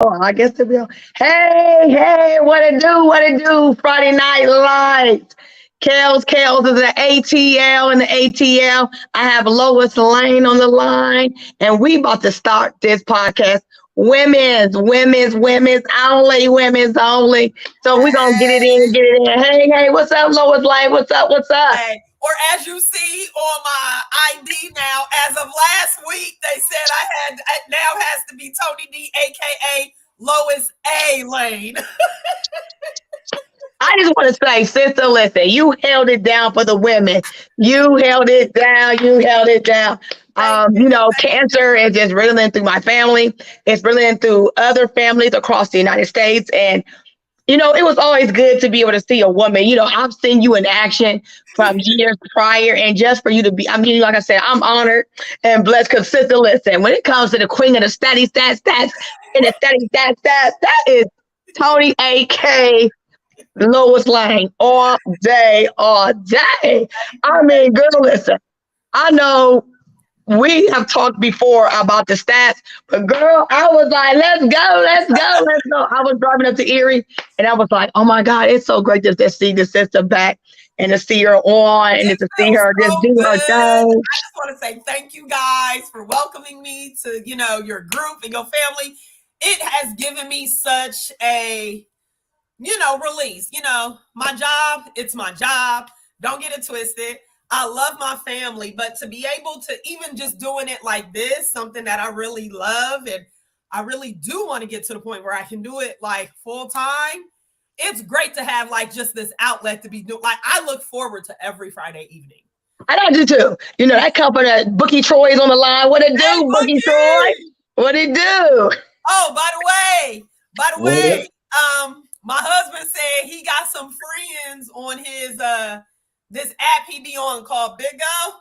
Oh, I guess to be on. Hey, hey, what it do? What it do? Friday Night Lights. Kels is the ATL and the ATL. I have Lois Lane on the line, and we about to start this podcast. Women's only, women's only. So we're gonna get it in, get it in. Hey, hey, what's up, Lois Lane? What's up? What's up? Hey, or as you see on my ID now, as of last week, they said it now has to be Tony D, aka Lois A. Lane. I just want to say, sister, listen, you held it down for the women. You held it down. You held it down. Thank you. Cancer is just riddling through my family. It's riddling through other families across the United States. And it was always good to be able to see a woman. I've seen you in action from years prior, and just for you to be, I mean, like I said, I'm honored and blessed because, sister, listen, when it comes to the queen of the study stats, and the study stats, that is Tony A.K. Lois Lane all day, all day. I mean, girl, listen, I know we have talked before about the stats, but girl, I was like, let's go, let's go, let's go. I was driving up to Erie and I was like, oh my God, it's so great to see the sister back and to see her on and It to see feels her just so do good. her I thing. just want to say thank you guys for welcoming me to, your group and your family. It has given me such a release. My job, it's my job. Don't get it twisted. I love my family, but to be able to even just doing it like this, something that I really love, and I really do want to get to the point where I can do it like full time. It's great to have like just this outlet to be doing. Like I look forward to every Friday evening. And I do too. That company, Bookie Troy is on the line. What it Hey, do, Bookie Troy? Bookie! What it do? Oh, by the What way, up? my husband said he got some friends on his this app he be on called Big O.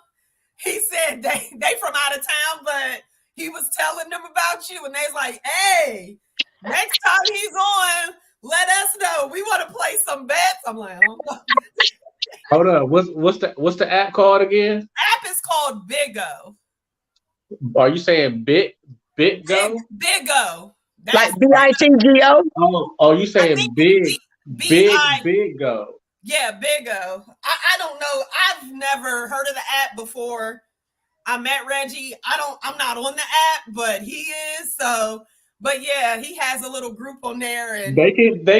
He said they from out of town, but he was telling them about you, and they's like, "Hey, next time he's on, let us know. We want to play some bets." I'm like, "Oh." Hold up. What's the app called again? App is called Big O. Are you saying Bit Go? Big O. Like That's BITGO? Oh, you I saying think it's B I. Big Go? Yeah, Big O. I don't know. I've never heard of the app before. I met Reggie. I'm not on the app, but he is. So, but yeah, he has a little group on there, and They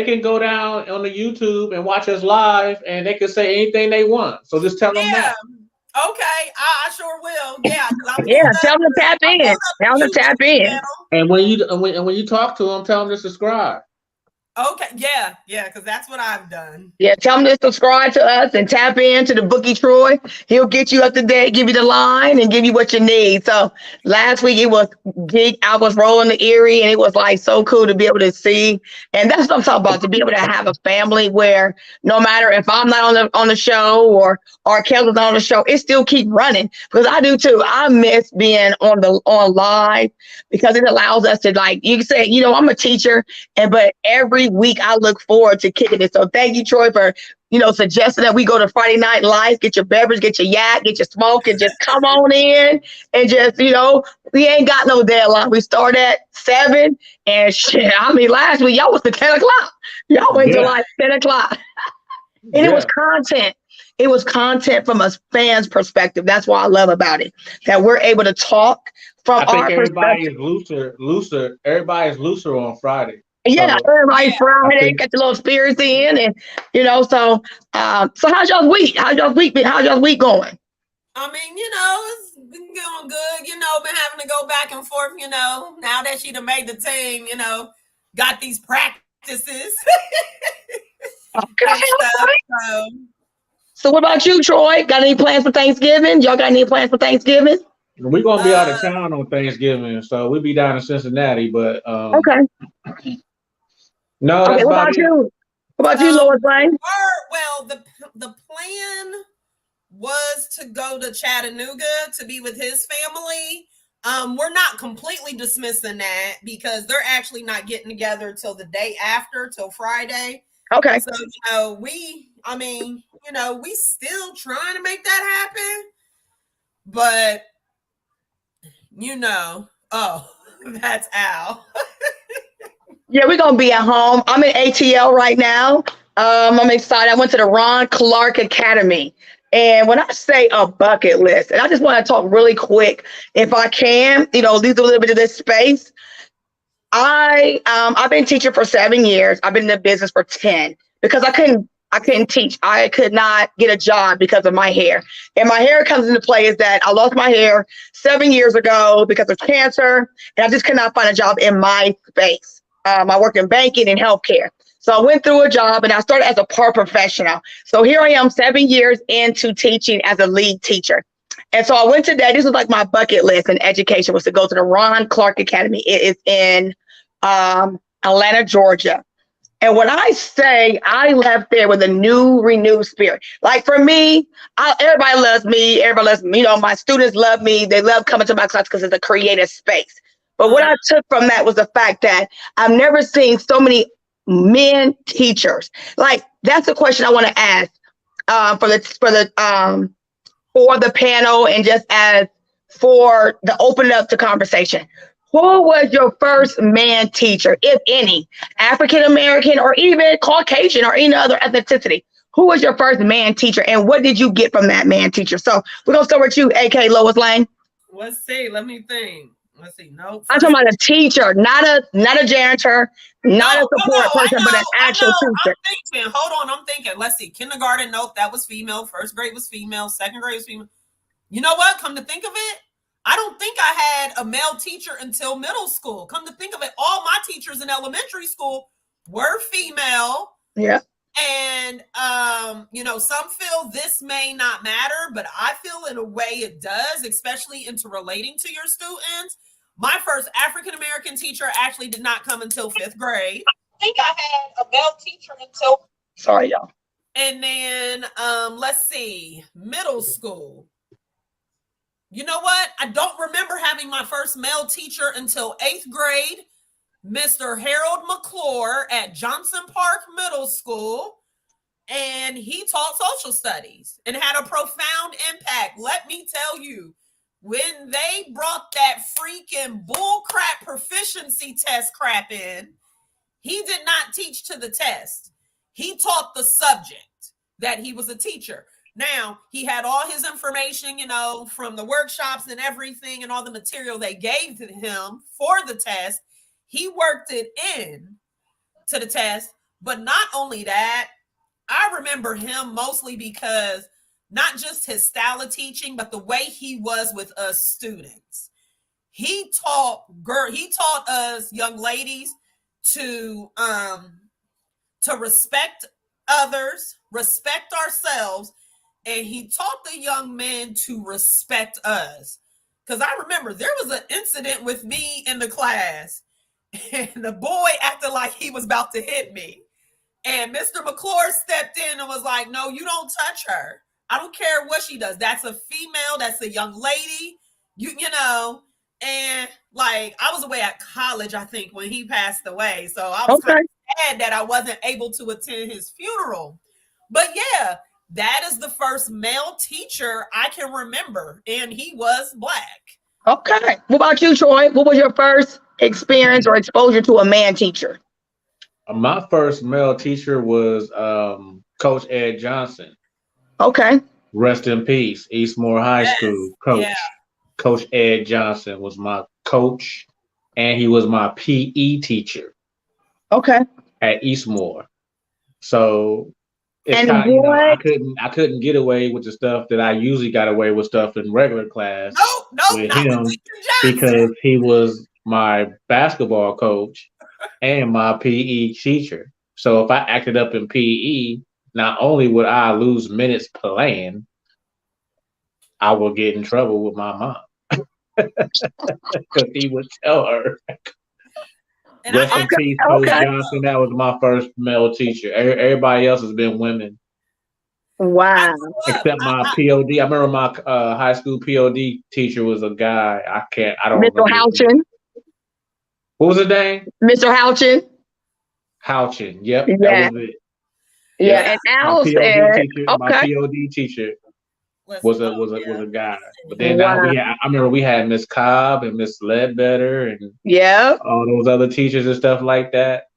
can go down on the YouTube and watch us live, and they can say anything they want. So just tell them yeah. that. Okay, I sure will. Yeah, because Yeah, tell them to tap I in. pulled up the Tell them to tap YouTube in. channel. And when you talk to them, tell them to subscribe. Okay, yeah, because that's what I've done. Yeah, tell him to subscribe to us and tap into the Bookie Troy. He'll get you up to date, give you the line, and give you what you need. So last week it was big. I was rolling the Erie, and it was like so cool to be able to see. And that's what I'm talking about, to be able to have a family where no matter if I'm not on the show or Kel's not on the show, it still keep running because I do too. I miss being on live because it allows us to, like you said, I'm a teacher, and but every week I look forward to kicking it. So thank you, Troy, for suggesting that we go to Friday Night Lights, get your beverage, get your yak, get your smoke, and just come on in and just we ain't got no deadline. We start at 7 and shit. I mean, last week y'all was to 10 o'clock. Y'all went to Yeah, like 10 o'clock, and it was yeah. content. It was content from a fan's perspective. That's what I love about it, that we're able to talk from I think our everybody perspective. is looser. Everybody is looser on Friday. Yeah, So everybody Yeah, I Friday, think get the little spirits in, and so how's y'all's week? How's y'all's week been? How's y'all's week going? I mean, it's been going good. Been having to go back and forth. Now that she done made the team, got these practices Okay, and stuff. okay. So So what about you, Troy? Got any plans for Thanksgiving? Y'all got any plans for Thanksgiving? we're gonna be out of uh, town on Thanksgiving, so we'll be down in Cincinnati. But Okay. no, Okay, that's what about about it. you? What about you, um, Lois Lane? the plan was to go to Chattanooga to be with his family. We're not completely dismissing that because they're actually not getting together till the day after, till Friday. Okay. So, we still trying to make that happen, but oh, that's Al. Yeah, we're gonna be at home. I'm in ATL right now. I'm excited. I went to the Ron Clark Academy. And when I say a bucket list, and I just want to talk really quick, if I can, leave a little bit of this space. I've been teaching for 7 years. I've been in the business for 10 because I couldn't teach. I could not get a job because of my hair. And my hair comes into play is that I lost my hair 7 years ago because of cancer, and I just could not find a job in my space. I worked in banking and healthcare. So I went through a job and I started as a paraprofessional. So here I am 7 years into teaching as a lead teacher. And so I went to that. This was like my bucket list in education was to go to the Ron Clark Academy. It is in Atlanta, Georgia. And when I say I left there with a new, renewed spirit, like for me, everybody loves me. Everybody loves me. My students love me. They love coming to my class because it's a creative space. But what I took from that was the fact that I've never seen so many men teachers. Like that's the question I want to ask for the panel and just as for the open up to conversation. Who was your first man teacher, if any, African American or even Caucasian or any other ethnicity? Who was your first man teacher and what did you get from that man teacher? So we're gonna start with you, AK Lois Lane. Let's see. Let me think. Let's see. No, I'm talking about a teacher, not a janitor, not a support person, but an actual teacher. I'm thinking. Hold on. I'm thinking. Let's see. Kindergarten, nope, that was female. First grade was female. Second grade was female. You know what? Come to think of it, I don't think I had a male teacher until middle school. Come to think of it, all my teachers in elementary school were female. Yeah. And, some feel this may not matter, but I feel in a way it does, especially into relating to your students. My first African-American teacher actually did not come until 5th grade. I think I had a male teacher until... Sorry, y'all. And then, let's see, middle school. You know what? I don't remember having my first male teacher until 8th grade. Mr. Harold McClure at Johnson Park Middle School. And he taught social studies and had a profound impact. Let me tell you, when they brought that freaking bullcrap proficiency test crap in, he did not teach to the test. He taught the subject that he was a teacher. Now, he had all his information, from the workshops and everything and all the material they gave to him for the test. He worked it in to the test. But not only that, I remember him mostly because not just his style of teaching, but the way he was with us students. He taught us young ladies to respect others, respect ourselves, and he taught the young men to respect us. Because I remember there was an incident with me in the class, and the boy acted like he was about to hit me. And Mr. McClure stepped in and was like, no, you don't touch her. I don't care what she does. That's a female. That's a young lady. And like I was away at college, I think, when he passed away. So I was kind of sad that I wasn't able to attend his funeral. But yeah, that is the first male teacher I can remember. And he was Black. Okay. What about you, Troy? What was your first experience or exposure to a man teacher? My first male teacher was Coach Ed Johnson. Okay. Rest in peace, Eastmoor High School coach. Yeah. Coach Ed Johnson was my coach, and he was my PE teacher. Okay. At Eastmoor. So it's kind of, I couldn't get away with the stuff that I usually got away with stuff in regular class. With him because he was my basketball coach and my PE teacher. So if I acted up in PE, not only would I lose minutes playing, I would get in trouble with my mom. Because he would tell her. Rest in peace, Coach Johnson. That was my first male teacher. Everybody else has been women. Wow. Except my POD. I remember my high school POD teacher was a guy. I don't Mr. Houchin. What was his name? Mr. Houchin. Houchin. Yep. Yeah. That was it. Yeah. And Al said, my POD teacher was a guy. But then now Wow. I remember we had Miss Cobb and Miss Ledbetter and Yeah. all those other teachers and stuff like that.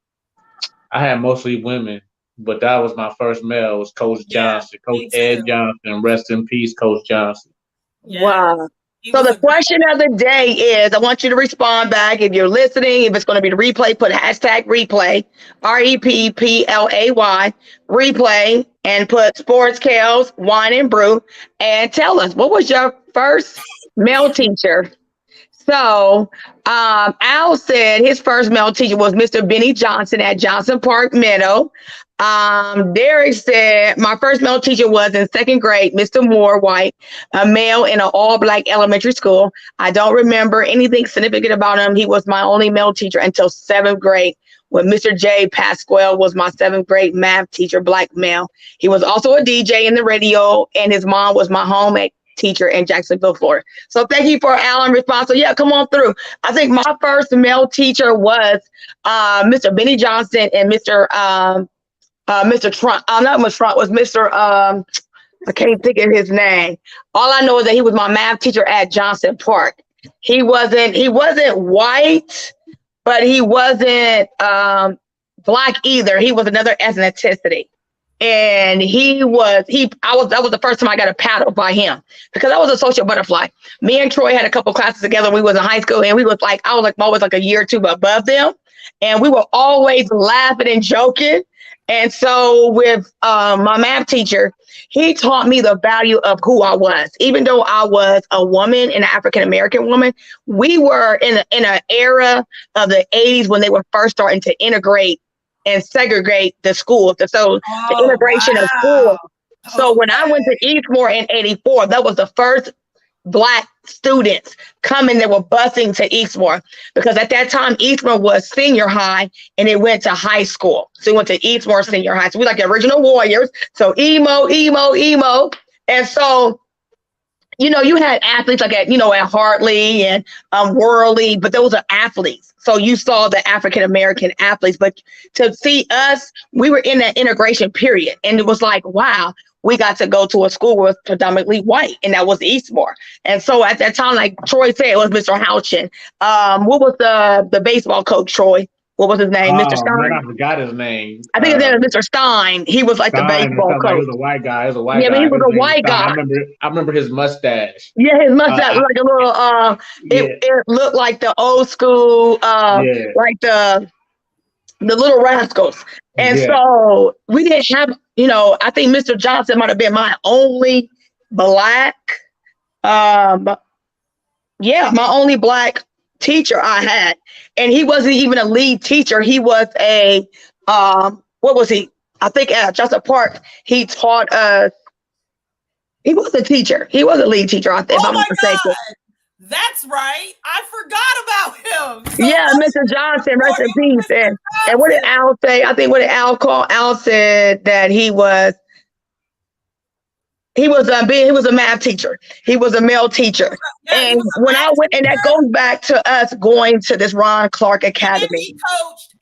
I had mostly women, but that was my first male. Was Coach Johnson, Coach Ed Johnson. Rest in peace, Coach Johnson. Wow. So the question of the day is, I want you to respond back. If you're listening, if it's going to be the replay, put hashtag replay, REPPLAY, replay, and put Sports Kales, Wine and Brew, and tell us, what was your first male teacher? So Al said his first male teacher was Mr. Benny Johnson at Johnson Park Meadow. Derek said, my first male teacher was in second grade, Mr. Moore White, a male in an all-black elementary school. I don't remember anything significant about him. He was my only male teacher until seventh grade, when Mr. J. Pasquale was my seventh grade math teacher, black male. He was also a DJ in the radio, and his mom was my home teacher in Jacksonville, Florida. So thank you for Alan response. So yeah, come on through. I think my first male teacher was Mr. Benny Johnson and Mr. Trump. Not Mr. Trump, was Mr. I can't think of his name. All I know is that he was my math teacher at Johnson Park. He wasn't white, but he wasn't black either. He was another ethnicity. And that was the first time I got a paddle by him, because I was a social butterfly. Me and Troy had a couple classes together when we was in high school, and I was always like a year or two above them. And we were always laughing and joking. And so with my math teacher, he taught me the value of who I was. Even though I was a woman, an African-American woman, we were in an era of the 80s when they were first starting to integrate and segregate the schools. So the integration of schools. So when I went to Eastmoor in 84, that was the first Black students coming that were busing to Eastmoor, because at that time Eastmoor was senior high and it went to high school. So we went to Eastmoor senior high. So we like the original Warriors. So emo. And so, you had athletes like at Hartley and Worley, but those are athletes. So you saw the African-American athletes, but to see us, we were in that integration period. And it was like, wow, we got to go to a school with predominantly white, and that was Eastmoor. And so at that time, like Troy said, it was Mr. Houchin. What was the baseball coach, Troy? What was his name? Mr. Stein? Man, I forgot his name. I think his name was Mr. Stein. He was like the baseball coach. He was a white guy. Yeah, but he was a white guy. I remember his mustache. Yeah, his mustache was like a little, it looked like the old school, like the Little Rascals. And so we didn't have, I think Mr. Johnson might have been my only black, my only black teacher I had. And he wasn't even a lead teacher. He was a, what was he? I think at Johnson Park, he taught us. He was a teacher. He was a lead teacher, I think, if I'm not mistaken. That's right. I forgot about him. So yeah, Mr. Johnson, rest in peace. And what did Al say? I think what did Al call? Al said that he was a math teacher. He was a male teacher. Yeah, and when I went, and that goes back to us going to this Ron Clark Academy.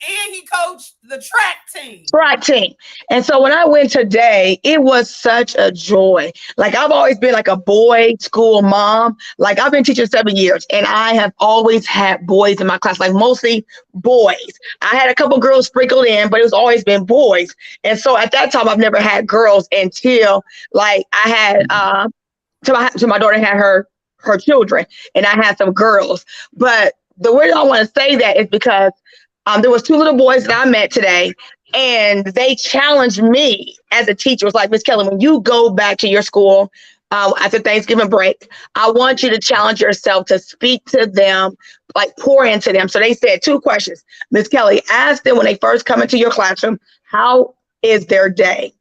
And he coached the track team. And so when I went today, it was such a joy. Like, I've always been like a boy school mom. Like, I've been teaching 7 years, and I have always had boys in my class, like mostly boys. I had a couple girls sprinkled in, but it's always been boys. And so at that time, I've never had girls until like I had, so my daughter had her children, and I had some girls. But the reason I want to say that is because there was 2 little boys that I met today, and they challenged me as a teacher. It was like, Miss Kelly, when you go back to your school after Thanksgiving break, I want you to challenge yourself to speak to them, like pour into them. So they said 2 questions. Miss Kelly, ask them when they first come into your classroom, how is their day?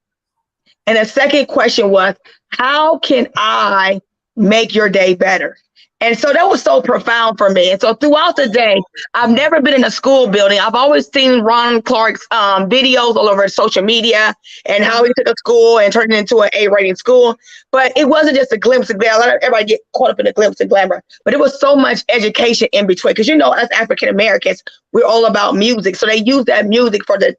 And the second question was, how can I make your day better? And so that was so profound for me. And so throughout the day, I've never been in a school building. I've always seen Ron Clark's videos all over social media and how he took a school and turned it into an A-rating school. But it wasn't just a glimpse of glamour. Everybody get caught up in a glimpse of glamour. But it was so much education in between. Because, us African Americans, we're all about music. So they use that music for the,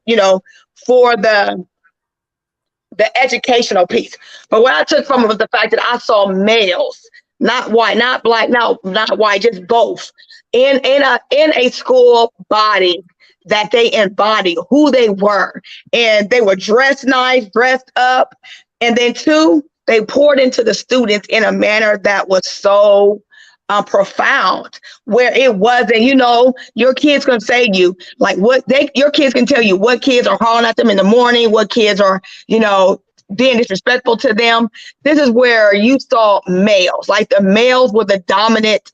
the educational piece. But what I took from it was the fact that I saw males, not white, not black, not white, just both, in a school body, that they embody who they were. And they were dressed nice, dressed up. And then two, they poured into the students in a manner that was so profound, where it wasn't, your kids can say to you, like your kids can tell you what kids are hollering at them in the morning, what kids are, being disrespectful to them. This is where you saw males, like the males were the dominant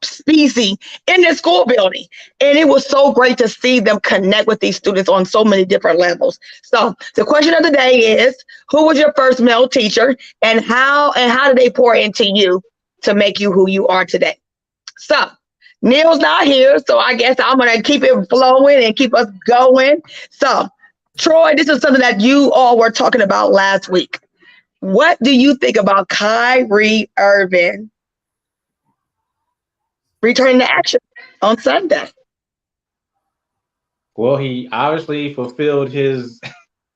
species in the school building. And it was so great to see them connect with these students on so many different levels. So the question of the day is, who was your first male teacher, and how did they pour into you to make you who you are today? So Neil's not here, so I guess I'm going to keep it flowing and keep us going. So Troy, this is something that you all were talking about last week. What do you think about Kyrie Irving returning to action on Sunday? Well, he obviously fulfilled his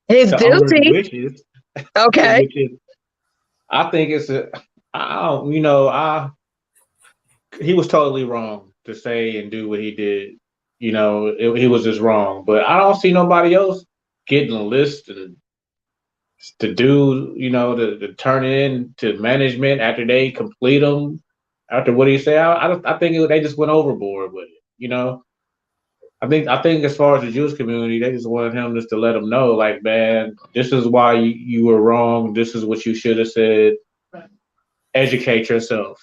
duty. Wishes. Okay. I think it's he was totally wrong to say and do what he did. He was just wrong. But I don't see nobody else getting a list to do, to turn in to management after they complete them. After what he said, I think they just went overboard with it. I think as far as the Jewish community, they just wanted him just to let them know, like, man, this is why you were wrong. This is what you should have said. Right. Educate yourself.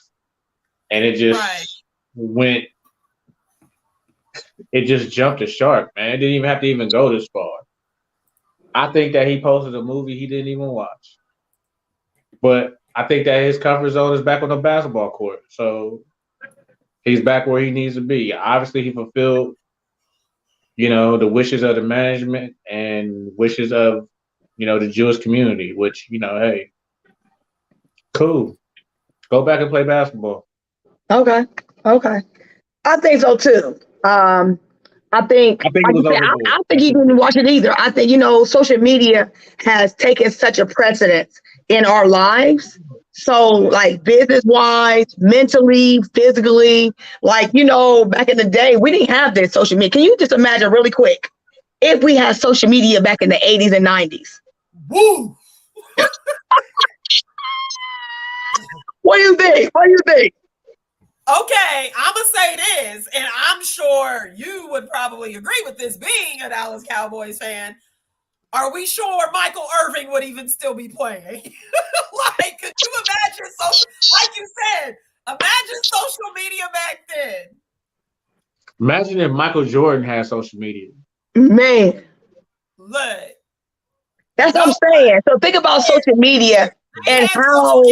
And it just went. It just jumped the shark, man. It didn't even have to even go this far. I think that he posted a movie he didn't even watch. But I think that his comfort zone is back on the basketball court. So he's back where he needs to be. Obviously, he fulfilled, the wishes of the management and wishes of, the Jewish community, which, hey, cool. Go back and play basketball. Okay. I think so too. I think he didn't watch it either. I think, social media has taken such a precedence in our lives. So like business wise, mentally, physically, like, back in the day, we didn't have this social media. Can you just imagine really quick if we had social media back in the 80s and 90s? Woo! What do you think? Okay, I'm going to say this, and I'm sure you would probably agree with this, being a Dallas Cowboys fan. Are we sure Michael Irving would even still be playing? Like, could you imagine like you said, imagine social media back then. Imagine if Michael Jordan had social media. Man. Look. That's what I'm saying. So think about social media and how...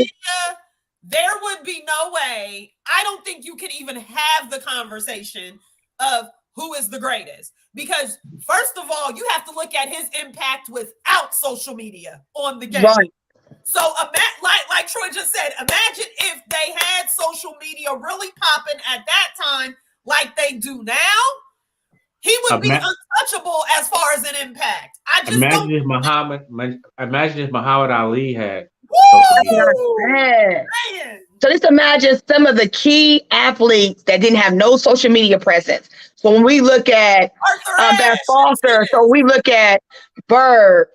There would be no way. I don't think you can even have the conversation of who is the greatest. Because first of all, you have to look at his impact without social media on the game. Right. So like Troy just said, imagine if they had social media really popping at that time like they do now. He would be untouchable as far as an impact. Imagine if Muhammad Ali had. So just imagine some of the key athletes that didn't have no social media presence. So when we look at that Foster, so we look at Bird,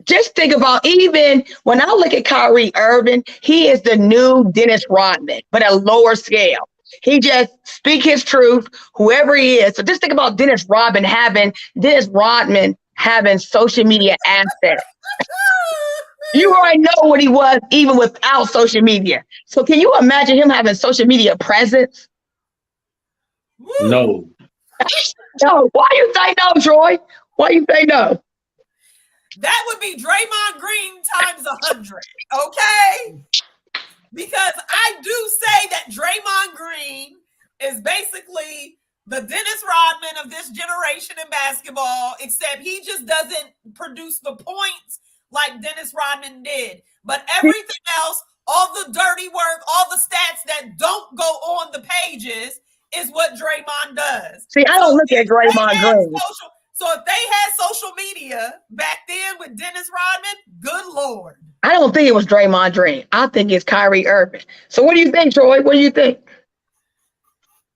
just think about, even when I look at Kyrie Irving, he is the new Dennis Rodman, but at a lower scale. He just speak his truth, whoever he is. So just think about Dennis Rodman having social media assets. You already know what he was even without social media. So can you imagine him having social media presence? No. No. Why you say no, Troy? Why you say no? That would be Draymond Green times 100, okay? Because I do say that Draymond Green is basically the Dennis Rodman of this generation in basketball, except he just doesn't produce the points like Dennis Rodman did. But everything else, all the dirty work, all the stats that don't go on the pages is what Draymond does. See, I don't look at Draymond Green. So if they had social media back then with Dennis Rodman, good Lord. I don't think it was Draymond Green. I think it's Kyrie Irving. So what do you think, Troy? What do you think?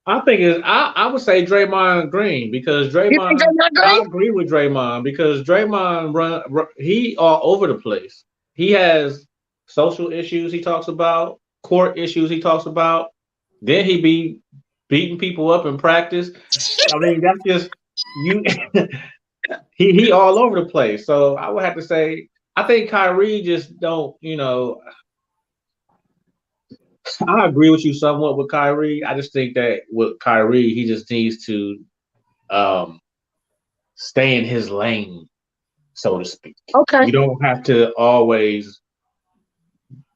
I think I would say Draymond Green because You think Draymond I Green? agree with Draymond because Draymond he all over the place. He has social issues he talks about, court issues he talks about. Then he be beating people up in practice. I mean, that's just you. he all over the place. So I would have to say I think Kyrie just don't. I agree with you somewhat with Kyrie. I just think that with Kyrie, he just needs to um, stay in his lane, so to speak. Okay. You don't have to always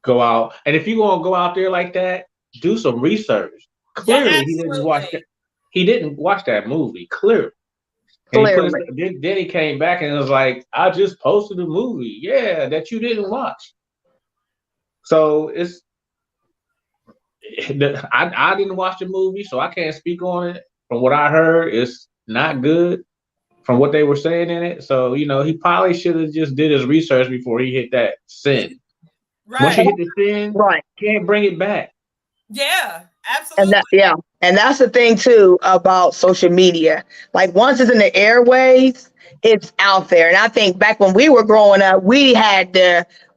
go out. And if you're gonna go out there like that, do some research. Clearly, Yeah, he didn't watch that. He didn't watch that movie. Clearly. And then he came back and was like, "I just posted a movie, yeah, that you didn't watch." So I didn't watch the movie, so I can't speak on it. From what I heard, it's not good from what they were saying in it. So, he probably should have just did his research before he hit that send. Right. Once you hit the send, right, can't bring it back. Yeah, absolutely. And that's the thing too about social media. Like once it's in the airways, it's out there. And I think back when we were growing up, we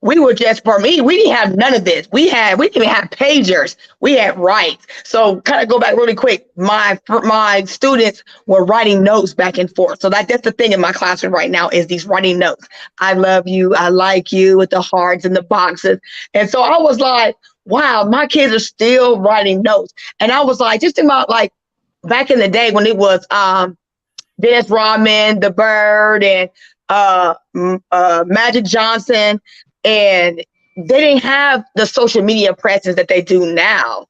were just, for me, we didn't have none of this. We didn't even have pagers. We had writes. So kind of go back really quick. My students were writing notes back and forth. So that's the thing in my classroom right now is these writing notes. I love you. I like you with the hearts and the boxes. And so I was like, wow, my kids are still writing notes. And I was like, just about like back in the day when it was Dennis Rodman, The Bird, and Magic Johnson, and they didn't have the social media presence that they do now.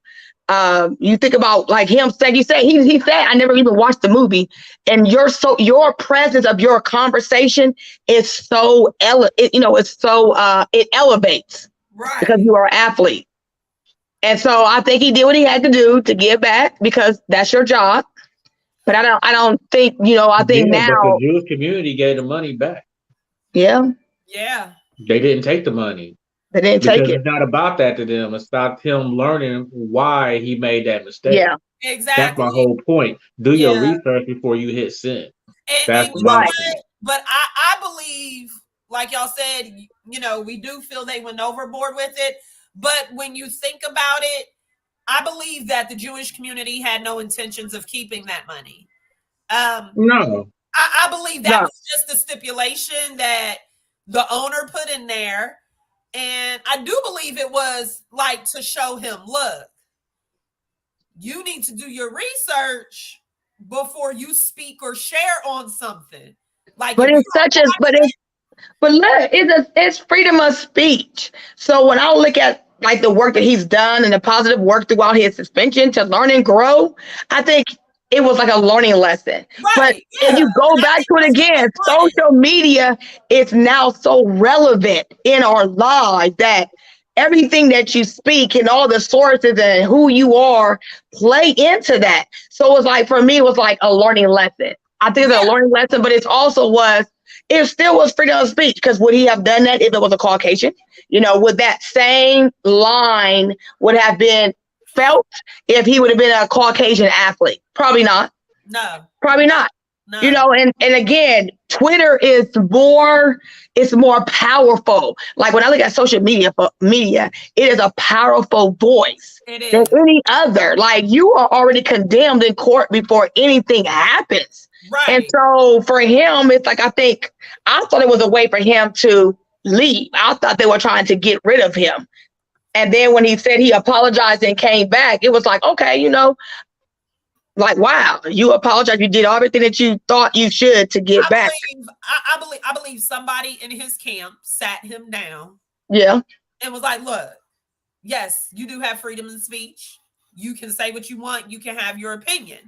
You think about like him, like you said, he said, I never even watched the movie. And your presence of your conversation is so, it elevates. Right. Because you are an athlete. And so I think he did what he had to do to give back because that's your job. But I don't think, I think now. But the Jewish community gave the money back. Yeah. Yeah. They didn't take the money. They didn't take it. It's not about that to them. It's about him learning why he made that mistake. Yeah. Exactly. That's my whole point. Do your research before you hit send. And right. But I believe, like y'all said, we do feel they went overboard with it. But when you think about it, I believe that the Jewish community had no intentions of keeping that money. No. I believe that was just a stipulation that the owner put in there. And I do believe it was like to show him, look, you need to do your research before you speak or share on something. Like, but it's freedom of speech. So when I look at like the work that he's done and the positive work throughout his suspension to learn and grow, I think it was like a learning lesson. Right. But if you go back to it again, social media is now so relevant in our lives that everything that you speak and all the sources and who you are play into that. So it was like, for me, it was like a learning lesson. I think it's a learning lesson, but it still was freedom of speech, because would he have done that if it was a Caucasian? Would that same line would have been felt if he would have been a Caucasian athlete? Probably not. No. Probably not. No. And again, Twitter is more powerful. Like when I look at social media, it is a powerful voice than any other. Like you are already condemned in court before anything happens. Right. And so for him, it's like, I thought it was a way for him to leave. I thought they were trying to get rid of him. And then when he said he apologized and came back, it was like, okay, like, wow, you apologize. You did everything that you thought you should to get back. I believe somebody in his camp sat him down. Yeah. And was like, look, yes, you do have freedom of speech. You can say what you want. You can have your opinion.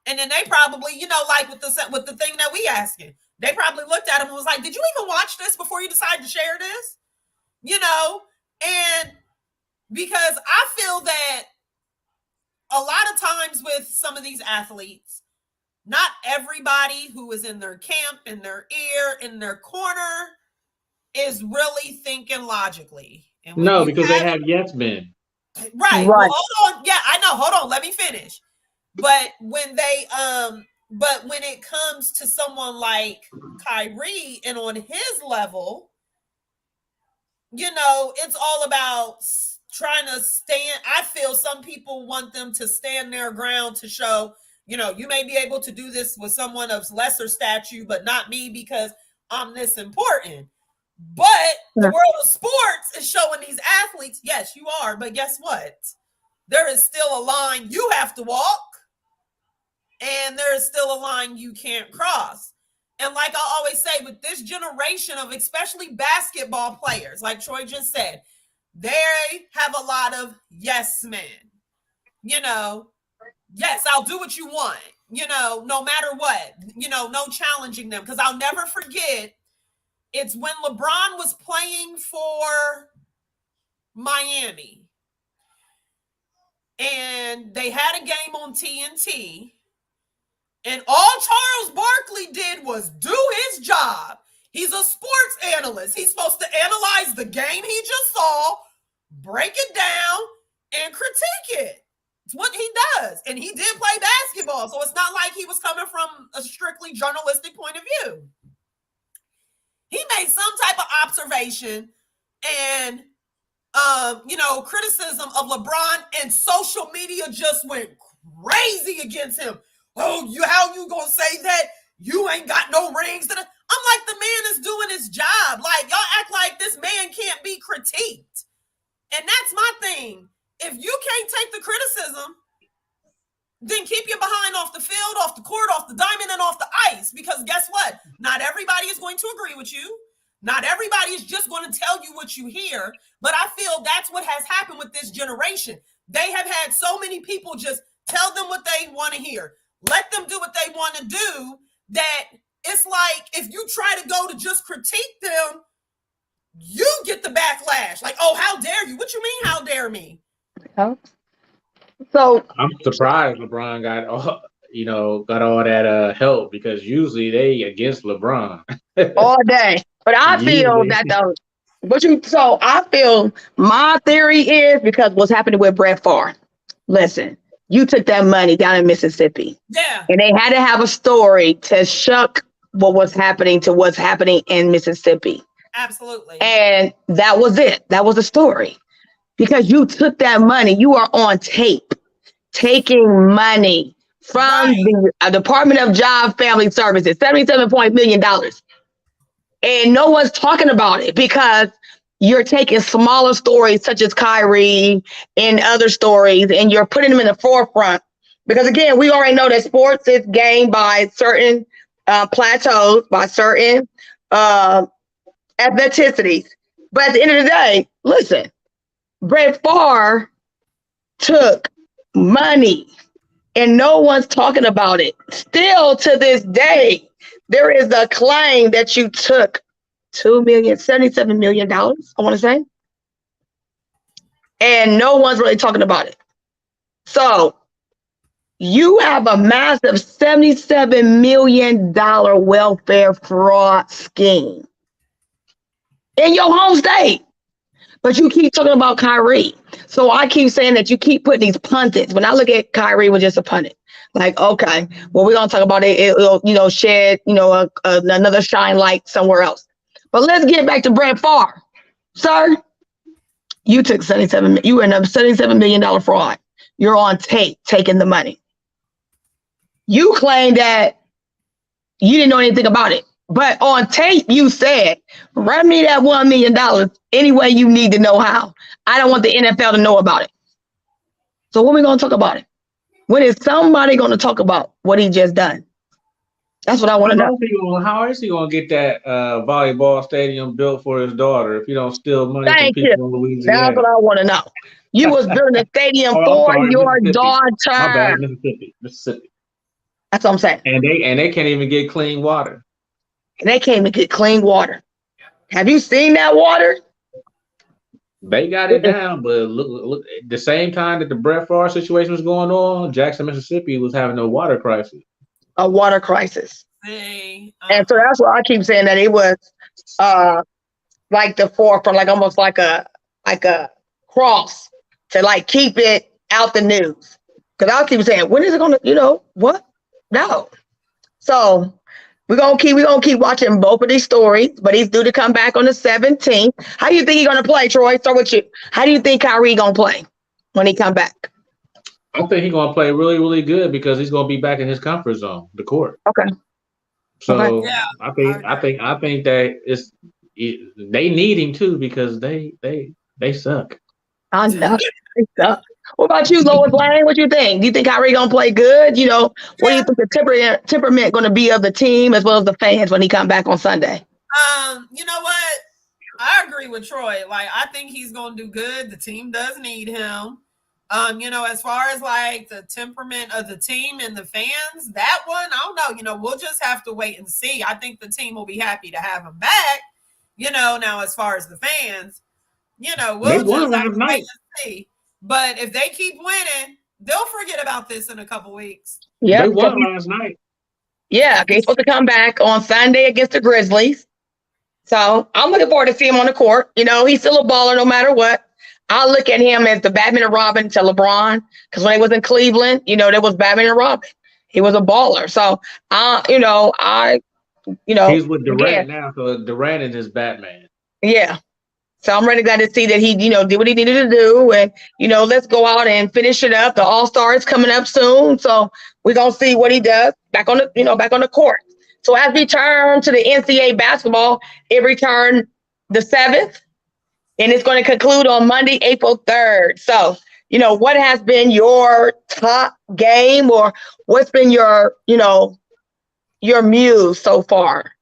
And then they probably, like with the thing that we asking, they probably looked at him and was like, did you even watch this before you decided to share this? And because I feel that a lot of times with some of these athletes, not everybody who is in their camp, in their ear, in their corner is really thinking logically. And when No, you because they have yes men. right, well, Right. hold on. Yeah, I know. Hold on. Let me finish. But when it comes to someone like Kyrie and on his level, you know, it's all about trying to stand. I feel some people want them to stand their ground to show, you know, you may be able to do this with someone of lesser stature, but not me because I'm this important. But the world of sports is showing these athletes, yes, you are, but guess what? There is still a line you have to walk, and there is still a line you can't cross. And like I always say, with this generation of especially basketball players, like Troy just said, they have a lot of yes men. You know, yes, I'll do what you want, you know, no matter what, you know, no challenging them. Because I'll never forget, it's when LeBron was playing for Miami. And they had a game on TNT. And all Charles Barkley did was do his job. He's a sports analyst. He's supposed to analyze the game he just saw, break it down, and critique it. It's what he does. And he did play basketball. So it's not like he was coming from a strictly journalistic point of view. He made some type of observation and, you know, criticism of LeBron, and social media just went crazy against him. Oh, how you gonna say that? You ain't got no rings. I'm like, the man is doing his job. Like, y'all act like this man can't be critiqued. And that's my thing. If you can't take the criticism, then keep your behind off the field, off the court, off the diamond, and off the ice. Because guess what? Not everybody is going to agree with you. Not everybody is just going to tell you what you hear. But I feel that's what has happened with this generation. They have had so many people just tell them what they want to hear. Let them do what they want to do, that it's like if you try to go to just critique them, you get the backlash. Like, oh, how dare you? What you mean, how dare me? So I'm surprised LeBron got all that help, because usually they against LeBron all day. But I feel that I feel my theory is because what's happening with Brett Favre. Listen, you took that money down in Mississippi. Yeah. And they had to have a story to shuck what was happening to what's happening in Mississippi. Absolutely. And that was it. That was the story. Because you took that money, you are on tape taking money from the Department of Job Family Services, $77 million. And no one's talking about it because you're taking smaller stories such as Kyrie and other stories, and you're putting them in the forefront. Because again, we already know that sports is gained by certain plateaus, by certain ethnicities. But at the end of the day, listen, Brett Favre took money and no one's talking about it. Still to this day, there is a claim that you took $77 million, I want to say. And no one's really talking about it. So you have a massive $77 million welfare fraud scheme in your home state. But you keep talking about Kyrie. So I keep saying that you keep putting these pundits. When I look at Kyrie, was just a pundit. Like, okay, well, we're going to talk about it. It'll, shed, another shine light somewhere else. But let's get back to Brett Favre. Sir, you took you were in a $77 million fraud. You're on tape taking the money. You claim that you didn't know anything about it. But on tape, you said, run me that $1 million any way you need to know how. I don't want the NFL to know about it. So when are we going to talk about it? When is somebody going to talk about what he just done? That's what I want to know. How is he going to get that volleyball stadium built for his daughter if you don't steal money Thank from people you. in Louisiana? That's what I want to know. You was building a stadium for your daughter. My bad, Mississippi. That's what I'm saying. And they can't even get clean water. And they came to get clean water. Have you seen that water? They got it down, but look, at the same time that the Brett Favre situation was going on, Jackson, Mississippi was having a water crisis. a water crisis. See, And so that's why I keep saying that it was like the forefront, like almost like a cross to like keep it out the news. Because I'll keep saying, when is it gonna, what? No. So we're gonna keep watching both of these stories, but he's due to come back on the 17th. How do you think he's gonna play, Troy? Start with you. How do you think Kyrie gonna play when he come back? I think he's gonna play really, really good because he's gonna be back in his comfort zone, the court. Okay. So Yeah, I think that they need him too because they suck. I know. What about you, Lois Lane? What you think? Do you think Kyrie gonna play good? What do you think the temperament gonna be of the team as well as the fans when he come back on Sunday? You know what? I agree with Troy. Like, I think he's gonna do good. The team does need him. As far as like the temperament of the team and the fans, that one, I don't know. We'll just have to wait and see. I think the team will be happy to have him back. Now as far as the fans, we'll just have to wait and see. But if they keep winning, they'll forget about this in a couple weeks. Yeah, they won last night. Yeah, he's supposed to come back on Sunday against the Grizzlies. So I'm looking forward to see him on the court. He's still a baller no matter what. I look at him as the Batman and Robin to LeBron, because when he was in Cleveland, there was Batman and Robin. He was a baller. So, he's with Durant now, so Durant is his Batman. Yeah. So I'm really glad to see that he, did what he needed to do. And, let's go out and finish it up. The All-Star is coming up soon. So we're going to see what he does back on the court. So as we turn to the NCAA basketball, it returned the 7th, and it's going to conclude on Monday, April 3rd. So, what has been your top game, or what's been your muse so far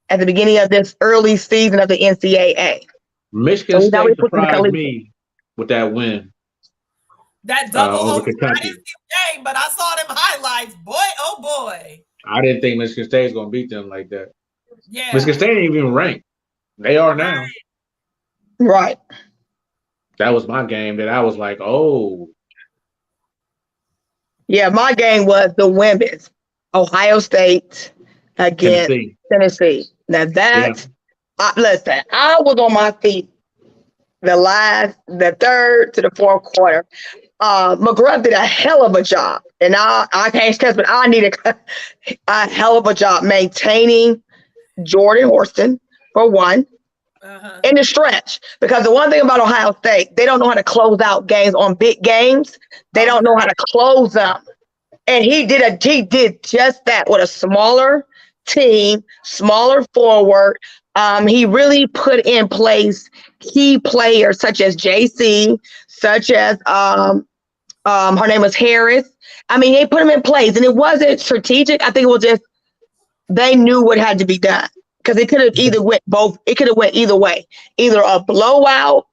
at the beginning of this early season of the NCAA? Michigan State surprised me with that win. That double over overtime. Kentucky. I didn't see the game, but I saw them highlights. Boy, oh boy. I didn't think Michigan State was going to beat them like that. Yeah. Michigan State ain't even ranked. They are now. Right. That was my game that I was like, oh. Yeah, my game was the women's. Ohio State against Tennessee. Now that's listen, I was on my feet the third to the fourth quarter. McGrath did a hell of a job, and I can't stress, but I needed a hell of a job maintaining Jordan Horston for one in the stretch. Because the one thing about Ohio State, they don't know how to close out games on big games. They don't know how to close them, and he did just that with a smaller team, smaller forward. He really put in place key players such as JC, such as her name was Harris. I mean, they put them in place, and it wasn't strategic. I think it was just they knew what had to be done, because it could have either went both. It could have went either way, either a blowout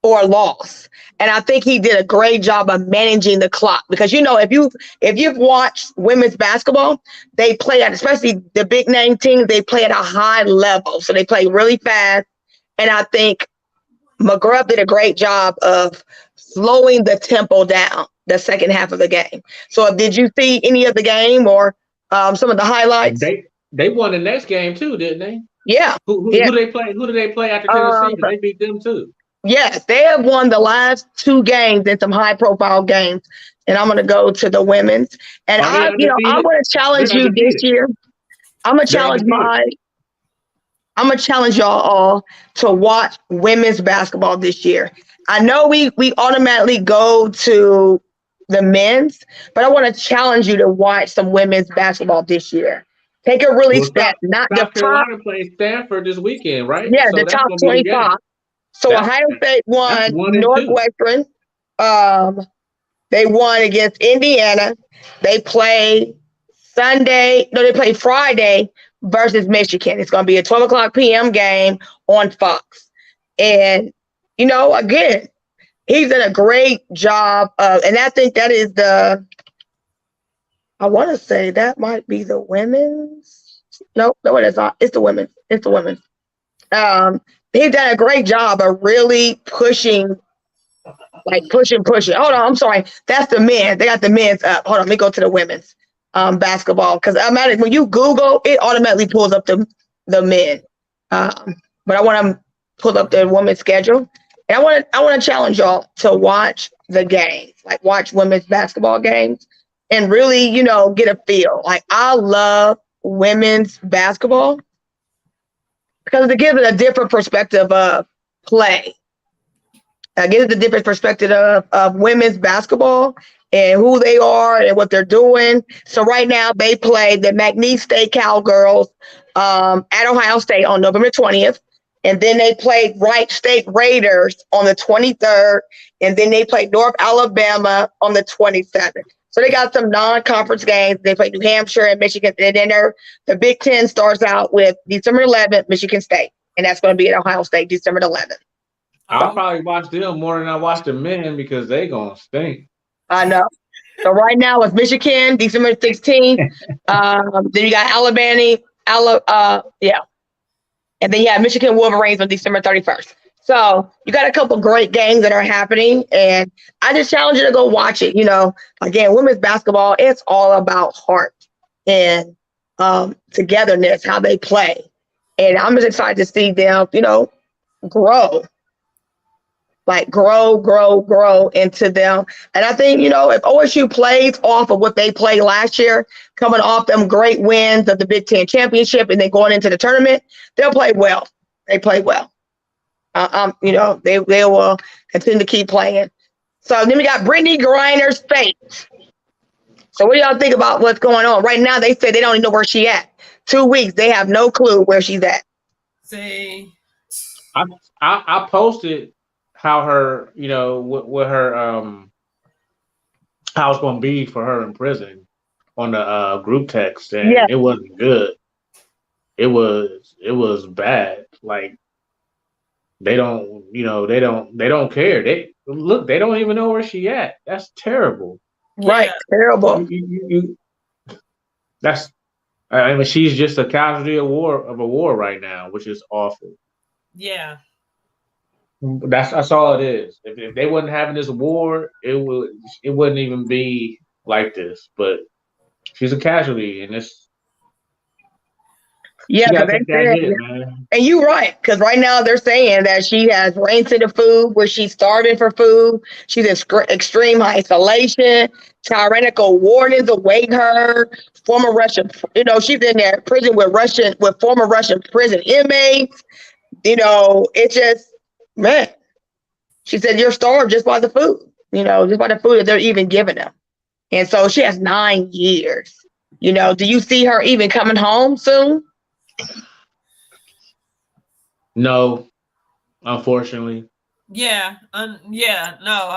or a loss. And I think he did a great job of managing the clock, because if you've watched women's basketball, they play at, especially the big name teams, they play at a high level, so they play really fast. And I think McGrath did a great job of slowing the tempo down the second half of the game. So did you see any of the game or some of the highlights? They won the next game too, didn't they? Yeah. Who did they play? Who did they play after Tennessee? They beat them too. Yes, they have won the last two games in some high-profile games. And I'm going to go to the women's. And I'm going to challenge you this year. I'm going to challenge y'all all to watch women's basketball this year. I know we automatically go to the men's, but I want to challenge you to watch some women's basketball this year. Take a really step, not the top. Carolina plays Stanford this weekend, right? Yeah, so the top 25. So Ohio State won Northwestern. They won against Indiana. They play Friday versus Michigan. It's going to be a 12:00 p.m. game on Fox. And, again, he's done a great job and I think that is I want to say that might be the women's. No, it is not. It's the women's. He's done a great job of really pushing. Hold on, I'm sorry. That's the men. They got the men's up. Hold on, let me go to the women's. basketball, because when you Google, it automatically pulls up the men. But I want to pull up the women's schedule, and I want to challenge y'all to watch the games, like watch women's basketball games, and really, get a feel. Like, I love women's basketball because it gives it a different perspective of play. It gives it a different perspective of women's basketball and who they are and what they're doing. So right now they play the McNeese State Cowgirls at Ohio State on November 20th. And then they played Wright State Raiders on the 23rd. And then they played North Alabama on the 27th. So they got some non-conference games. They played New Hampshire and Michigan. And then the Big Ten starts out with December 11th, Michigan State. And that's going to be at Ohio State, December 11th. I'll probably watch them more than I watch the men because they going to stink. I know. So right now it's Michigan, December 16th. Then you got Alabama. And then you have Michigan Wolverines on December 31st. So you got a couple great games that are happening, and I just challenge you to go watch it. Again, women's basketball, it's all about heart and togetherness, how they play. And I'm just excited to see them, grow. Like grow into them. And I think, if OSU plays off of what they played last year, coming off them great wins of the Big Ten championship and then going into the tournament, they'll play well. They play well. They will continue to keep playing. So then we got Brittany Griner's fate. So what do y'all think about what's going on? Right now, they say they don't even know where she's at. 2 weeks, they have no clue where she's at. See, I posted how her, what her, how it's going to be for her in prison on the group text, and It wasn't good. It was bad. Like, they don't care. They don't even know where she at. That's terrible. Right, terrible. She's just a casualty of a war right now, which is awful. Yeah. That's all it is. If they wasn't having this war, it wouldn't even be like this. But she's a casualty, and it's and you're right, because right now they're saying that she has rancid food, where she's starving for food. She's in extreme isolation. Tyrannical wardens await her. Former Russian, she's in there prison with former Russian prison inmates. It's just. Man, she said you're starved just by the food, just by the food that they're even giving them. And so she has 9 years. Do you see her even coming home soon? No, unfortunately. Yeah. No,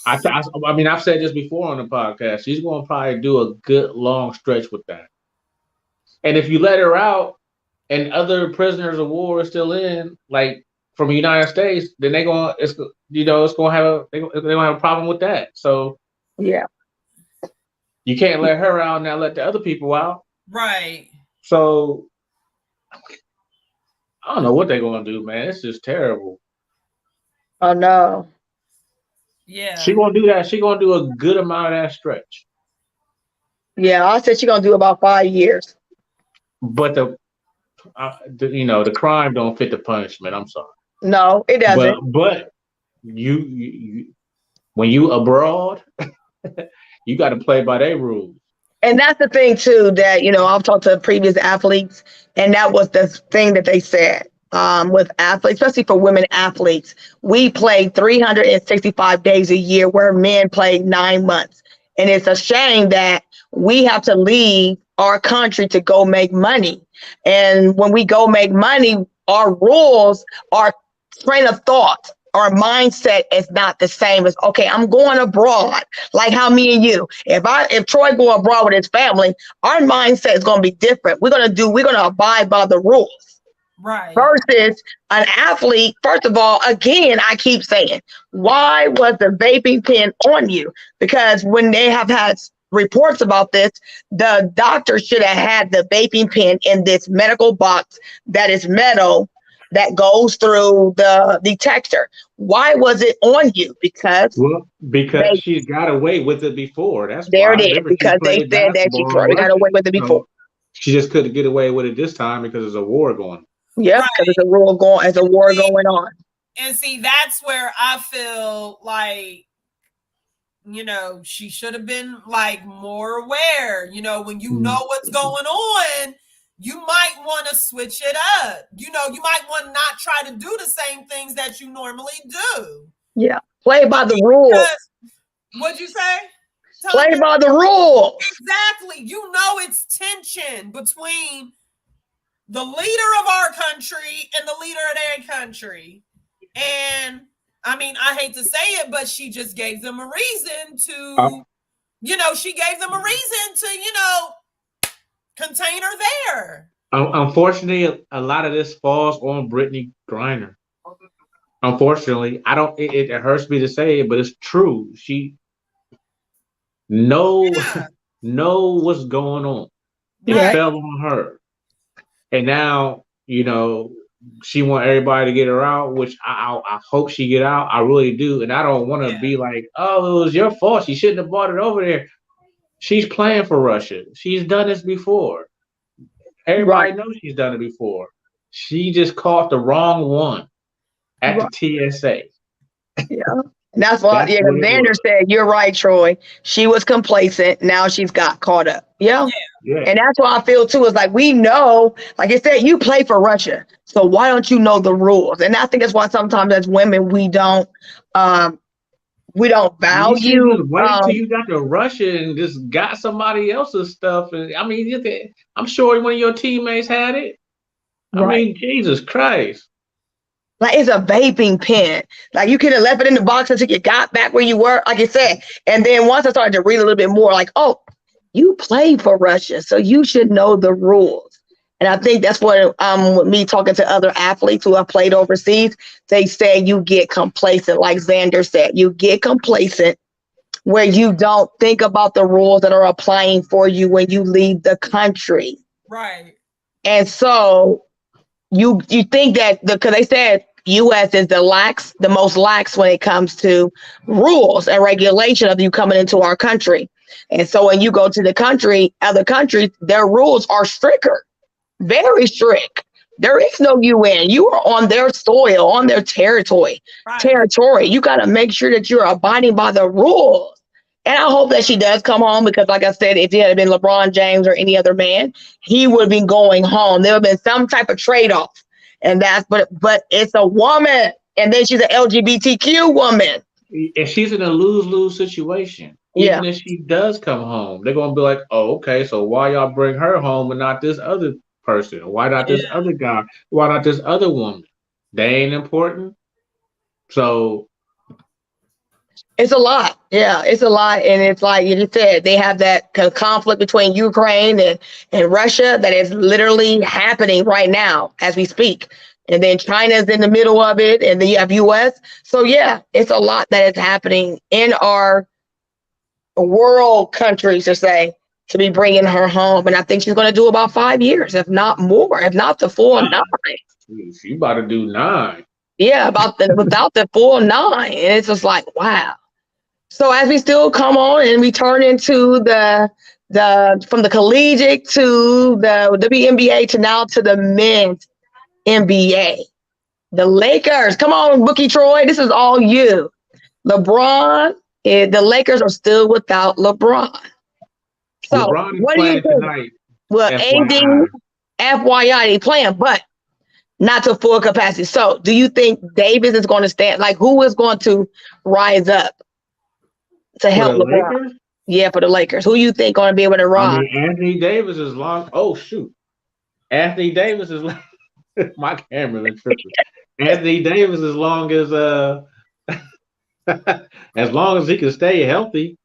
I've said this before on the podcast. She's going to probably do a good long stretch with that. And if you let her out and other prisoners of war are still in, like, from the United States, then they're gonna have a problem with that. So yeah, you can't let her out and not let the other people out. Right. So I don't know what they're gonna do, man. It's just terrible. Oh no. Yeah. She gonna do that. She gonna do a good amount of that stretch. Yeah, I said she's gonna do about 5 years. But the crime don't fit the punishment. I'm sorry. No, it doesn't. But you when you abroad, you got to play by their rules. And that's the thing too, that I've talked to previous athletes, and that was the thing that they said with athletes, especially for women athletes. We play 365 days a year, where men play 9 months, and it's a shame that we have to leave our country to go make money. And when we go make money, our rules, our train of thought, our mindset is not the same as, okay, I'm going abroad, like how me and you. If Troy go abroad with his family, our mindset is going to be different. We're going to abide by the rules. Right. Versus an athlete, first of all, again, I keep saying, why was the vaping pen on you? Because when they have had reports about this, the doctor should have had the vaping pen in this medical box that is metal, that goes through the detector. Why was it on you? Because Because she's got away with it before. That's there why. it is. Remember, she Because they played said that she basketball in probably got Russia. away with it before. So she just couldn't get away with it this time because there's a war going. Yep, Right. because there's a war going on. And see, that's where I feel like, she should have been like more aware. When you know what's going on, you might want to switch it up. You might want to not try to do the same things that you normally do. Yeah, play by the rules. What'd you say? Play by the rules. Exactly. It's tension between the leader of our country and the leader of their country. And I mean, I hate to say it, but she just gave them a reason to, she gave them a reason to, contain her there. Unfortunately, a lot of this falls on Brittany Griner. Unfortunately, it hurts me to say it, but it's true. She know what's going on. It fell on her. And now, she want everybody to get her out, which I hope she get out. I really do. And I don't want to be like, oh, it was your fault. She shouldn't have brought it over there. She's playing for Russia. She's done this before. Everybody knows she's done it before. She just caught the wrong one at the TSA. Yeah. And that's what Xander said. You're right, Troy. She was complacent. Now she's got caught up. Yeah. And that's what I feel too. Is like, we know, like I said, you play for Russia. So why don't you know the rules? And I think that's why sometimes as women, we don't value. You wait till you got to Russia and just got somebody else's stuff. And I mean, I'm sure one of your teammates had it. I mean, Jesus Christ. Like, it's a vaping pen. Like, you could have left it in the box until you got back where you were, like I said. And then once I started to read a little bit more, like, oh, you played for Russia, so you should know the rules. And I think that's what, with me talking to other athletes who have played overseas, they say you get complacent. Like Xander said, you get complacent where you don't think about the rules that are applying for you when you leave the country. Right. And so you think that because they said U.S. is the most lax when it comes to rules and regulation of you coming into our country. And so when you go to other countries, their rules are stricter, very strict. There is no UN. You are on their soil, on their territory. You got to make sure that you're abiding by the rules. And I hope that she does come home because, like I said, if it had been LeBron James or any other man, he would have been going home. There would have been some type of trade-off. And but it's a woman. And then she's an LGBTQ woman. And she's in a lose-lose situation. Even if she does come home, they're going to be like, oh, okay, so why y'all bring her home and not this other person? Why not this other guy? Why not this other woman? They ain't important. So it's a lot. Yeah, it's a lot. And it's like you said, they have that conflict between Ukraine and Russia that is literally happening right now as we speak. And then China's in the middle of it, and then you have US. So yeah, it's a lot that is happening in our world countries to be bringing her home. And I think she's going to do about 5 years, if not more, if not the full 9. She about to do 9. Yeah, without the full 9. And it's just like, wow. So as we still come on and we turn into the from the collegiate to the WNBA to now to the men's NBA, the Lakers. Come on, Bookie Troy. This is all you. LeBron. The Lakers are still without LeBron. So LeBron is what do you think? Tonight. Well, AD, FYI, they playing, but not to full capacity. So do you think Davis is going to stand? Like, who is going to rise up to help LeBron? Lakers? Yeah, for the Lakers. Who you think going to be able to rise? I mean, Anthony Davis is long. Oh, shoot. Anthony Davis is like, my camera is tripping. Anthony Davis as long as as long as he can stay healthy.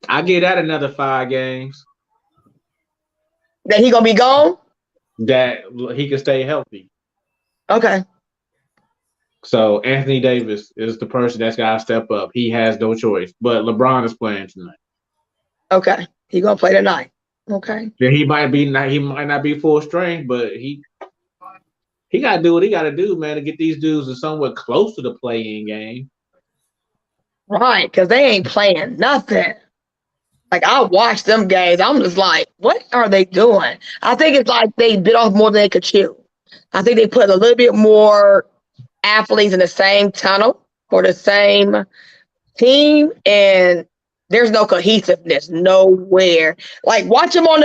I give that another 5 games. That he gonna be gone? That he can stay healthy. Okay. So Anthony Davis is the person that's got to step up. He has no choice. But LeBron is playing tonight. Okay, he gonna play tonight. Okay. Yeah, he might not be full strength, but he got to do what he got to do, man, to get these dudes to somewhat close to the play-in game. Right, because they ain't playing nothing. Like, I watch them games. I'm just like, what are they doing? I think it's like they bit off more than they could chew. I think they put a little bit more athletes in the same tunnel for the same team, and there's no cohesiveness nowhere. Like, watch them when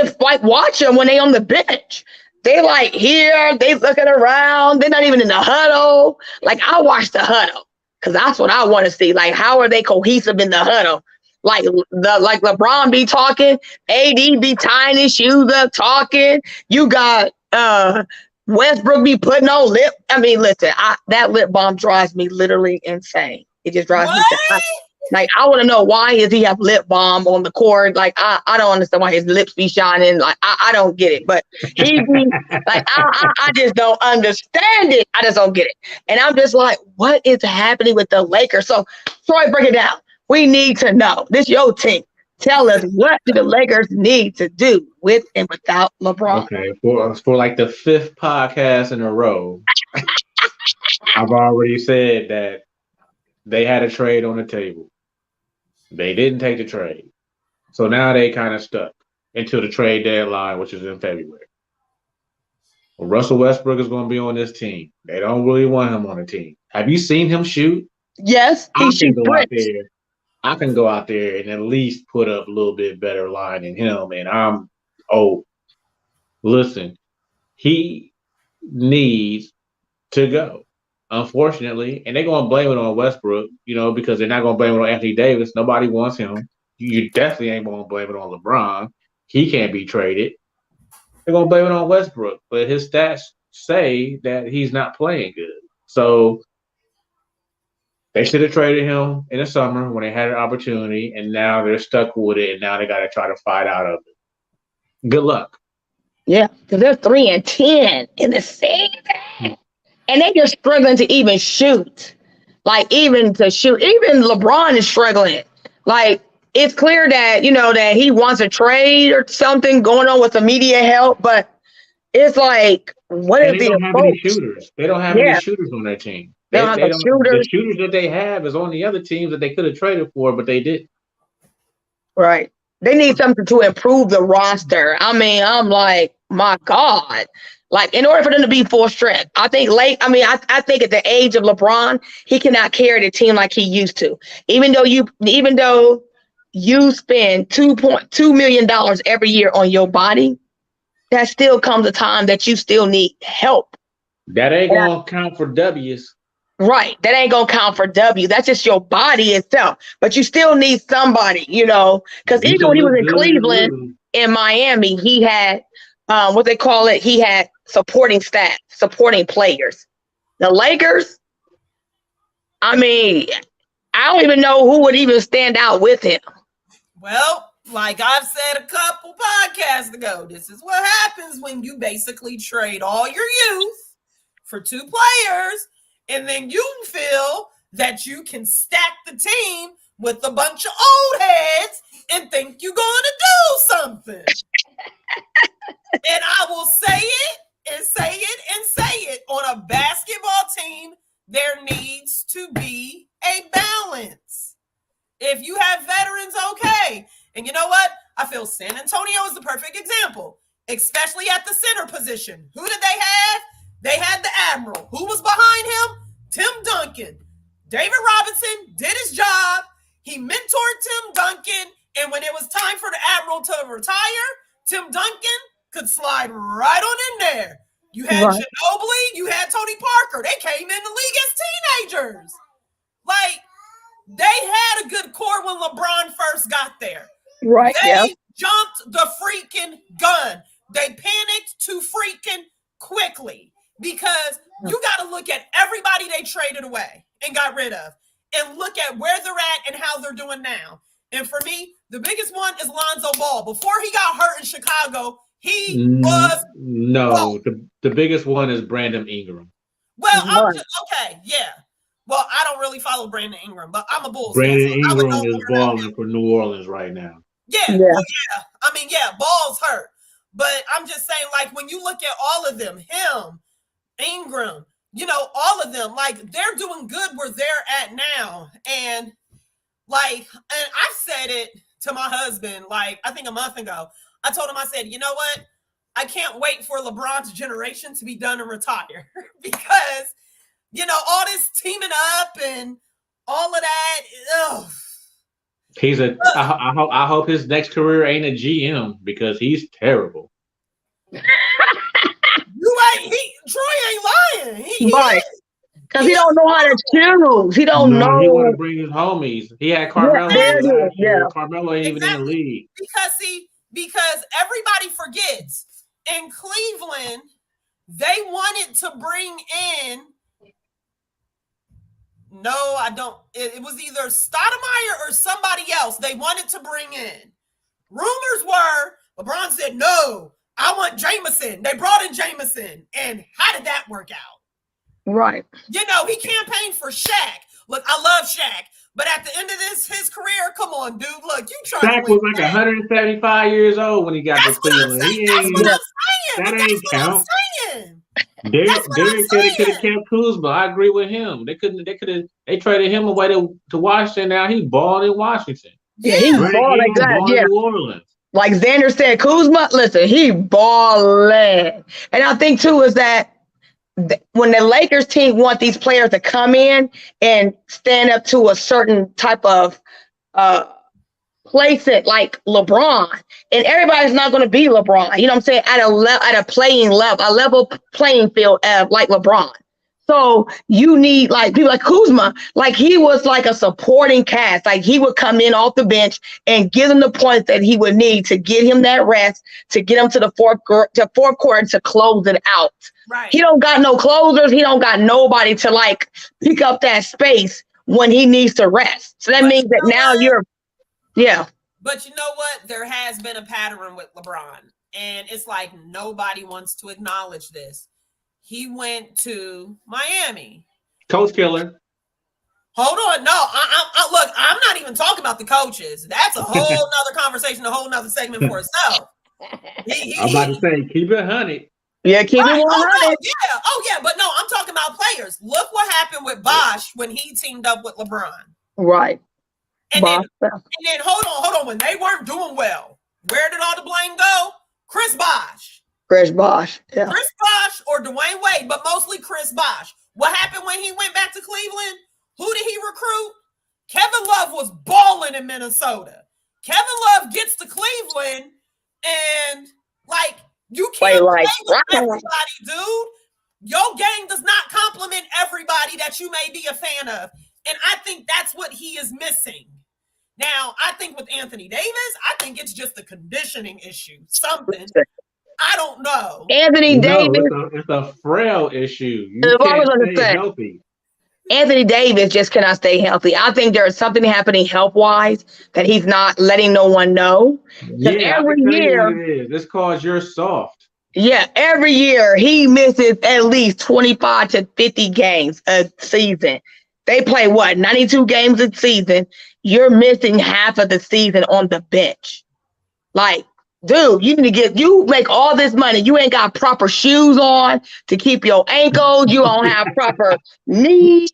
they on the bench. They like here, they looking around. They're not even in the huddle. Like, I watch the huddle because that's what I want to see. Like, how are they cohesive in the huddle? Like LeBron be talking, AD be tying his shoes up talking. You got Westbrook be putting on lip. I mean, listen, that lip balm drives me literally insane. It just drives me insane. Like, I want to know, why does he have lip balm on the court? Like, I don't understand why his lips be shining. Like, I don't get it. But he be like, I just don't understand it. I just don't get it. And I'm just like, what is happening with the Lakers? So, Troy, break it down. We need to know. This your team. Tell us, what do the Lakers need to do with and without LeBron? Okay, for like the 5th podcast in a row, I've already said that they had a trade on the table. They didn't take the trade. So now they kind of stuck until the trade deadline, which is in February. Well, Russell Westbrook is going to be on this team. They don't really want him on the team. Have you seen him shoot? Yes, he shoots bricks. I can go out there and at least put up a little bit better line than him. And I'm old. Listen, he needs to go, unfortunately. And they're going to blame it on Westbrook, because they're not going to blame it on Anthony Davis. Nobody wants him. You definitely ain't going to blame it on LeBron. He can't be traded. They're going to blame it on Westbrook. But his stats say that he's not playing good. So they should have traded him in the summer when they had an opportunity, and now they're stuck with it, and now they got to try to fight out of it. Good luck. Yeah, because they're 3-10 in the season, and they just struggling to even shoot. Like, even LeBron is struggling. Like, it's clear that, that he wants a trade or something going on with the media help, but it's like, what is the approach? They don't have any shooters. They don't have any shooters on their team. The shooters that they have is on the other teams that they could have traded for, but they didn't. Right. They need something to improve the roster. I mean, I'm like, my God. Like, in order for them to be full strength, I think I think at the age of LeBron, he cannot carry the team like he used to. Even though you spend $2.2 million every year on your body, that still comes a time that you still need help. That ain't gonna count for W's. Right. That ain't going to count for W. That's just your body itself. But you still need somebody, because even when he was in Cleveland, in Miami, he had what they call it. He had supporting staff, supporting players. The Lakers, I mean, I don't even know who would even stand out with him. Well, like I've said a couple podcasts ago, this is what happens when you basically trade all your youth for 2 players. And then you feel that you can stack the team with a bunch of old heads and think you're going to do something. And I will say it and say it and say it. On a basketball team, there needs to be a balance. If you have veterans, okay. And you know what? I feel San Antonio is the perfect example, especially at the center position. Who did they have? They had the Admiral. Who was behind him? Tim Duncan. David Robinson did his job. He mentored Tim Duncan. And when it was time for the Admiral to retire, Tim Duncan could slide right on in there. You had Ginobili. You had Tony Parker. They came in the league as teenagers. Like, they had a good core when LeBron first got there. Right. They jumped the freaking gun. They panicked too freaking quickly. Because you got to look at everybody they traded away and got rid of and look at where they're at and how they're doing now. And for me, the biggest one is Lonzo Ball. Before he got hurt in Chicago, he was... No, the biggest one is Brandon Ingram. Well, okay, yeah. Well, I don't really follow Brandon Ingram, but I'm a Bulls fan. Brandon Ingram is balling for New Orleans right now. Yeah. Well, yeah. I mean, yeah, Ball's hurt. But I'm just saying, like, when you look at all of them, him, Ingram, all of them, like they're doing good where they're at now. And I've said it to my husband, like I think a month ago. I told him, I said, you know what? I can't wait for LeBron's generation to be done and retire because, all this teaming up and all of that. Ugh. I hope his next career ain't a GM because he's terrible. Troy ain't lying. He right. Because he don't know how to choose. He don't know. He want to bring his homies. He had Carmelo. Carmelo ain't even in the league. Because everybody forgets. In Cleveland, they wanted to bring in. No, I don't. It was either Stoudemire or somebody else they wanted to bring in. Rumors were LeBron said, no, I want Jameson. They brought in Jameson. And how did that work out? Right. He campaigned for Shaq. Look, I love Shaq. But at the end of his career, come on, dude. Look, you trying Shaq was like 175 years old when he got to Cleveland. That's what I'm saying. That ain't count. Derek said he could have kept Kuzma. I agree with him. They traded him away to Washington. Now he balled in Washington. Yeah, he balled like that. Yeah. New Orleans. Like Xander said, Kuzma, listen, he balling. And I think too is that when the Lakers team want these players to come in and stand up to a certain type of place it like LeBron, and everybody's not going to be LeBron. You know what I'm saying? At a level playing field like LeBron. So you need like people like Kuzma, like he was like a supporting cast. Like he would come in off the bench and give him the points that he would need to get him that rest, to get him to the fourth quarter to close it out. Right. He don't got no closers. He don't got nobody to like pick up that space when he needs to rest. So that means that now yeah. But you know what? There has been a pattern with LeBron, and it's like nobody wants to acknowledge this. He went to Miami. Coach killer. Hold on. No, look, I'm not even talking about the coaches. That's a whole nother conversation, a whole nother segment for itself. I'm about to say, keep it 100. Yeah, keep it 100. Oh, yeah. But no, I'm talking about players. Look what happened with Bosh when he teamed up with LeBron. Right. And then hold on. When they weren't doing well, where did all the blame go? Chris Bosh. Yeah. Chris Bosh or Dwayne Wade, but mostly Chris Bosh. What happened when he went back to Cleveland? Who did he recruit? Kevin Love was balling in Minnesota. Kevin Love gets to Cleveland and like you can't play with everybody, dude. Your game does not complement everybody that you may be a fan of. And I think that's what he is missing. Now, I think with Anthony Davis, I think it's just a conditioning issue. Something. I don't know. Anthony Davis. It's a frail issue. You can't stay healthy. Anthony Davis just cannot stay healthy. I think there is something happening health-wise that he's not letting no one know. Yeah, every year. It's called you're soft. Yeah, every year he misses at least 25 to 50 games a season. They play 92 games a season. You're missing half of the season on the bench. Like, dude, you make all this money. You ain't got proper shoes on to keep your ankles. You don't have proper knee,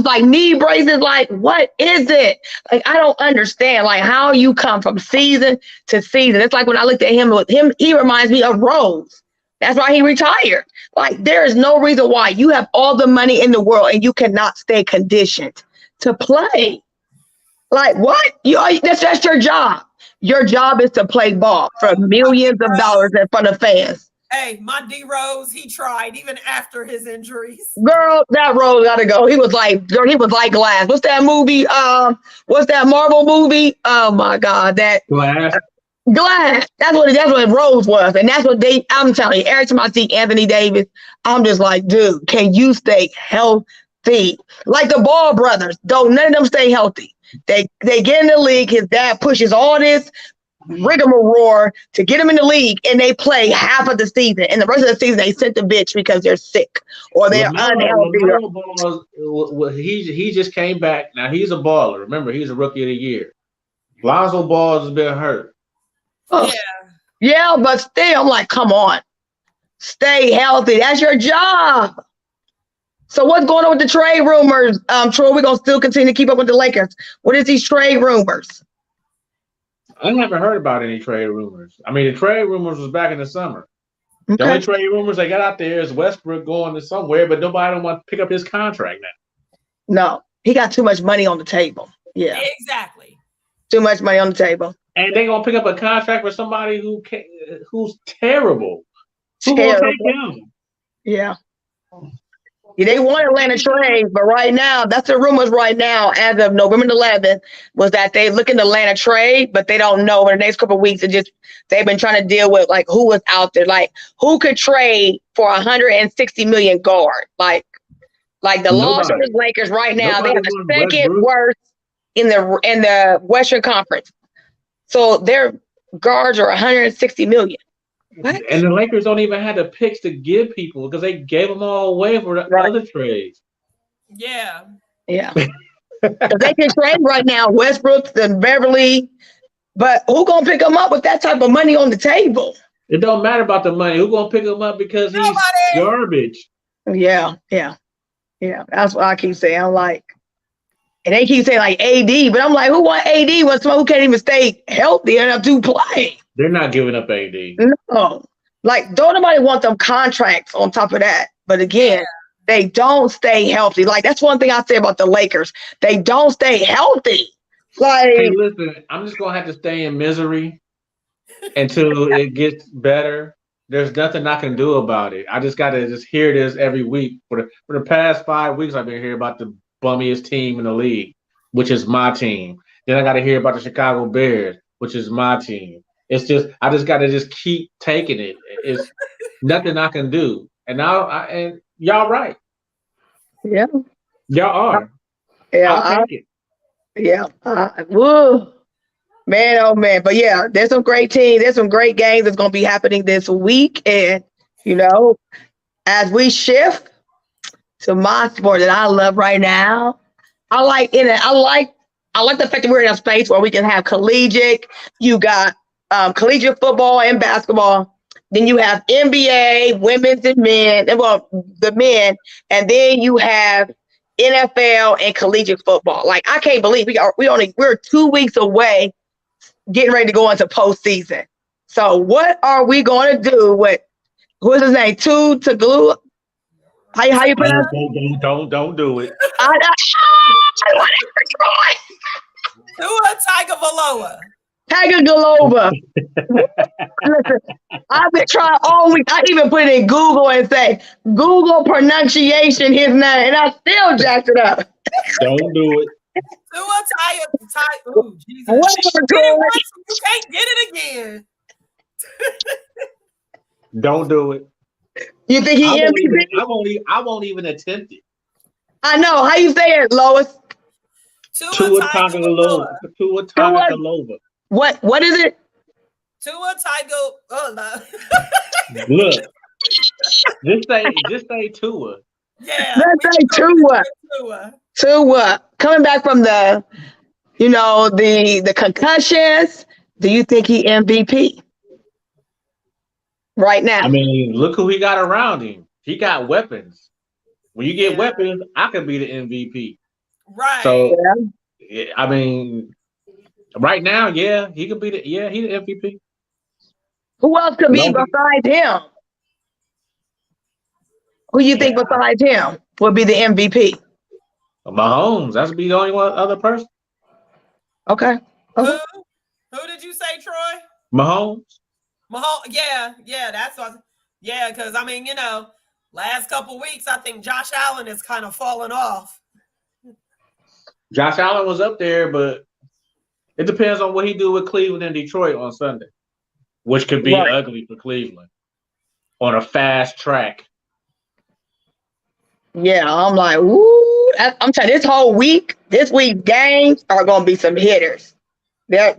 like knee braces. Like, what is it? Like, I don't understand, like, how you come from season to season. It's like when I looked at him, he reminds me of Rose. That's why he retired. Like, there is no reason why you have all the money in the world and you cannot stay conditioned to play. Like, what? That's your job. Your job is to play ball for millions of dollars in front of fans. Hey, my D Rose, he tried even after his injuries. Girl, that Rose gotta go. He was like Glass. What's that movie? What's that Marvel movie? Oh my God, that Glass. That's what Rose was, and that's what I'm telling you. Every time I see Anthony Davis, I'm just like, dude, can you stay healthy? Like the Ball brothers, none of them stay healthy. They get in the league. His dad pushes all this rigmarole to get him in the league, and they play half of the season. And the rest of the season, they sit the bitch because they're sick or they're unhealthy. He just came back. Now he's a baller. Remember, he's a rookie of the year. Lonzo Ball has been hurt. Yeah, but still, I'm like, come on, stay healthy. That's your job. So what's going on with the trade rumors? Troy, we're gonna still continue to keep up with the Lakers. What is these trade rumors? I haven't heard about any trade rumors. I mean, the trade rumors was back in the summer. The only Okay. trade rumors they got out there is Westbrook going to somewhere, but nobody don't want to pick up his contract now. No, he got too much money on the table. Yeah, Exactly. too much money on the table. And they gonna pick up a contract for somebody who's terrible. Who gonna Terrible. take him? Yeah. Yeah, they want Atlanta trade, but right now, that's the rumors right now, as of November 11th, was that they looking to Atlanta trade, but they don't know in the next couple of weeks. They've been trying to deal with like who was out there, like who could trade for 160 million guard, like the Los Nobody. Angeles Lakers right now. They Nobody have the wants second Westbrook. worst in the Western Conference. So their guards are 160 million. What? And the Lakers don't even have the picks to give people because they gave them all away for the Right. other trades. Yeah. Yeah. If they can trade right now, Westbrook and Beverly, but who gonna pick them up with that type of money on the table? It don't matter about the money. Who gonna pick him up because he's Nobody. garbage? Yeah. That's what I keep saying. I'm like, and they keep saying like AD, but I'm like, who want AD when someone who can't even stay healthy enough to play? They're not giving up AD. No, like don't nobody want them contracts on top of that. But again, they don't stay healthy. Like that's one thing I say about the Lakers. They don't stay healthy. Like, Hey, listen, I'm just gonna have to stay in misery until it gets better. There's nothing I can do about it. I just gotta just hear this every week. For the past 5 weeks, I've been hearing about the bummiest team in the league, which is my team. Then I gotta hear about the Chicago Bears, which is my team. It's just I just gotta just keep taking it. It's nothing I can do. And and y'all right. yeah, Y'all are. yeah, I'll take it. yeah. Woo. Man, oh man. But yeah, there's some great teams. There's some great games that's going to be happening this week. And, as we shift to my sport that I love right now, I like the fact that we're in a space where we can have collegiate. You got collegiate football and basketball. Then you have NBA, women's and men, well, the men. And then you have NFL and collegiate football. Like, I can't believe we're 2 weeks away getting ready to go into postseason. So what are we going to do with what's his name? Tagovailoa? How you pronounce it? Don't do it. Tua Tagovailoa. Tagovailoa. Listen, I've been trying all week. I even put it in Google and say Google pronunciation his name, and I still jacked it up. Don't do it. Oh, Jesus. Whatever, Get it Troy. once, you can't get it again. Don't do it. You think he MVP? I won't even attempt it. I know. How you say it, Lois? Tua Tagovailoa. Tua Tagovailoa. What is it? Tua Tagovailoa. Look. Just say Tua. Yeah. Let's say Tua. Tua. Coming back from the concussions, do you think he MVP right now? I mean, look who he got around him. He got weapons. When you get weapons, I could be the MVP. Right. So, I mean, right now, he could be the MVP. Who else could be besides him? Who you think besides him would be the MVP? Mahomes. That's be the only one other person. Okay. Who did you say, Troy? Mahomes. Yeah, that's what. Yeah, because I mean, last couple weeks, I think Josh Allen has kind of fallen off. Josh Allen was up there, but it depends on what he do with Cleveland and Detroit on Sunday, which could be ugly for Cleveland on a fast track. Yeah, I'm like, woo. I'm telling you, this week games are going to be some hitters. There's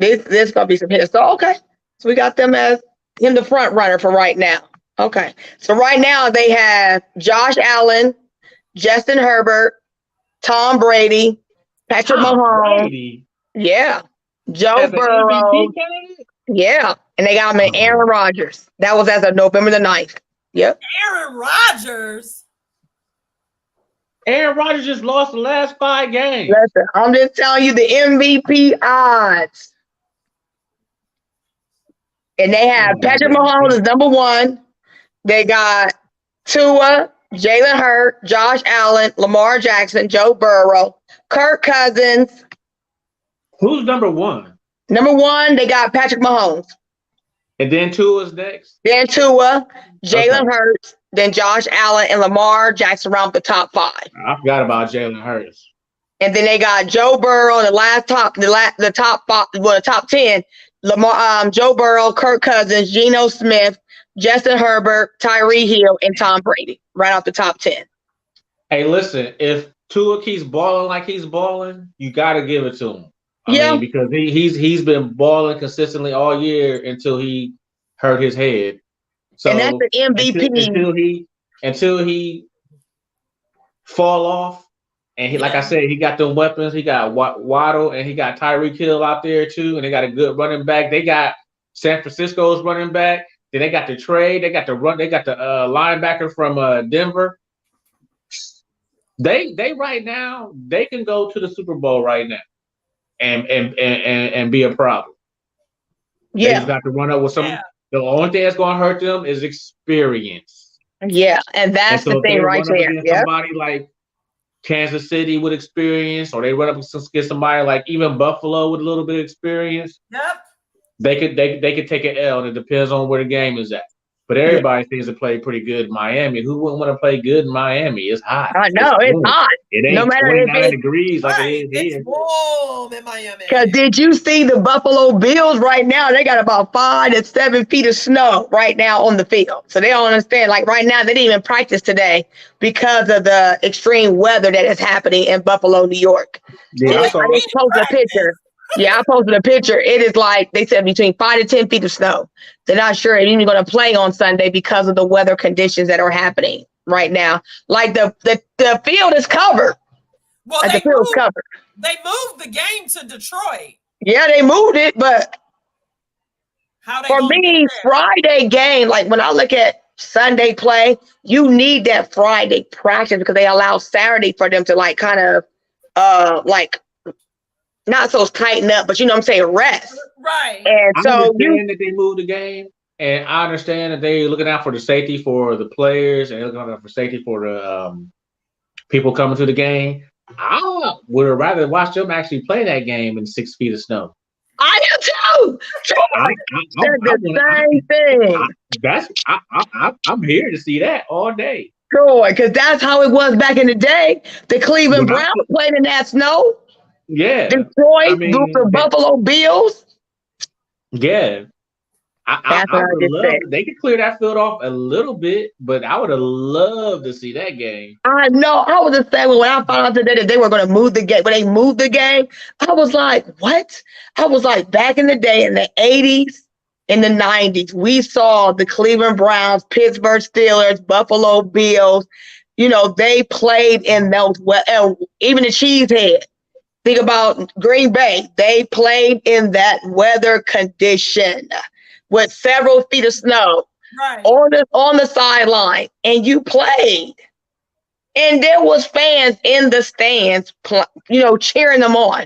going to be some hitters. So, okay. So we got them as him the front runner for right now. Okay. So right now they have Josh Allen, Justin Herbert, Tom Brady, Patrick Mahomes. Yeah. Joe Burrow. Yeah. And they got him in Aaron Rodgers. That was as of November the 9th. Yep. Aaron Rodgers? Aaron Rodgers just lost the last 5 games. Listen, I'm just telling you the MVP odds. And they have Patrick Mahomes is number 1. They got Tua, Jalen Hurts, Josh Allen, Lamar Jackson, Joe Burrow, Kirk Cousins. Who's number 1? Number 1, they got Patrick Mahomes. And then Tua's next. Then Tua, Jalen Hurts, then Josh Allen and Lamar Jackson around the top 5. I forgot about Jalen Hurts. And then they got Joe Burrow in the top 10. Joe Burrow, Kirk Cousins, Geno Smith, Justin Herbert, Tyree Hill, and Tom Brady right off the top 10. Hey, listen, if Tua keeps balling like he's balling, you got to give it to him. I mean, because he's been balling consistently all year until he hurt his head. So and that's the MVP until he fall off. And like I said, he got them weapons. He got Waddle and he got Tyreek Hill out there too. And they got a good running back. They got San Francisco's running back. Then they got the trade. They got the linebacker from Denver. They right now they can go to the Super Bowl right now, and be a problem. Yeah, they just got to run up with some. Yeah. The only thing that's going to hurt them is experience. Yeah, and that's the thing right there. Yeah, somebody like Kansas City with experience, or they run up against somebody like even Buffalo with a little bit of experience. Yep. They could take an L, and it depends on where the game is at. But everybody seems to play pretty good in Miami. Who wouldn't want to play good in Miami? It's hot. I know it's hot. It ain't no matter 29 degrees like it is here. It's warm in Miami. Because did you see the Buffalo Bills right now? They got about 5 to 7 feet of snow right now on the field. So they don't understand. Like right now, they didn't even practice today because of the extreme weather that is happening in Buffalo, New York. Yeah, I just posted a picture. Yeah, I posted a picture. It is like they said between 5 to 10 feet of snow. They're not sure if even going to play on Sunday because of the weather conditions that are happening right now. Like the field is covered. Well, the field is covered. They moved the game to Detroit. Yeah, they moved it, but for me, Friday game, like when I look at Sunday play, you need that Friday practice because they allow Saturday for them to like kind of like not so tighten up, but you know what I'm saying, rest. Right. And I so understand that they moved the game, and I understand that they're looking out for the safety for the players and looking out for safety for the people coming to the game. I would have rather watched them actually play that game in 6 feet of snow. I do too. The same thing. I'm here to see that all day. Troy, because that's how it was back in the day. The Cleveland Browns played in that snow. Yeah. Detroit, the Buffalo Bills. Yeah. I would love they could clear that field off a little bit, but I would have loved to see that game. I know. I was the same when I found out today that they were going to move the game. When they moved the game, I was like, what? I was like, back in the day in the 80s, in the 90s, we saw the Cleveland Browns, Pittsburgh Steelers, Buffalo Bills. You know, they played in those, even the Cheesehead. Think about Green Bay. They played in that weather condition with several feet of snow on the sideline, and you played. And there was fans in the stands, cheering them on.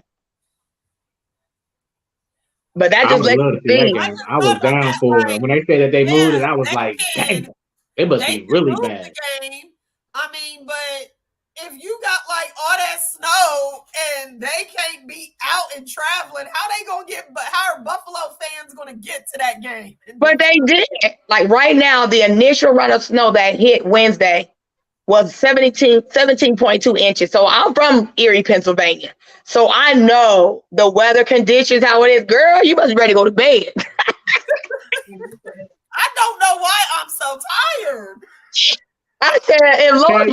But that just lets you see. I was down for it. When they said that they moved it, I was like, dang, it must be really bad. I mean, but if you got like all that snow and they can't be out and traveling, how are Buffalo fans gonna get to that game? But they did. Like right now, the initial run of snow that hit Wednesday was 17.2 inches. So I'm from Erie, Pennsylvania. So I know the weather conditions, how it is. Girl, you must be ready to go to bed. I don't know why I'm so tired. I said, if Lord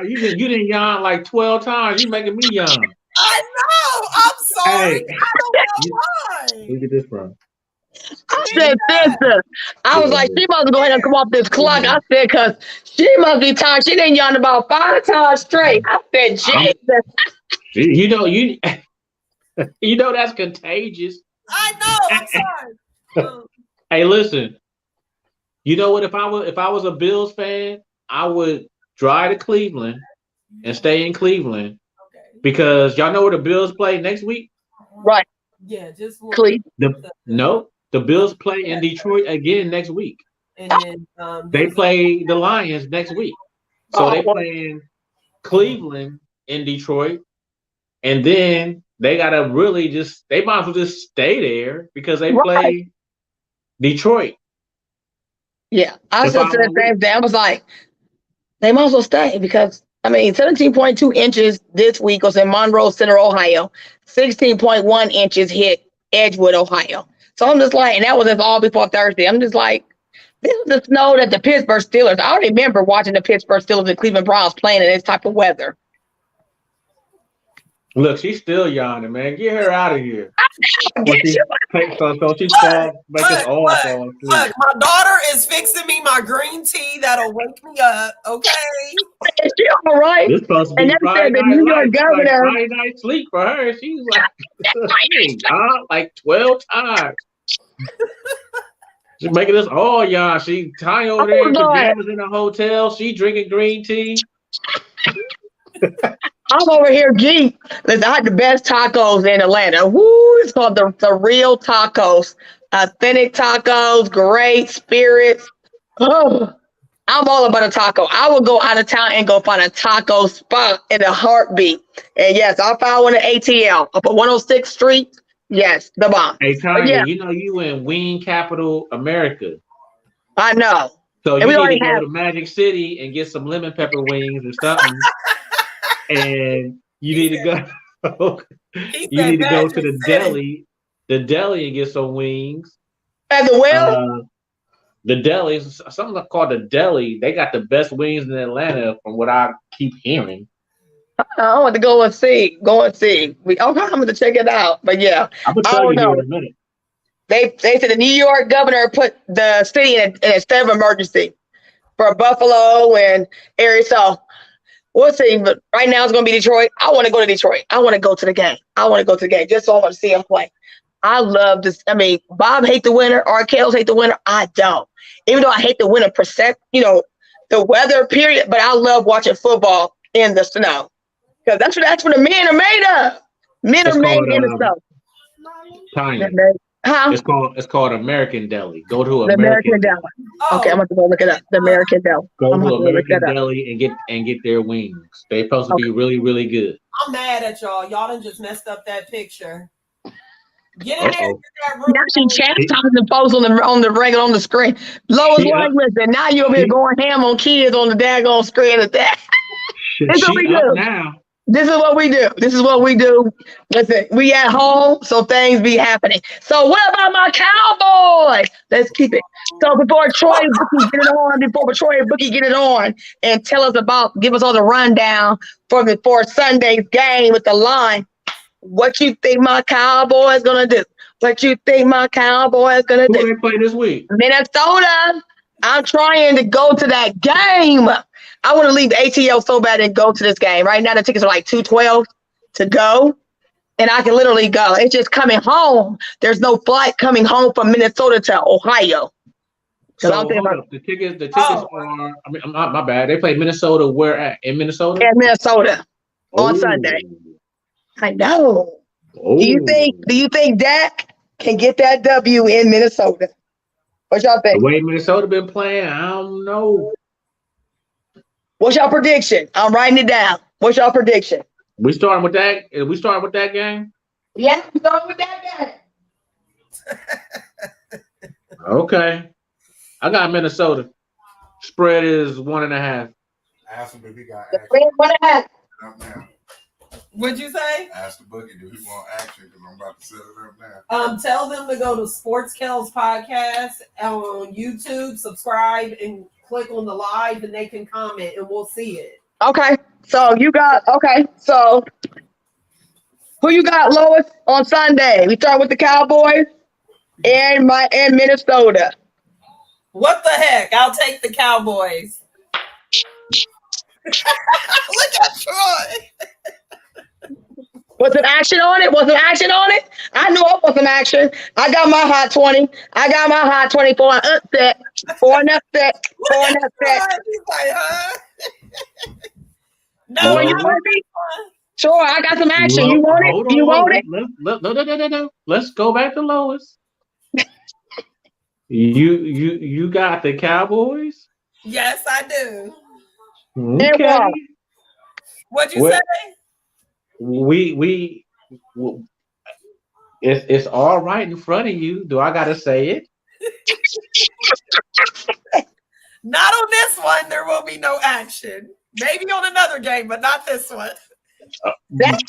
you didn't yawn like 12 times. You making me yawn. I know. I'm sorry. Hey. I don't know why. Where you get this from? I said, sister. I was like, she must go ahead and come off this clock. I said, because she must be tired. She didn't yawn about 5 times straight. I said, Jesus. You know that's contagious. I know. I'm sorry. Hey, listen. You know what? If I was a Bills fan, I would drive to Cleveland and stay in Cleveland Okay. because y'all know where the Bills play next week. Right. Yeah, just Cleveland. The Bills play in Detroit again next week. And then They play the Lions next week. So they well, play in Cleveland in Detroit, and then they gotta really they might as well just stay there because they play Detroit. Yeah, I said the same thing. I was like, they might as well stay because 17.2 inches this week was in Monroe Center, Ohio. 16.1 inches hit Edgewood, Ohio. So I'm just like, and that was all before Thursday. I'm just like, this is the snow that the Pittsburgh Steelers. I remember watching the Pittsburgh Steelers and Cleveland Browns playing in this type of weather. Look, she's still yawning, man. Get her out of here. So she's making all fall asleep. Look, my daughter is fixing me my green tea that'll wake me up. Okay. Is she all right? This supposed to be Friday the New York governor. Like Friday night sleep for her. She's like 12 times. She's making us all yawn. She Tanya over there in pajamas in a hotel. She drinking green tea. I'm over here geek. Listen, I had the best tacos in Atlanta. Woo, it's called the Real Tacos. Authentic tacos, great spirits. Oh, I'm all about a taco. I will go out of town and go find a taco spot in a heartbeat. And yes, I found one at ATL up at 106th Street. Yes, the bomb. Hey, Tanya, you know you in Wing Capital America. I know. So you need to go to Magic City and get some lemon pepper wings or something. And you need to go. You need to go to the deli, and get some wings. As well. The deli, something called the deli. They got the best wings in Atlanta, from what I keep hearing. I want to go and see. I'm going to check it out. But yeah, I'm gonna tell you here in a minute. They said the New York governor put the city in a state of emergency for Buffalo and area. So we'll see. But right now it's going to be Detroit. I want to go to Detroit. I want to go to the game. Just so I want to see him play. I love this. Bob hate the winter. Arkels hate the winter. I don't. Even though I hate the winter the weather period, but I love watching football in the snow. Because that's what the men are made of. Men are made in the snow. Tanya, it's called American Deli. Go to American Deli. Okay, I'm going to go look it up. The American Deli. Go to American Deli and get their wings. They're supposed to be really, really good. I'm mad at y'all. Y'all done just messed up that picture. Get in there. Now she chastising the folks on the screen. Lois like, listen, now you over here going ham on kids on the daggone screen at that. This is what we do. Now. This is what we do. Listen, we at home, so things be happening. So what about my Cowboys? Let's keep it. So before Troy and Bookie get it on and give us all the rundown for Sunday's game with the line. What you think my Cowboys gonna do? Who they play this week? Minnesota. I'm trying to go to that game. I want to leave ATL so bad and go to this game. Right now, the tickets are like $212 to go, and I can literally go. It's just coming home. There's no flight coming home from Minnesota to Ohio. So the tickets are. My bad. They play Minnesota. Where at? In Minnesota? In Minnesota on Sunday. I know. Oh. Do you think Dak can get that W in Minnesota? What y'all think? The way Minnesota been playing, I don't know. What's your prediction? I'm writing it down. What's your prediction? We starting with that? We starting with that game? Yeah, we starting with that game. Okay. I got Minnesota. Spread is 1.5. Ask him if he got action. 1.5. What'd you say? Ask the bookie, do he want action? Because I'm about to set it up now. Tell them to go to Sports Kells Podcast on YouTube, subscribe, and click on the live, and they can comment, and we'll see it. Okay. So who you got, Lois, on Sunday? We start with the Cowboys and Minnesota. What the heck? I'll take the Cowboys. Look at Troy. Was there action on it? I knew I was some action. I got my hot 20. For an upset. No, Troy, you you Lois. want it? Troy, I got some action. You want Hold it? You on. want it? No. Let's go back to Lois. You got the Cowboys? Yes, I do. And Okay. why? What'd you Well, say? we it's all right in front of you. Do I gotta say it? Not on this one. There will be no action. Maybe on another game, but not this one. That's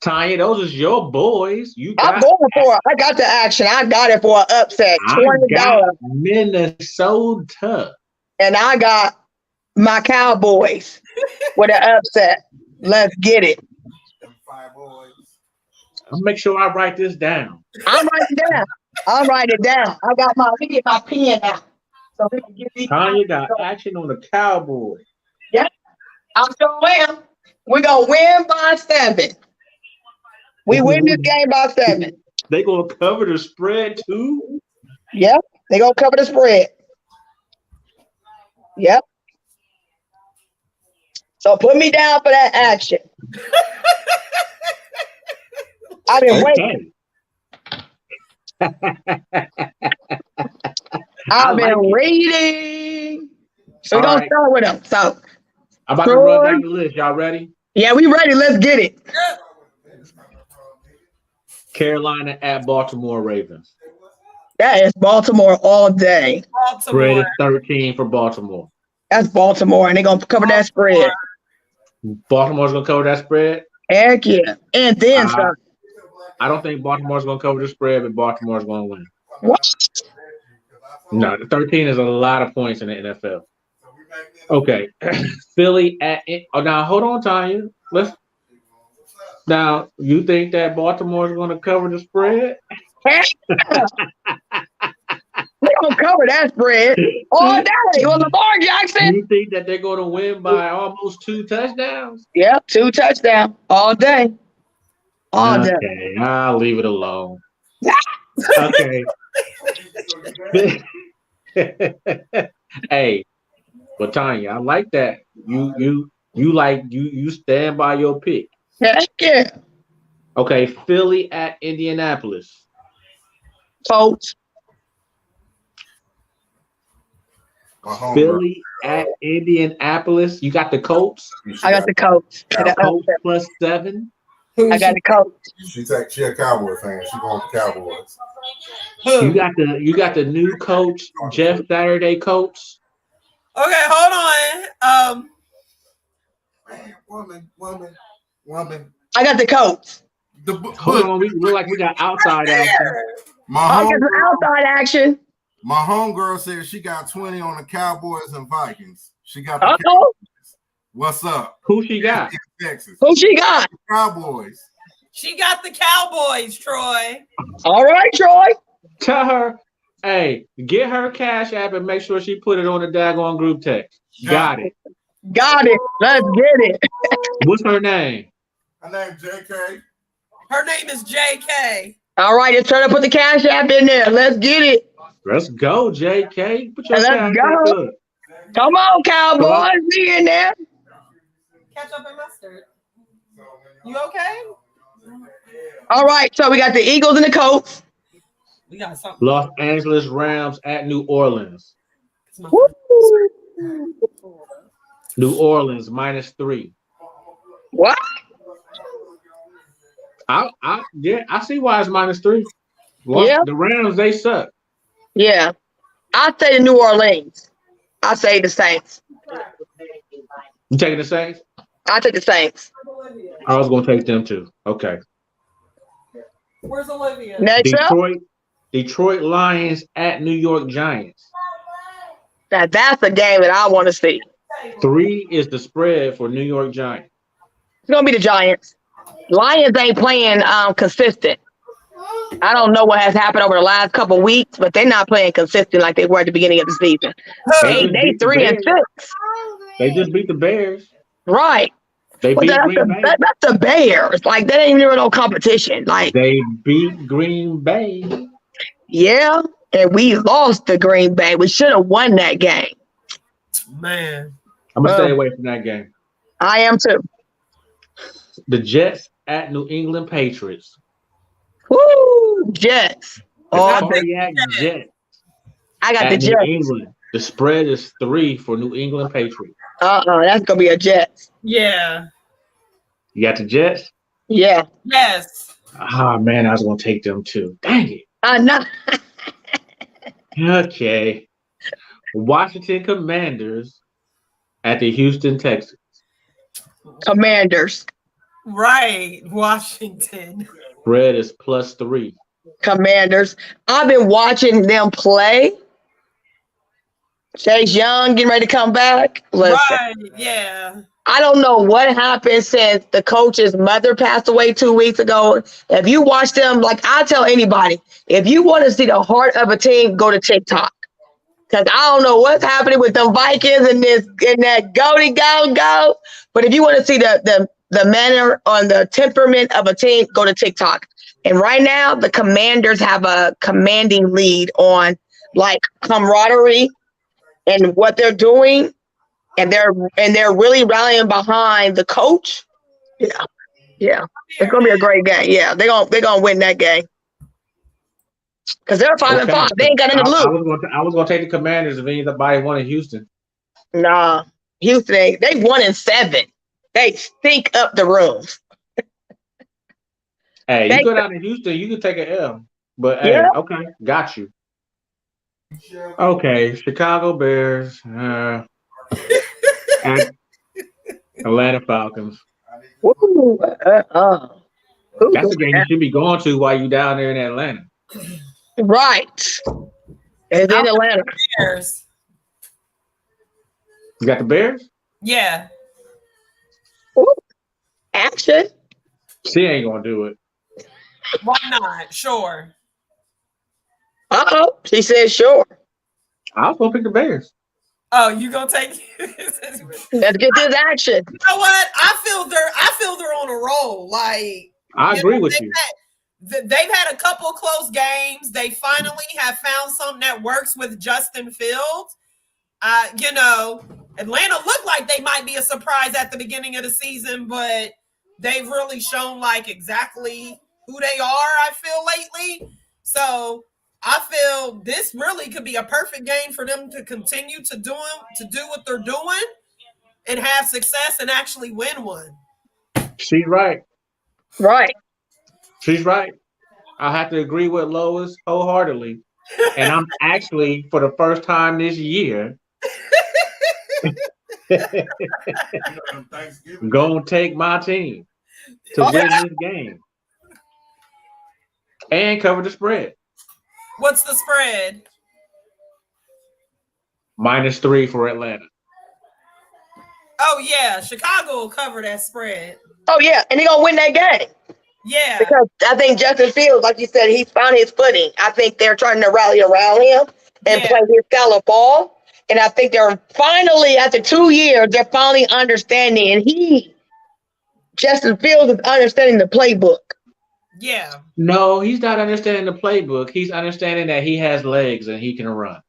Tanya, those is your boys. You I'm got going for it. I got the action. I got it for an upset. I $20. got Minnesota. And I got my Cowboys with an upset. Let's get it. Them 5 boys. I'll make sure I write this down. I'm writing it down. I'm writing it down. I got let me get my pen out. So we can get these. Tanya got action on the Cowboys. I'm sure am. We're gonna win by 7. We win this game by 7. They gonna cover the spread too. Yep. They gonna cover the spread. Yep. So put me down for that action. I've been waiting. I've been reading. So we're All gonna right. start with them. So I'm about to run down the list. Y'all ready? yeah, we ready. Let's get it. Carolina at Baltimore Ravens. That is Baltimore all day. Spread is Baltimore. 13 for Baltimore. That's Baltimore, and they're gonna cover that spread. Baltimore's gonna cover that spread. Heck yeah. And then some. I don't think Baltimore's gonna cover the spread, but Baltimore's gonna win. What? No, 13 is a lot of points in the NFL. Okay, Philly at. Oh, now hold on, Tanya. Now you think that Baltimore's gonna cover the spread? Heck yeah. They gonna cover that spread all day. Well, Lamar Jackson. You think that they're gonna win by almost 2 touchdowns? Yep, 2 touchdowns all day. All day. Okay, I'll leave it alone. Okay. Hey, but Tanya, I like that. You stand by your pick. Heck yeah. Okay, Philly at Indianapolis. Coach. My homegirl. Philly at Indianapolis. You got the Colts. I got the coach. Colts plus 7. I got the coach. She a Cowboy fan. She going with the Cowboys. You got the new coach, Jeff Saturday Colts. Okay, hold on. Man, woman. I got the coach. Hold on, we look like we got outside action. I got some outside action. My homegirl said she got 20 on the Cowboys and Vikings. She got the Uh-oh. What's up? Who she got? Texas. Who she got? Cowboys. She got the Cowboys, Troy. All right, Troy. Tell her, hey, get her Cash App and make sure she put it on the daggone group text. Got it. Got it. Let's get it. What's her name? Her name JK. Her name is JK. All right, let's try to put the Cash App in there. Let's get it. Let's go, JK. Put your Let's Cash go. App up. Come on, Cowboys. Be in there. Ketchup and mustard. You okay? All right, so we got the Eagles and the Colts. We got something. Los Angeles Rams at New Orleans. Woo. New Orleans -3. What? I see why it's -3. Well, Yeah. The Rams, they suck. Yeah. I say the New Orleans. I say the Saints. You taking the Saints? I take the Saints. I was gonna take them too. Okay. Where's Olivia? Next up, Detroit Lions at New York Giants. that's a game that I want to see. 3 is the spread for New York Giants. It's gonna be the Giants. Lions ain't playing consistent. I don't know what has happened over the last couple weeks, but they're not playing consistent like they were at the beginning of the season. They 3-6. They just beat the Bears. Right. They But beat that's Green Bay. that's the Bears. Like that ain't even no competition. Like They beat Green Bay. yeah, and we lost to Green Bay. We should have won that game. Man. I'm gonna stay away from that game. I am too. The Jets at New England Patriots. Woo! Jets. The Oh, cardiac Jets I got the at New Jets. England. The spread is 3 for New England Patriots. That's gonna be a Jets. Yeah. You got the Jets? Yeah. Yes. Ah, man, I was going to take them too. Dang it. I know. Okay. Washington Commanders at the Houston Texans. Commanders. Right. Washington. Spread is +3. Commanders. I've been watching them play. Chase Young getting ready to come back. Listen, Right. Yeah. I don't know what happened since the coach's mother passed away 2 weeks ago. If you watch them, like I tell anybody, if you want to see the heart of a team, go to TikTok. Because I don't know what's happening with them Vikings and that go. But if you want to see the manner on the temperament of a team, go to TikTok. And right now, the Commanders have a commanding lead on like camaraderie and what they're doing. And they're really rallying behind the coach. Yeah. It's gonna be a great game. Yeah, they're gonna win that game. Because they're 5-5. They ain't got nothing to lose. I was gonna take the Commanders if anybody wanted Houston. Nah. Houston, they 1-7. They stink up the rooms. Hey, you go down to Houston, you can take an L. But hey, Yeah. okay, got you. Okay, Chicago Bears. And Atlanta Falcons. Woo, That's the game you should be going to while you down there in Atlanta. Right. It's in Atlanta. Bears. You got the Bears? Yeah. Ooh, action. She ain't gonna do it. Why not? Sure. Uh-oh. She said sure. I was gonna pick the Bears. Oh, you gonna take Let's get this action. You know what? I feel they're on a roll. Like I agree with you. They've had a couple close games. They finally have found something that works with Justin Fields. Atlanta looked like they might be a surprise at the beginning of the season, but they've really shown like exactly who they are, I feel, lately. So I feel this really could be a perfect game for them to continue to do what they're doing and have success and actually win one. She's right. Right. She's right. I have to agree with Lois wholeheartedly. And I'm actually, for the first time this year, gonna take my team to win this game and cover the spread. What's the spread? -3 for Atlanta. Oh yeah, Chicago will cover that spread. Oh, yeah. And they're going to win that game. Yeah. Because I think Justin Fields, like you said, he's found his footing. I think they're trying to rally around him and play his style of ball. And I think they're finally, after 2 years, they're finally understanding. And Justin Fields is understanding the playbook. Yeah. No, he's not understanding the playbook. He's understanding that he has legs and he can run.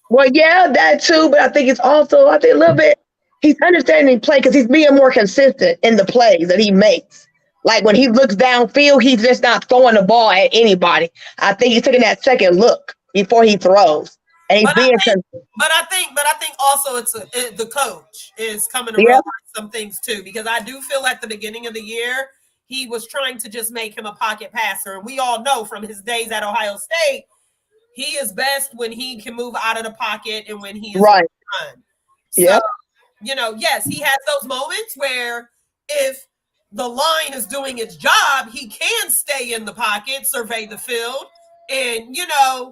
Well, yeah, that too. But I think it's also, a little bit, he's understanding play because he's being more consistent in the plays that he makes. Like when he looks downfield, he's just not throwing the ball at anybody. I think he's taking that second look before he throws. And he's But I think also the coach is coming to realize some things too, because I do feel at the beginning of the year he was trying to just make him a pocket passer, and we all know from his days at Ohio State, he is best when he can move out of the pocket and when he is right. run. So, yes, he has those moments where if the line is doing its job, he can stay in the pocket, survey the field, and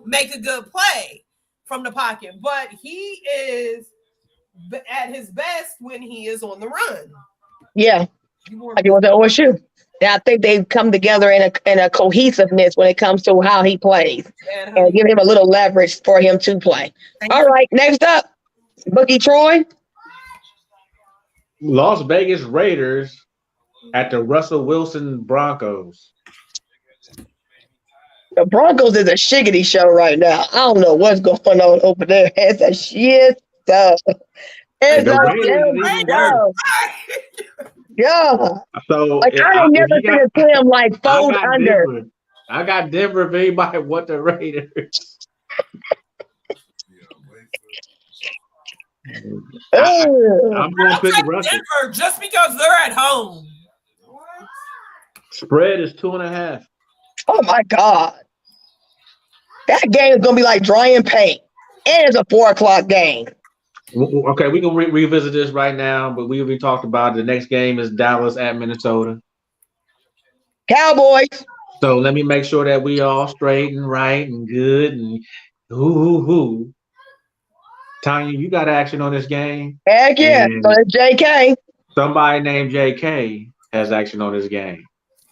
make a good play from the pocket. But he is at his best when he is on the run. Yeah, like you want the OSU. And I think they've come together in a cohesiveness when it comes to how he plays and give him a little leverage for him to play. All right, next up, Bookie Troy. Las Vegas Raiders at the Russell Wilson Broncos. The Broncos is a shiggity show right now. I don't know what's going on over there. It's a shit stuff. It's a shit show. Yeah. So Like I ain't never seen a team like fold under. I got Denver if anybody want the Raiders. I'm going to pick Russell. Denver just because they're at home. Spread is 2.5. Oh my God. That game is gonna be like drying paint. And it's a 4:00 game. Okay, we can revisit this right now, but we already talked about it. The next game is Dallas at Minnesota. Cowboys. So let me make sure that we all straight and right and good and who. Tanya, you got action on this game? Heck yeah. And so it's JK. Somebody named JK has action on this game.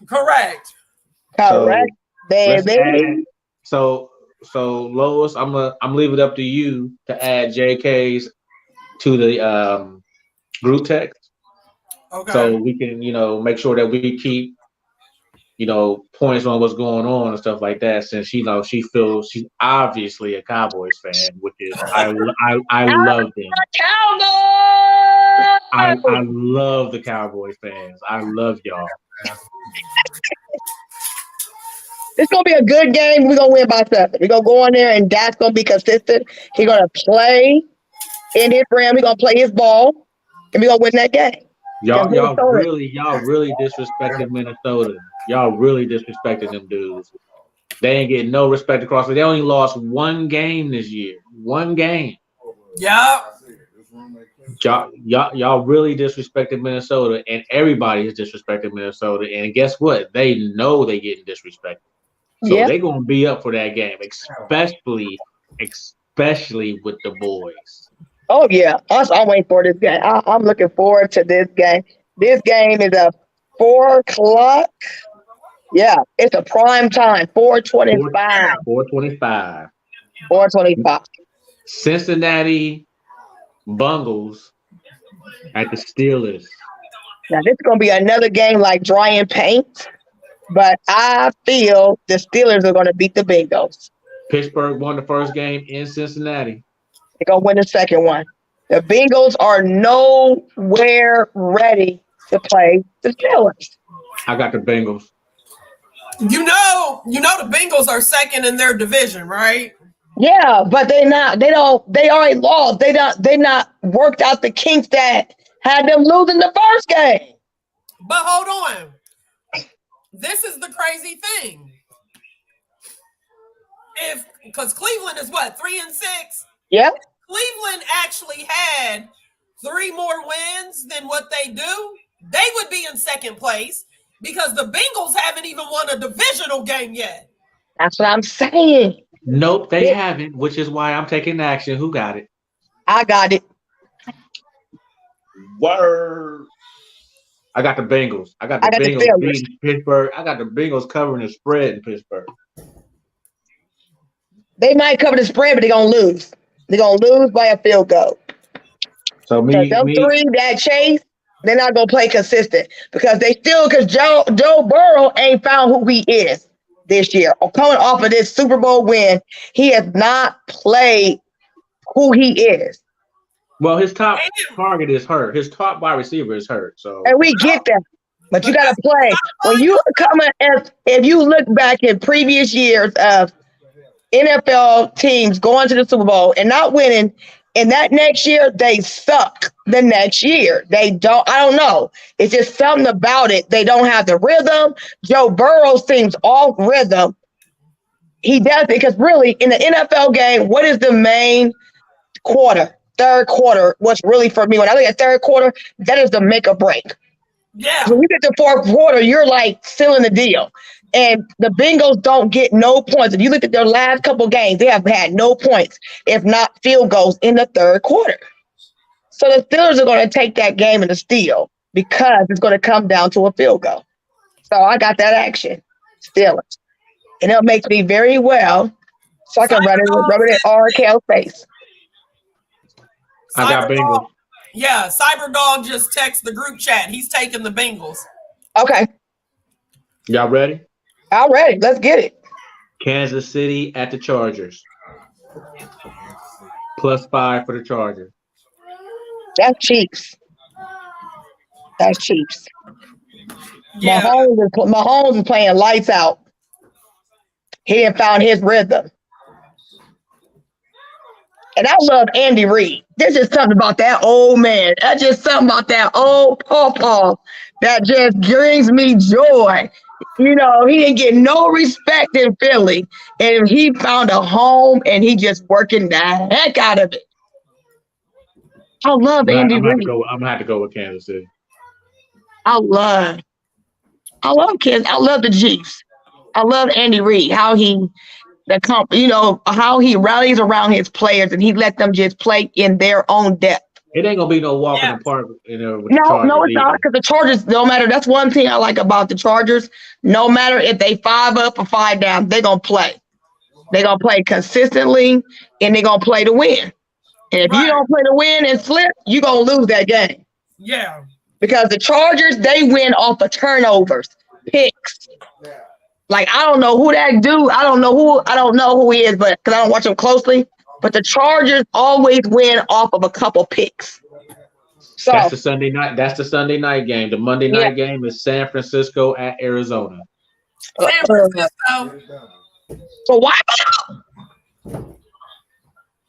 Correct. Correct. Baby. So Lois, I'm leaving it up to you to add JK's to the group text. Okay. So we can, make sure that we keep, points on what's going on and stuff like that. Since she feels she's obviously a Cowboys fan, which is I love them. Cowboys. I love the Cowboys fans. I love y'all. It's gonna be a good game. We're gonna win by 7. We're gonna go in there and Dak's gonna be consistent. He's gonna play in his brand. We're gonna play his ball, and we're gonna win that game. Y'all really disrespected Minnesota. Y'all really disrespected them dudes. They ain't getting no respect across. They only lost 1 game this year. 1 game. Yeah. Y'all really disrespected Minnesota, and everybody has disrespected Minnesota. And guess what? They know they getting disrespected. So they're gonna be up for that game, especially with the boys. Oh yeah, I'm waiting for this game. I'm looking forward to this game. This game is at 4:00. Yeah, it's a prime time. 4:25. 4:25. 4:25. Cincinnati Bungles at the Steelers. Now this is gonna be another game like drying paint, but I feel the Steelers are gonna beat the Bengals. Pittsburgh won the first game in Cincinnati. They're gonna win the second one. The Bengals are nowhere ready to play the Steelers. I got the Bengals. You know the Bengals are second in their division, right? Yeah, but they already lost. They not worked out the kinks that had them losing the first game. But hold on. This is the crazy thing. Because Cleveland is what, 3-6? Yeah. Cleveland actually had 3 more wins than what they do. They would be in second place because the Bengals haven't even won a divisional game yet. That's what I'm saying. Nope, they haven't, which is why I'm taking action. Who got it? I got it. Word. I got the Bengals. I got the Bengals beating Pittsburgh. I got the Bengals covering the spread in Pittsburgh. They might cover the spread, but they're going to lose. They're going to lose by a field goal. So them 3 that chase, they're not going to play consistent because Joe Burrow ain't found who he is this year. Coming off of this Super Bowl win, he has not played who he is. Well, his top target is hurt. His top wide receiver is hurt. So, and we get that, but you got to play. When you if you look back in previous years of NFL teams going to the Super Bowl and not winning, and that next year they suck. The next year I don't know. It's just something about it. They don't have the rhythm. Joe Burrow seems off rhythm. He does it because really in the NFL game, what is the main quarter? Third quarter, what's really for me, when I look at third quarter, that is the make or break. Yeah. When you get to fourth quarter, you're like sealing the deal. And the Bengals don't get no points. If you look at their last couple games, they have had no points, if not field goals in the third quarter. So the Steelers are going to take that game in the steal because it's going to come down to a field goal. So I got that action, Steelers. And it'll make me very well so I can rub it in RKL's face. I got Bengals. Yeah, Cyberdog just texted the group chat. He's taking the Bengals. Okay. Y'all ready? I'm ready. Let's get it. Kansas City at the Chargers. +5 for the Chargers. That's Chiefs. That's Chiefs. Yeah. Mahomes is playing lights out. He didn't found his rhythm. And I love Andy Reid. There's just something about that old man. That's just something about that old pawpaw that just brings me joy. You know, he didn't get no respect in Philly. And he found a home and he just working the heck out of it. I love Andy Reid. I'm gonna have to go with Kansas City. I love kids. I love the Chiefs. I love Andy Reid, how he rallies around his players and he let them just play in their own depth. It ain't gonna be no walk in the park. With No, the Chargers no, it's not, because the Chargers, no matter. That's one thing I like about the Chargers. No matter if they 5 up or 5 down, they're gonna play. They're gonna play consistently and they're gonna play to win. And if you don't play to win and slip, you're gonna lose that game. Yeah. Because the Chargers, they win off of turnovers, picks. Like, I don't know who that dude. I don't know who he is, but because I don't watch him closely. But the Chargers always win off of a couple picks. So that's the Sunday night. That's the Sunday night game. The Monday night game is San Francisco at Arizona. San Francisco. So why?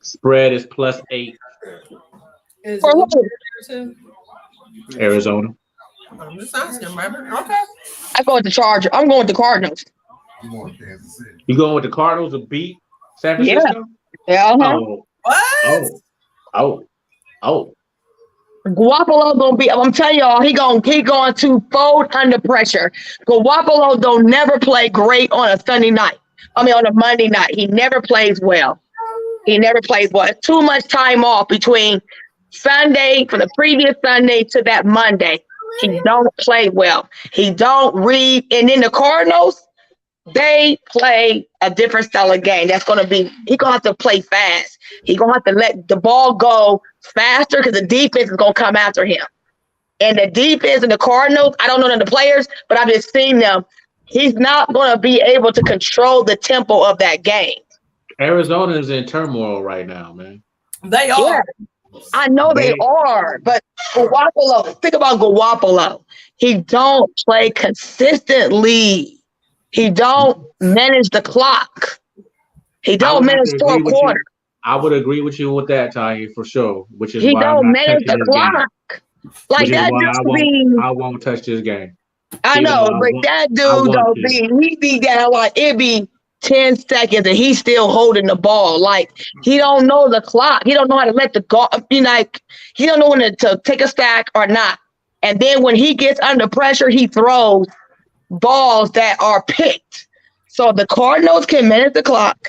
Spread is +8. Is For it Arizona. I'm just asking, baby. Okay. I go with the Chargers. I'm going with the Cardinals. You want Kansas City? You going with the Cardinals to beat San Francisco? Yeah. What? Oh. Garoppolo gonna be. I'm telling y'all, he going to fold under pressure. Garoppolo don't never play great on a Sunday night. On a Monday night, he never plays well. It's too much time off between Sunday, from the previous Sunday to that Monday. He don't play well. He don't read. And then the Cardinals, they play a different style of game. He's going to have to play fast. He's going to have to let the ball go faster because the defense is going to come after him. And the defense and the Cardinals, I don't know none of the players, but I've just seen them. He's not going to be able to control the tempo of that game. Arizona is in turmoil right now, man. They are. Yeah, I know they are, but Garoppolo, think about Garoppolo. He don't play consistently. He don't manage the clock. He don't manage 4 quarters. I would agree with you with that, Tanya, for sure. Which is he why don't manage the clock. Like that dude I won't touch this game. I know, but that dude he be down like it be 10 seconds and he's still holding the ball. Like, he don't know the clock. He don't know how to let the guard be like, he don't know when to take a stack or not. And then when he gets under pressure, he throws balls that are picked. So the Cardinals can manage the clock,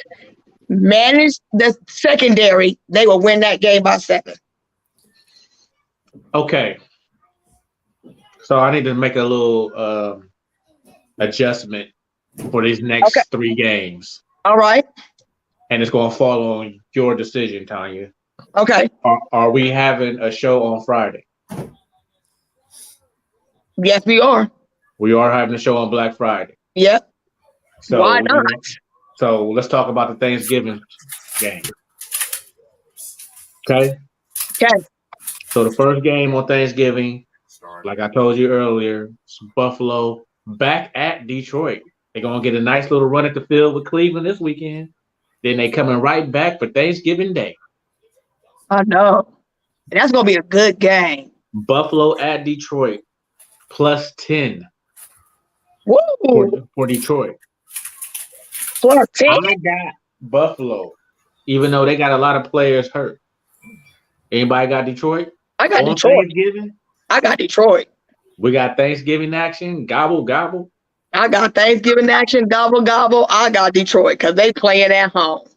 manage the secondary. They will win that game by 7. Okay. So I need to make a little adjustment for these next 3 games. All right. And it's going to fall on your decision, Tanya. Okay. Are we having a show on Friday? Yes, we are. We are having a show on Black Friday. Yep. So, why not? So let's talk about the Thanksgiving game. Okay? Okay. So the first game on Thanksgiving, like I told you earlier, it's Buffalo back at Detroit. They're going to get a nice little run at the field with Cleveland this weekend. Then they coming right back for Thanksgiving Day. I know. That's going to be a good game. Buffalo at Detroit, +10. Woo! For Detroit. +10? I got Buffalo, even though they got a lot of players hurt. Anybody got Detroit? I got on Detroit. Thanksgiving? I got Detroit. We got Thanksgiving action. Gobble, gobble. I got Thanksgiving action. Gobble, gobble. I got Detroit because they playing at home.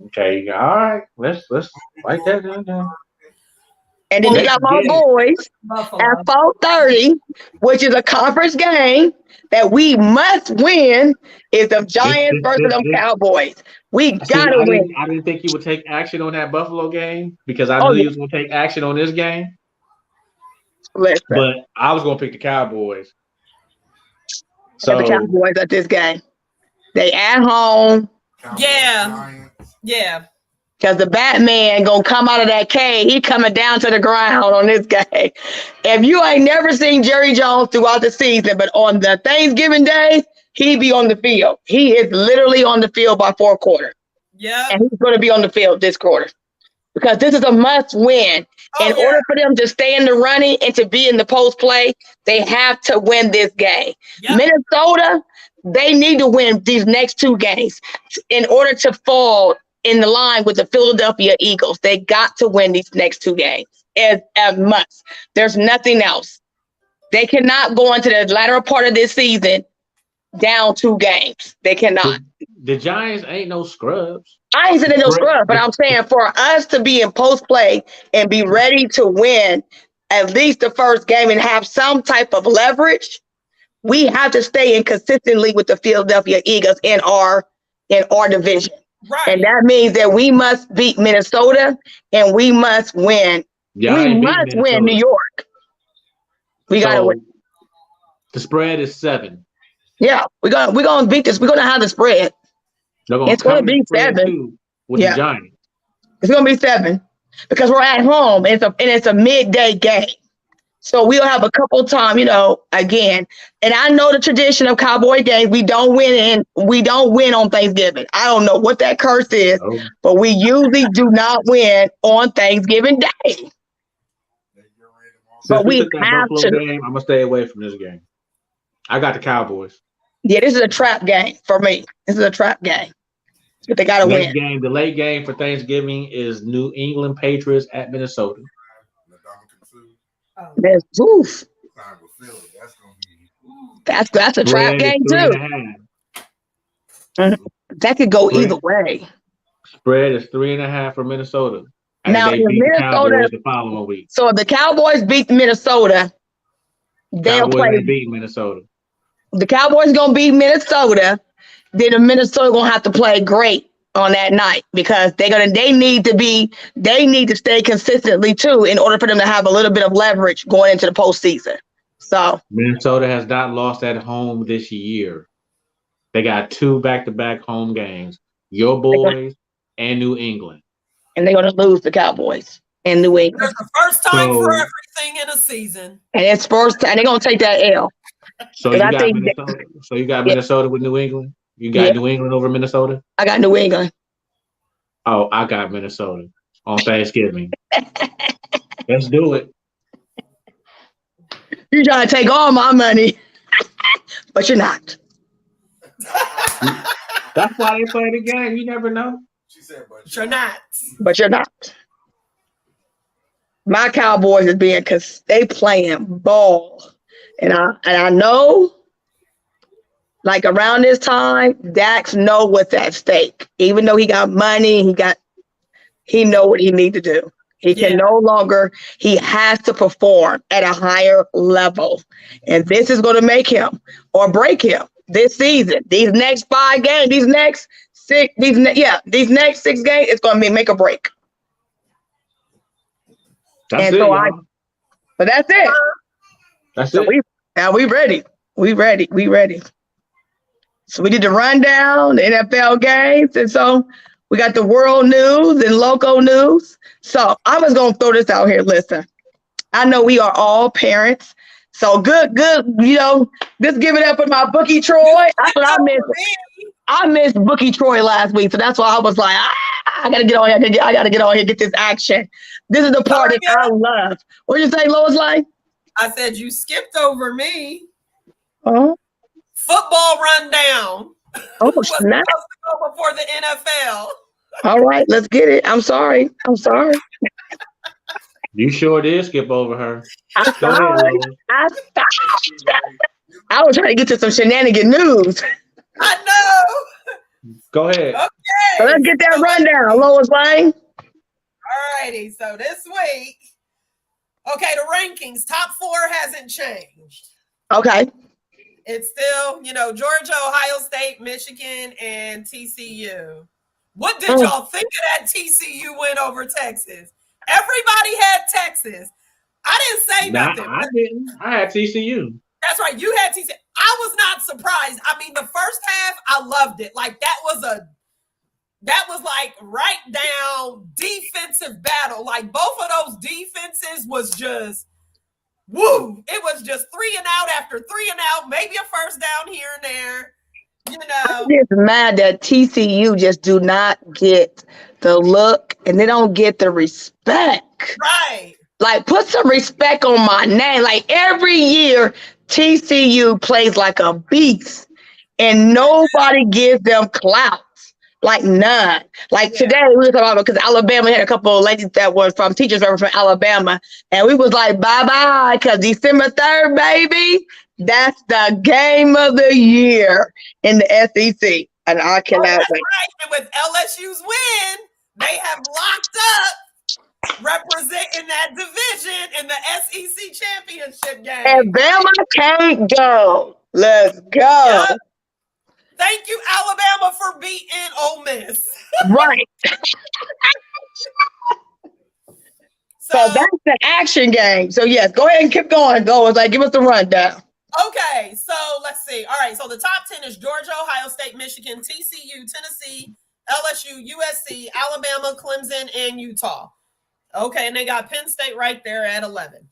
Okay, all right. Let's write that down. And then you got my boys at 4:30, which is a conference game that we must win. Is the Giants versus them Cowboys. We gotta win. I didn't think he would take action on that Buffalo game because I knew he was going to take action on this game. Listen. But I was going to pick the Cowboys. So the Cowboys at this game, they at home. Yeah. because the Batman gonna come out of that cave. He coming down to the ground on this game. If you ain't never seen Jerry Jones throughout the season, but on the Thanksgiving Day, he be on the field. He is literally on the field by fourth quarter. Yeah. And he's going to be on the field this quarter because this is a must win. In order for them to stay in the running and to be in the post play, they have to win this game. Yep. Minnesota, they need to win these next two games in order to fall in the line with the Philadelphia Eagles. They got to win these next two games as a must. There's nothing else. They cannot go into the latter part of this season down 2 games. They cannot. The Giants ain't no scrubs. I ain't saying no scrub, but I'm saying for us to be in post play and be ready to win at least the first game and have some type of leverage, we have to stay in consistently with the Philadelphia Eagles in our division. Right. And that means that we must beat Minnesota and we must win. We must win New York. We gotta win. The spread is 7. Yeah, we're gonna beat this. We're gonna have the spread. It's gonna be 7 with the Giants. It's gonna be 7 because we're at home and it's a midday game. So we'll have a couple time, again. And I know the tradition of Cowboy games. We don't win on Thanksgiving. I don't know what that curse is, but we usually do not win on Thanksgiving Day. But we have to. I'm gonna stay away from this game. I got the Cowboys. Yeah, this is a trap game for me. This is a trap game. But they gotta win. The late game for Thanksgiving is New England Patriots at Minnesota. That's a trap game too. That could go either way. Spread is 3.5 for Minnesota. Now, if Minnesota the following week. So if the Cowboys beat Minnesota, they'll play. Beat Minnesota. The Cowboys gonna beat Minnesota. Then the Minnesota gonna have to play great on that night because they need to stay consistently too in order for them to have a little bit of leverage going into the postseason. So Minnesota has not lost at home this year. They got 2 back-to-back home games. Your boys and New England. And they're gonna lose the Cowboys and New England. It's the first time for everything in a season. And it's first time they're gonna take that L. So you got Minnesota with New England? You got New England over Minnesota? I got New England. Oh, I got Minnesota on Thanksgiving. Let's do it. You're trying to take all my money, but you're not. That's why they play the game. You never know. She said, but you're not. But you're not. My Cowboys is being because they playing ball. And I know, like around this time, Dax know what's at stake. Even though he got money, he know what he need to do. He can no longer, he has to perform at a higher level. And this is going to make him or break him this season. These next 5 games, these next 6 games, it's going to be make or break. But that's it. That's so it. We ready. We ready. So we did the rundown, the NFL games, and so we got the world news and local news. So I was gonna throw this out here. Listen, I know we are all parents. So good, just give it up for my Bookie Troy. That's what I missed. I missed Bookie Troy last week, so that's why I was like, I gotta get on here. I gotta get on here, get this action. This is the part that I love. What did you say, Lois Lane? I said you skipped over me. Oh. Football rundown. Oh, snap. Go before the NFL. All right, let's get it. I'm sorry. You sure did skip over her. I was trying to get to some shenanigan news. I know. Go ahead. Okay. So let's get that rundown, Lois Lane. All righty. So this week, the rankings, top 4 hasn't changed. Okay. It's still, Georgia, Ohio State, Michigan, and TCU. What did y'all think of that TCU win over Texas? Everybody had Texas. I didn't say nothing. I didn't. I had TCU. That's right. You had TCU. I was not surprised. I mean, the first half, I loved it. Like, that was that was like right down defensive battle. Like both of those defenses was just woo. It was just 3 and out after 3 and out, maybe a first down here and there. You know, I'm just mad that TCU just do not get the look and they don't get the respect. right. Like, put some respect on my name. Like, every year, TCU plays like a beast and nobody gives them clout. Like, none. Like, today, we were talking about, because Alabama had a couple of ladies that were from teachers that were from Alabama, and we was like, bye-bye, because December 3rd, baby, that's the game of the year in the SEC. And I cannot That's wait. right. And with LSU's win, they have locked up representing that division in the SEC championship game. And Bama can't go. Let's go. Yep. Thank you, Alabama, for beating Ole Miss. Right. So that's the action game. So, yes, go ahead and keep going. Go. It's like, give us the rundown. Okay, so let's see. All right, so the top 10 is Georgia, Ohio State, Michigan, TCU, Tennessee, LSU, USC, Alabama, Clemson, and Utah. Okay, and they got Penn State right there at 11.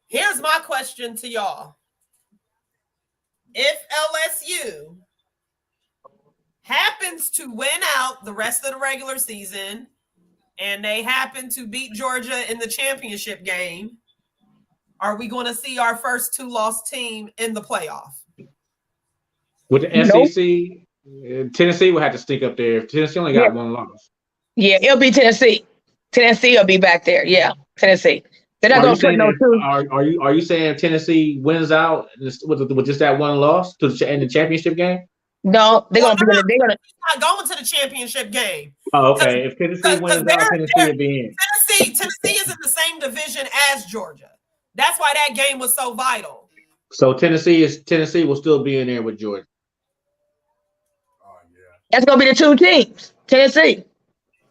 Here's my question to y'all. If LSU happens to win out the rest of the regular season and they happen to beat Georgia in the championship game, are we going to see our first 2-loss team in the playoff? With the SEC, Tennessee will have to stick up there. Tennessee only got one loss. Yeah, it'll be Tennessee. Tennessee will be back there. Yeah, Tennessee. They're not going to put no two. Are you saying Tennessee wins out with just that one loss in the championship game? No, they're going to be. They're going to not going to the championship game. Oh, okay. If Tennessee wins out, Tennessee will be in. Tennessee is in the same division as Georgia. That's why that game was so vital. So Tennessee will still be in there with Georgia. Oh yeah. That's going to be the two teams, Tennessee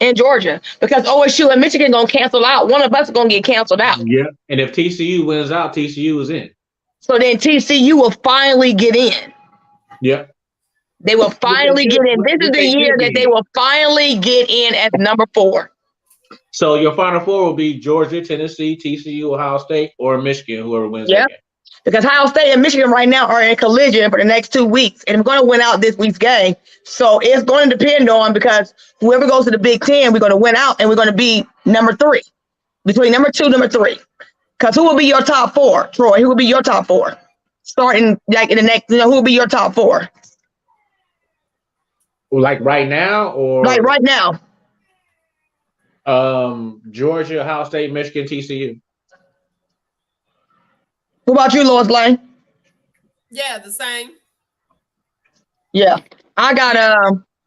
and Georgia, because OSU and Michigan going to cancel out. One of us is going to get canceled out. Yeah. And if TCU wins out, TCU is in. So then TCU will finally get in. Yeah. They will finally get in. This is the year that they will finally get in as number 4. So your final 4 will be Georgia, Tennessee, TCU, Ohio State, or Michigan, whoever wins that game. Because Ohio State and Michigan right now are in collision for the next 2 weeks, and we're going to win out this week's game. So it's going to depend on, because whoever goes to the Big Ten, we're going to win out, and we're going to be number 3, between number 2, number 3. Because who will be your top 4, Troy? Who will be your top 4? Starting like in the next, who will be your top 4? Like right now, or like right now? Georgia, Ohio State, Michigan, TCU. What about you, Lois Lane? Yeah, the same. Yeah, I got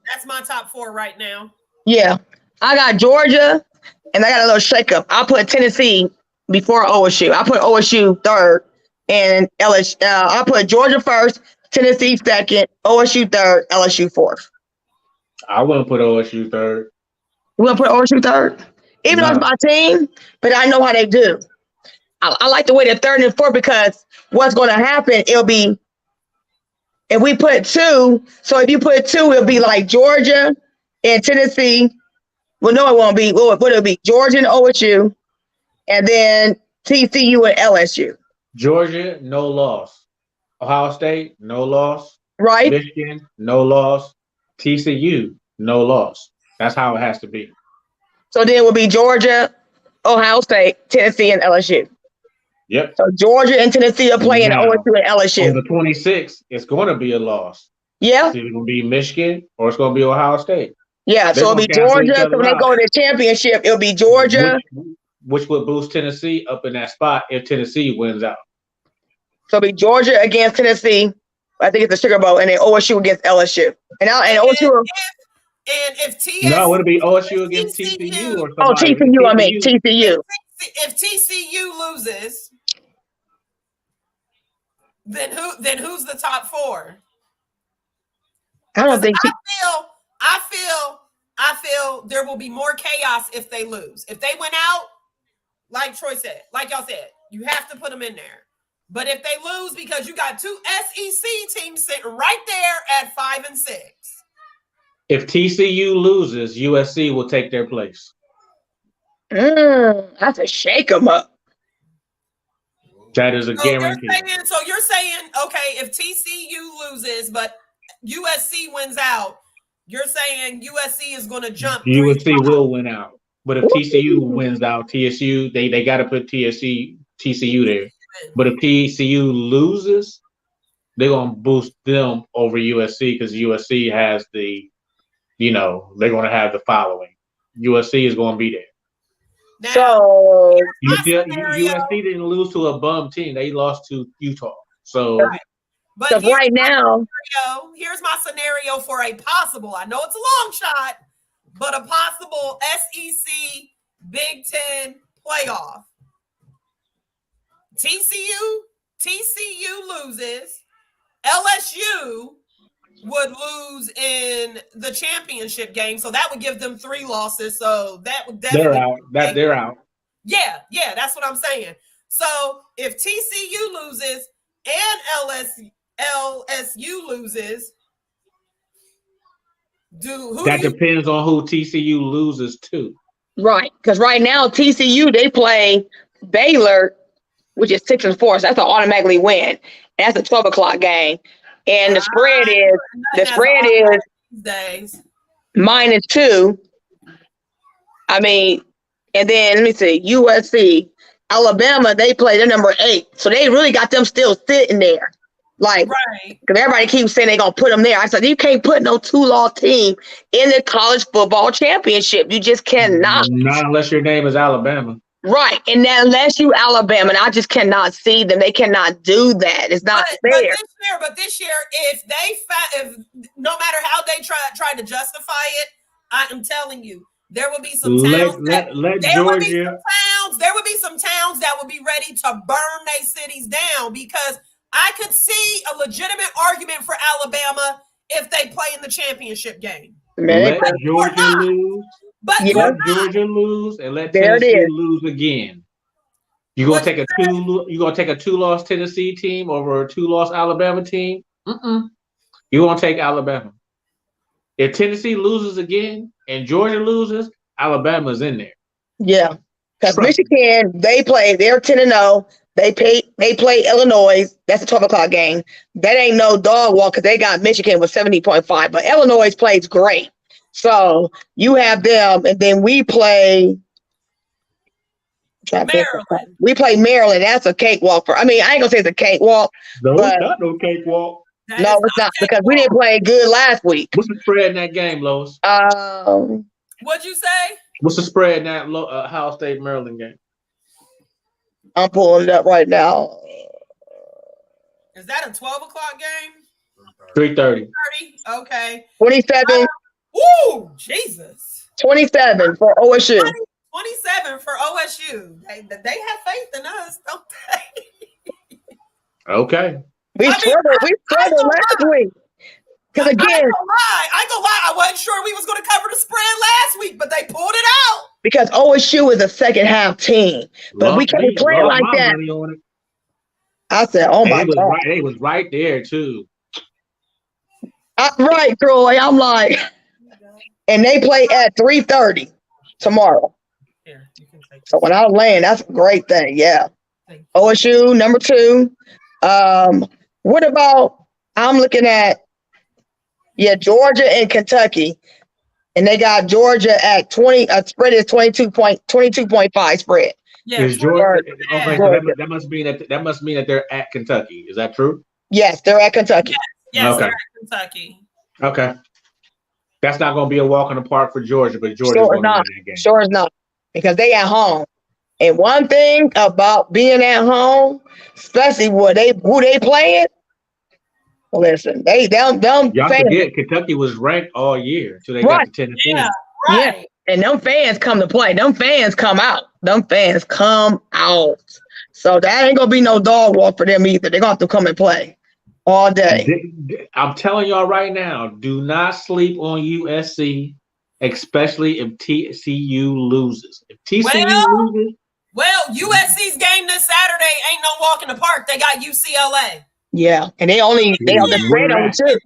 That's my top 4 right now. Yeah, I got Georgia, and I got a little shakeup. I put Tennessee before OSU. I put OSU 3rd, and LSU. I put Georgia 1st, Tennessee 2nd, OSU 3rd, LSU 4th. I wouldn't put OSU 3rd. You want to put OSU 3rd? Even though it's my team, but I know how they do. I like the way they're 3rd and 4th, because what's going to happen, it'll be, if we put 2, so if you put 2, it'll be like Georgia and Tennessee. Well, no, it won't be. What it'll be? Georgia and OSU, and then TCU and LSU. Georgia, no loss. Ohio State, no loss. Right? Michigan, no loss. TCU, no loss. That's how it has to be. So then it will be Georgia, Ohio State, Tennessee, and LSU. Yep. So Georgia and Tennessee are playing OSU and LSU. On the 26th, it's going to be a loss. Yeah. It's either going to be Michigan or it's going to be Ohio State. Yeah. So it'll be Georgia. So when they go to the championship, it'll be Georgia. Which would boost Tennessee up in that spot if Tennessee wins out. So it'll be Georgia against Tennessee. I think it's the Sugar Bowl, and then OSU against LSU. And OSU. And if TSU, no, it'll be OSU against TCU or somebody. Oh, TCU, I mean TCU. If TCU loses, then who's the top 4? I don't think. I feel there will be more chaos if they lose. If they went out, like Troy said, like y'all said, you have to put them in there. But if they lose, because you got 2 SEC teams sitting right there at 5 and 6. If TCU loses, USC will take their place. That's a shake 'em up. That is a guarantee. So you're saying, okay, if TCU loses, but USC wins out, you're saying USC is going to jump. USC will win out. But if TCU wins out, TSU, they got to put TCU there. But if TCU loses, they're going to boost them over USC because USC has the, they're going to have the following. USC is going to be there. Now, So USC didn't lose to a bum team. They lost to Utah. So, but right now, here's my scenario for a possible, I know it's a long shot, but a possible SEC Big Ten playoff. TCU loses. LSU would lose in the championship game, so that would give them 3 losses. So that would definitely they're out. Yeah, that's what I'm saying. So if TCU loses and LSU loses, that depends on who TCU loses to. Right, because right now TCU they play Baylor, which is 6-4, so that's an automatically win. That's a 12:00 game, and the spread is -2. I mean, and then let me see, USC, Alabama, they play, they're number 8, so they really got them still sitting there. Like, because everybody keeps saying they're going to put them there. I said, you can't put no 2-loss team in the college football championship. You just cannot. Not unless your name is Alabama. Right. And then unless you Alabama, and I just cannot see them. They cannot do that. It's not fair. But this year, if no matter how they try to justify it, I am telling you, there will be some towns. There would be some towns that would be ready to burn their cities down, because I could see a legitimate argument for Alabama if they play in the championship game. Let Georgia lose. Let Georgia lose and let Tennessee lose again. You gonna take a 2-loss Tennessee team over a 2-loss Alabama team? You gonna take Alabama. If Tennessee loses again and Georgia loses, Alabama's in there. Yeah, because Michigan, they're 10-0. They play Illinois. That's a 12:00 game. That ain't no dog walk because they got Michigan with 70.5. But Illinois plays great. So you have them, and then we play Maryland. We play Maryland. That's a cakewalk for. I mean, I ain't gonna say it's a cakewalk. No, it's not no cakewalk. No, it's not, because we didn't play good last week. What's the spread in that game, Lois? What'd you say? What's the spread in that Ohio State Maryland game? I'm pulling it up right now. Is that a 12:00 game? 3:30. Okay. 27. Ooh, Jesus. 27 for OSU. 27 for OSU. They have faith in us, don't they? Okay. We struggled last week. Because again, I ain't gonna lie. I wasn't sure we was going to cover the spread last week, but they pulled it out. Because OSU is a second half team, but we can't play like that. I said, "Oh my God!" They was right there too. Right, Troy. I'm like, and they play at 3:30 tomorrow. Here, you can take so when I land, that's a great thing. Yeah, OSU number 2. What about? I'm looking at Georgia and Kentucky, and they got Georgia at 20. Spread is 22.5 spread. Yeah, is Georgia, okay, so that must mean that they're at Kentucky. Is that true? Yes, they're at Kentucky. Yes, they're at Kentucky. Okay. That's not going to be a walk in the park for Georgia, but Georgia's going to win that game. Sure is not, because they at home. And one thing about being at home, especially who they playing, listen, y'all forget Kentucky was ranked all year until they got to Tennessee. Yeah, right. Yeah. And them fans come to play. Them fans come out. So that ain't gonna be no dog walk for them either. They're gonna have to come and play all day. I'm telling y'all right now, do not sleep on USC, especially if TCU loses. If TCU loses, USC's game this Saturday ain't no walk in the park. They got UCLA. Yeah, and they on the spread on too.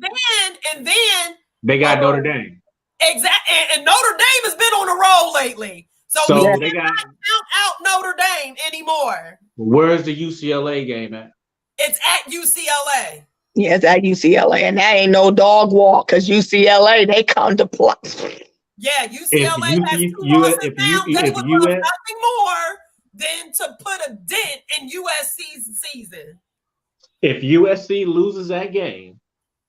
And then they got Notre Dame. Exactly. And Notre Dame has been on a roll lately. So we they got cannot count out Notre Dame anymore. where's the UCLA game at? It's at UCLA. Yeah, it's at UCLA, and that ain't no dog walk because UCLA, they come to play. Yeah, UCLA has 2 losses now. They would love nothing more than to put a dent in USC's season. If USC loses that game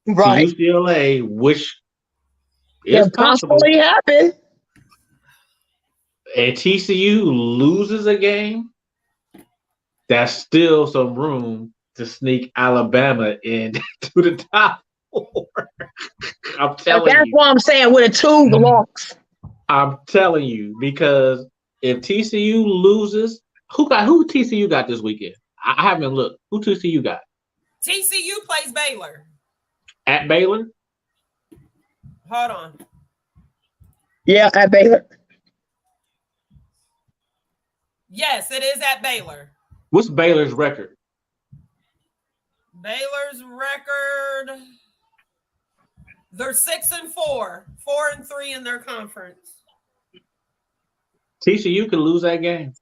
Right. to UCLA, which is Can possible, possibly happen. and TCU loses a game, that's still some room to sneak Alabama into the top 4. I'm telling That's you. what I'm saying with a 2 loss. I'm telling you, because if TCU loses, who TCU got this weekend? I haven't looked. Who TCU got? TCU plays Baylor. At Baylor? Hold on. Yeah, at Baylor. Yes, it is at Baylor. What's Baylor's record? Baylor's record, they're 6-4, 4-3 in their conference. TCU could lose that game.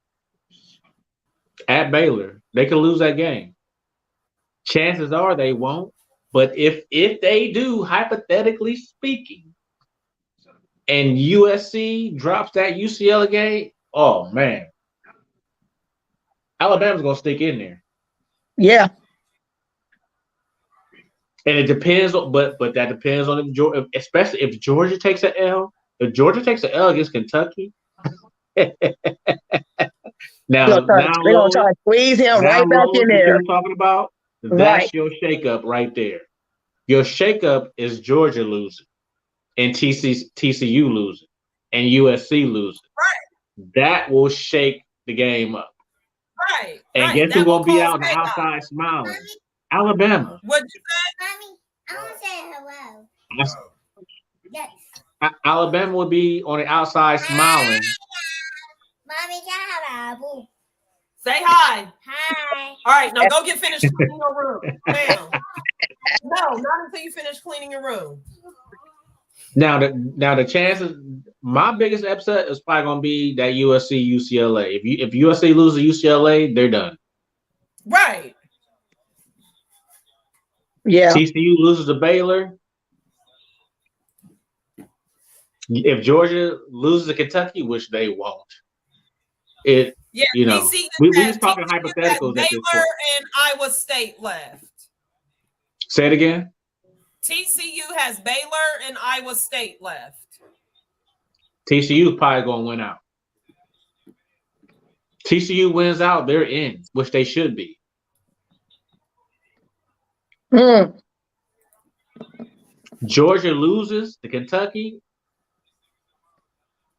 At Baylor, they could lose that game. Chances are they won't, but if they do, hypothetically speaking, and USC drops that UCLA game, oh man, Alabama's gonna stick in there. Yeah. And it depends on, but that depends on if especially if Georgia takes an L. If Georgia takes an L against Kentucky, now They're gonna try to squeeze him right back in there. Talking about that's your shakeup right there. Your shakeup is Georgia losing, and TCU losing, and USC losing. Right. That will shake the game up. Right. And guess who's gonna be out on the outside smiling? Mommy, Alabama. What'd you say? Mommy, I want to say hello. Yes. Alabama would be on the outside smiling. Mommy, hello. Say hi. Hi. All right, now go get finished cleaning your room. Bam. No, not until you finish cleaning your room. Now the chances, my biggest upset is probably gonna be that USC UCLA. If USC loses UCLA, they're done. Right. Yeah. TCU loses to Baylor. If Georgia loses to Kentucky, which they won't, we just talking hypotheticals at this Baylor point. and Iowa State left. Say it again. TCU has Baylor and Iowa State left. TCU is probably gonna win out. TCU wins out, they're in, which they should be. Georgia loses to Kentucky.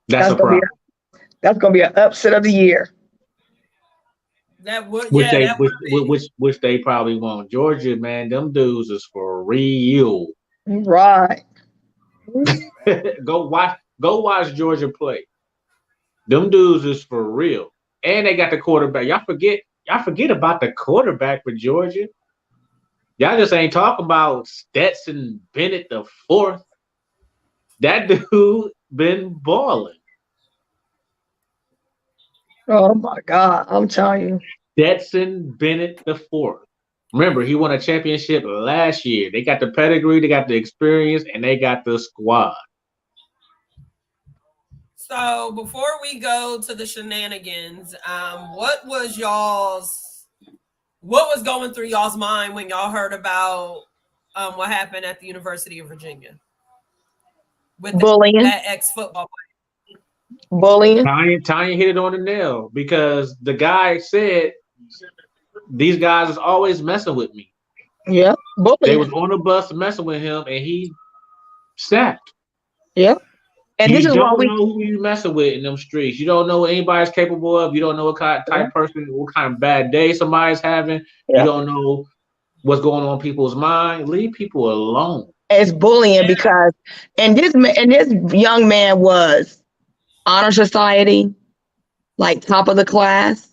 That's a problem. That's gonna be an upset of the year. That would, which they probably won't. Georgia, man, them dudes is for real. Right. Go watch Georgia play. Them dudes is for real. And they got the quarterback. Y'all forget about the quarterback for Georgia. Y'all just ain't talking about Stetson Bennett the fourth. That dude been balling. Oh my God, I'm telling you. Stetson Bennett the fourth. Remember, he won a championship last year. They got the pedigree, they got the experience, and they got the squad. So before we go to the shenanigans, what was going through y'all's mind when y'all heard about what happened at the University of Virginia with bullying, that ex-football player? Bullying. Tanya hit it on the nail because the guy said these guys is always messing with me. Yeah, bullying. They was on the bus messing with him, and he sacked. Yeah. And you this is why we don't know who you messing with in them streets. You don't know what anybody's capable of. You don't know what type of person, what kind of bad day somebody's having. Yeah. You don't know what's going on in people's mind. Leave people alone. It's bullying because, and this young man was honor society, like top of the class,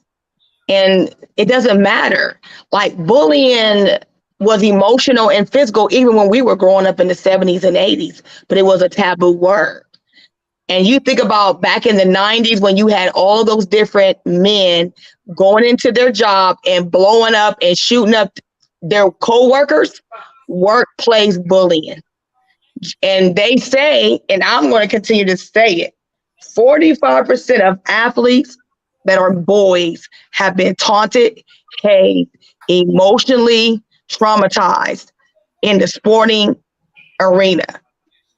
and it doesn't matter. Like bullying was emotional and physical even when we were growing up in the 70s and 80s, but it was a taboo word. And you think about back in the 90s when you had all those different men going into their job and blowing up and shooting up their co-workers, workplace bullying. And they say, and I'm going to continue to say it, 45% of athletes that are boys have been taunted, hazed, emotionally traumatized in the sporting arena.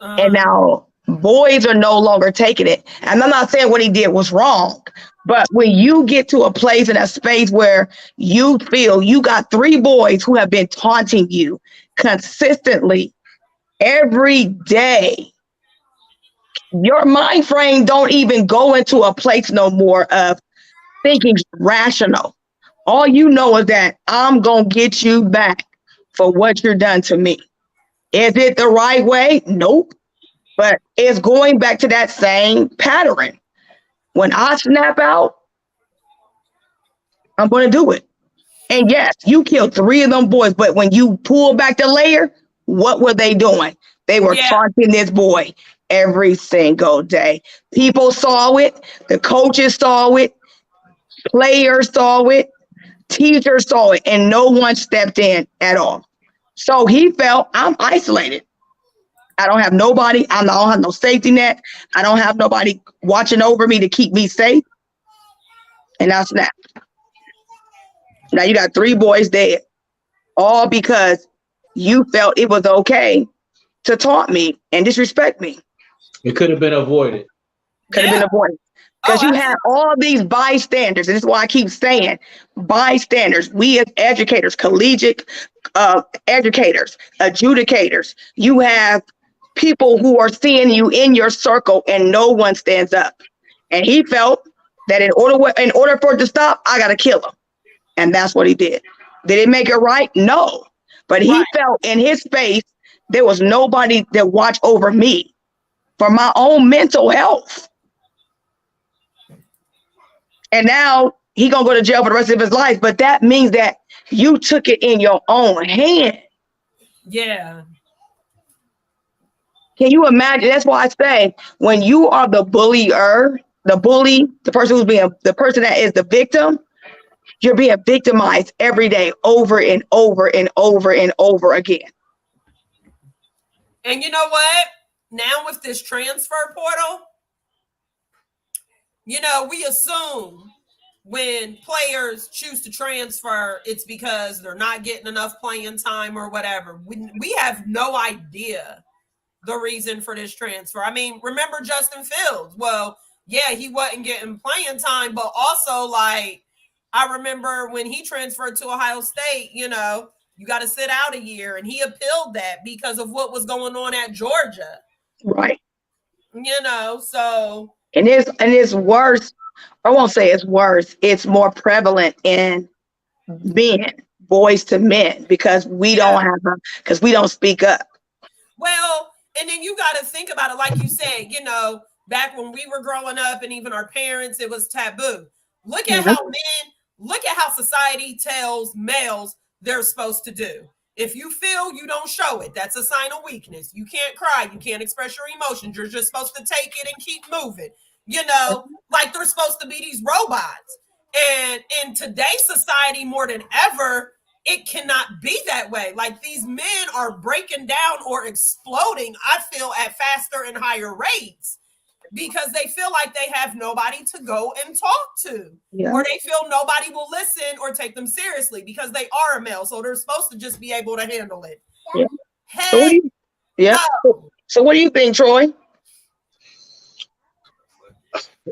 And now boys are no longer taking it. And I'm not saying what he did was wrong, but when you get to a place in a space where you feel you got 3 boys who have been taunting you consistently every day, your mind frame don't even go into a place no more of thinking rational. All you know is that I'm going to get you back for what you're done to me. Is it the right way? Nope. But it's going back to that same pattern. When I snap out, I'm going to do it. And yes, you killed 3 of them boys, but when you pull back the layer, what were they doing? They were taunting this boy every single day. People saw it. The coaches saw it. Players saw it. Teachers saw it. And no one stepped in at all. So he felt, I'm isolated. I don't have nobody. I don't have no safety net. I don't have nobody watching over me to keep me safe. And I snapped. Now you got 3 boys dead. All because you felt it was okay to taunt me and disrespect me. It could have been avoided. Could have been avoided. Because you had all these bystanders. And this is why I keep saying bystanders. We as educators, collegiate educators, adjudicators, you have people who are seeing you in your circle and no one stands up. And he felt that in order for it to stop, I got to kill him. And that's what he did. Did it make it right? No. But he felt in his space, there was nobody that watched over me for my own mental health. And now he gonna go to jail for the rest of his life. But that means that you took it in your own hand. Yeah. Can you imagine? That's why I say when you are the bullier, the bully, the person that is the victim, you're being victimized every day over and over and over and over again. And you know what? Now with this transfer portal, you know, we assume when players choose to transfer, it's because they're not getting enough playing time or whatever. We have no idea the reason for this transfer. I mean, remember Justin Fields? Well, yeah, he wasn't getting playing time, but also like, I remember when he transferred to Ohio State, you know, you got to sit out a year, and he appealed that because of what was going on at Georgia. Right. You know, so. And it's worse. I won't say it's worse. It's more prevalent in men, boys to men, because we don't have them, because we don't speak up. Well, and then you got to think about it. Like you said, you know, back when we were growing up and even our parents, it was taboo. Look at how society tells males they're supposed to do. If you feel you don't show it, that's a sign of weakness. You can't cry. You can't express your emotions. You're just supposed to take it and keep moving. You know, like they're supposed to be these robots. And in today's society, more than ever, it cannot be that way. Like these men are breaking down or exploding, I feel, at faster and higher rates because they feel like they have nobody to go and talk to, or they feel nobody will listen or take them seriously because they are a male. So they're supposed to just be able to handle it. Yeah. So what do you think, Troy?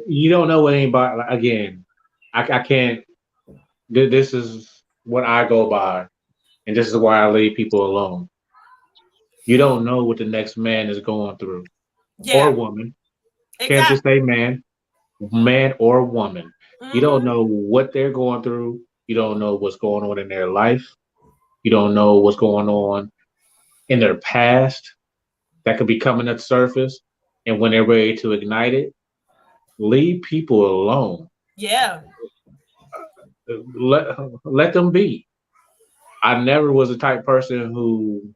You don't know what anybody, again, I can't, this is what I go by, and this is why I leave people alone. You don't know what the next man is going through, or woman. Exactly. Can't just say man or woman. You don't know what they're going through. You don't know what's going on in their life. You don't know what's going on in their past that could be coming to the surface. And when they're ready to ignite it, leave people alone. Yeah. Let them be. I never was the type of person who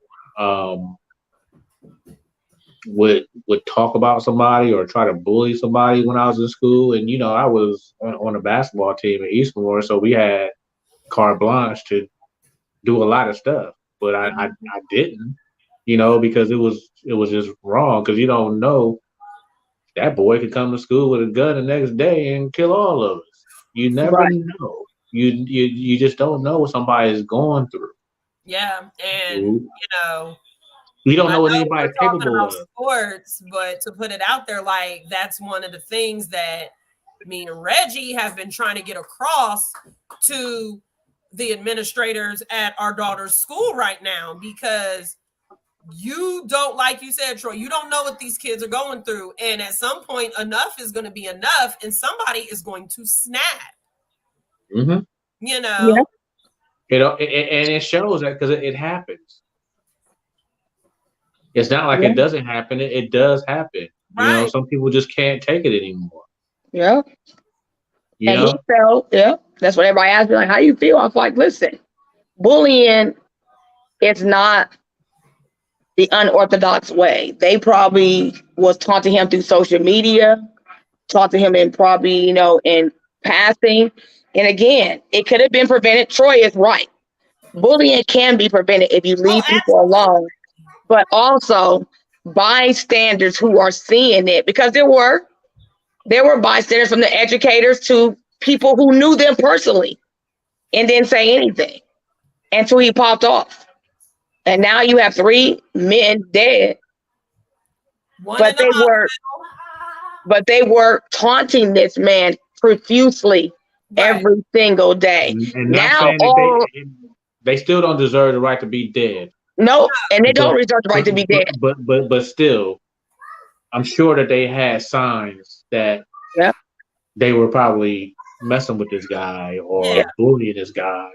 would talk about somebody or try to bully somebody when I was in school. And I was on a basketball team at Eastmore, so we had carte blanche to do a lot of stuff. But I didn't, because it was just wrong. Because you don't know, that boy could come to school with a gun the next day and kill all of us. You never know. You just don't know what somebody's going through. Yeah, and you don't know what anybody's capable about of. Sports, but to put it out there, like that's one of the things that me and Reggie have been trying to get across to the administrators at our daughter's school right now, because you don't, like you said, Troy, you don't know what these kids are going through. And at some point, enough is going to be enough, and somebody is going to snap. Mm-hmm. Yeah. And it shows that because it happens. It's not like it doesn't happen. It does happen. Right. Some people just can't take it anymore. Yeah. He felt, that's what everybody asked me, like, how do you feel? I was like, listen, bullying is not the unorthodox way. They probably was taunting him through social media, taunting him in probably, in passing. And again, it could have been prevented. Troy is right. Bullying can be prevented if you leave people alone. But also bystanders who are seeing it, because there were bystanders, from the educators to people who knew them personally and didn't say anything until he popped off. And now you have 3 men dead. But they were taunting this man profusely every single day. And now they still don't deserve the right to be dead. No, and they don't deserve the right to be dead. But still, I'm sure that they had signs that they were probably messing with this guy or bullying this guy,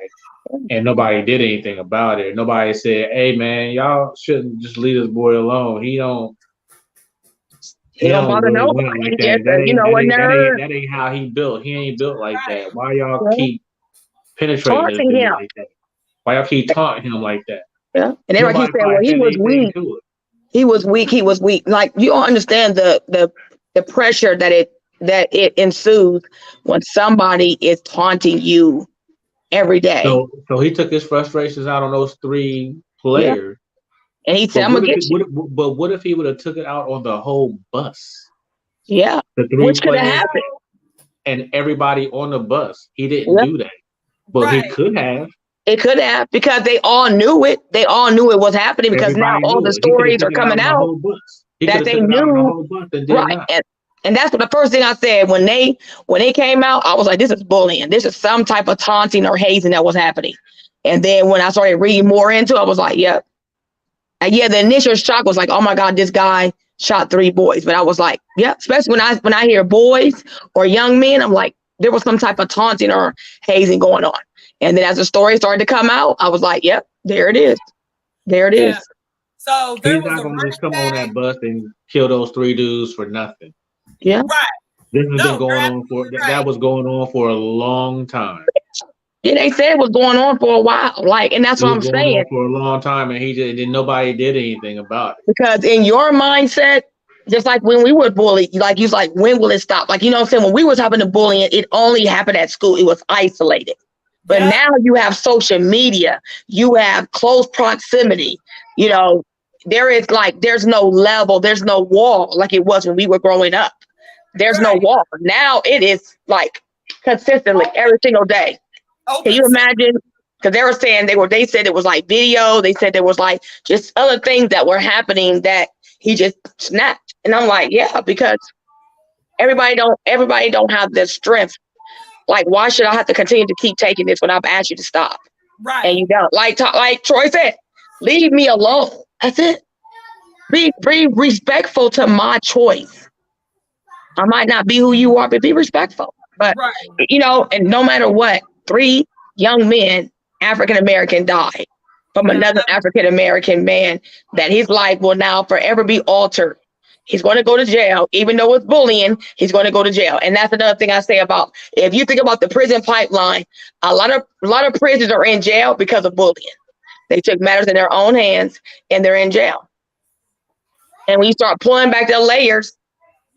and nobody did anything about it. Nobody said, "Hey, man, y'all shouldn't just leave this boy alone. He don't bother nobody. Like that ain't how he built. He ain't built like that. Why y'all keep penetrating him like that? Why y'all keep taunting him like that?" Yeah, and everybody keeps saying, "Well, he was weak. He was weak. He was weak." Like, you don't understand the pressure that it ensues when somebody is taunting you every day. So he took his frustrations out on those 3 players, and he said, "I'm gonna get you." But what if he would have took it out on the whole bus? Yeah, the 3 which could have happened, and everybody on the bus. He didn't do that, but he could have. It could have, because they all knew it. They all knew it was happening, because now all the stories are coming out that they knew. Right. And that's what the first thing I said when they came out. I was like, this is bullying. This is some type of taunting or hazing that was happening. And then when I started reading more into it, I was like, yep. And the initial shock was like, oh my God, this guy shot 3 boys. But I was like, yeah, especially when I hear boys or young men, I'm like, there was some type of taunting or hazing going on. And then as the story started to come out, I was like, yep, there it is. There it is. So he's not going to just come on that bus and kill those 3 dudes for nothing. Yeah. Right. This has been going on that was going on for a long time. Yeah, they said it was going on for a while. And that's what I'm saying. For a long time, and nobody did anything about it. Because in your mindset, just like when we were bullied, like you was like, when will it stop? Like, what I'm saying, when we was having the bullying, it only happened at school. It was isolated. But now you have social media, you have close proximity, there's no level, there's no wall like it was when we were growing up. There's no wall. Now it is like consistently every single day. Can you imagine? Because they were saying they said it was like video. They said there was like just other things that were happening that he just snapped. And I'm like, yeah, because everybody don't have the strength. Like, why should I have to continue to keep taking this when I've asked you to stop? Right. And you don't. Like Troy said, leave me alone. That's it. Be respectful to my choice. I might not be who you are, but be respectful. But, and no matter what, 3 young men, African-American, died from another African-American man that his life will now forever be altered. He's going to go to jail, even though it's bullying. He's going to go to jail, and that's another thing I say about, if you think about the prison pipeline, a lot of prisoners are in jail because of bullying. They took matters in their own hands and they're in jail. And when you start pulling back the layers,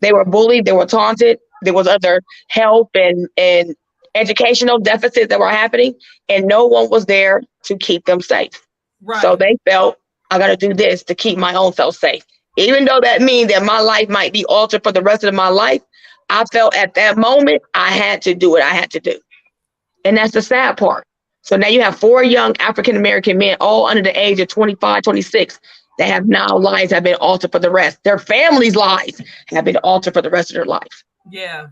they were bullied, they were taunted, there was other health and educational deficits that were happening, and no one was there to keep them safe. Right. So they felt, I got to do this to keep my own self safe. Even though that means that my life might be altered for the rest of my life, I felt at that moment, I had to do what I had to do. And that's the sad part. So now you have 4 young African-American men, all under the age of 25, 26, that have now lives have been altered for the rest. Their families' lives have been altered for the rest of their life. Yeah.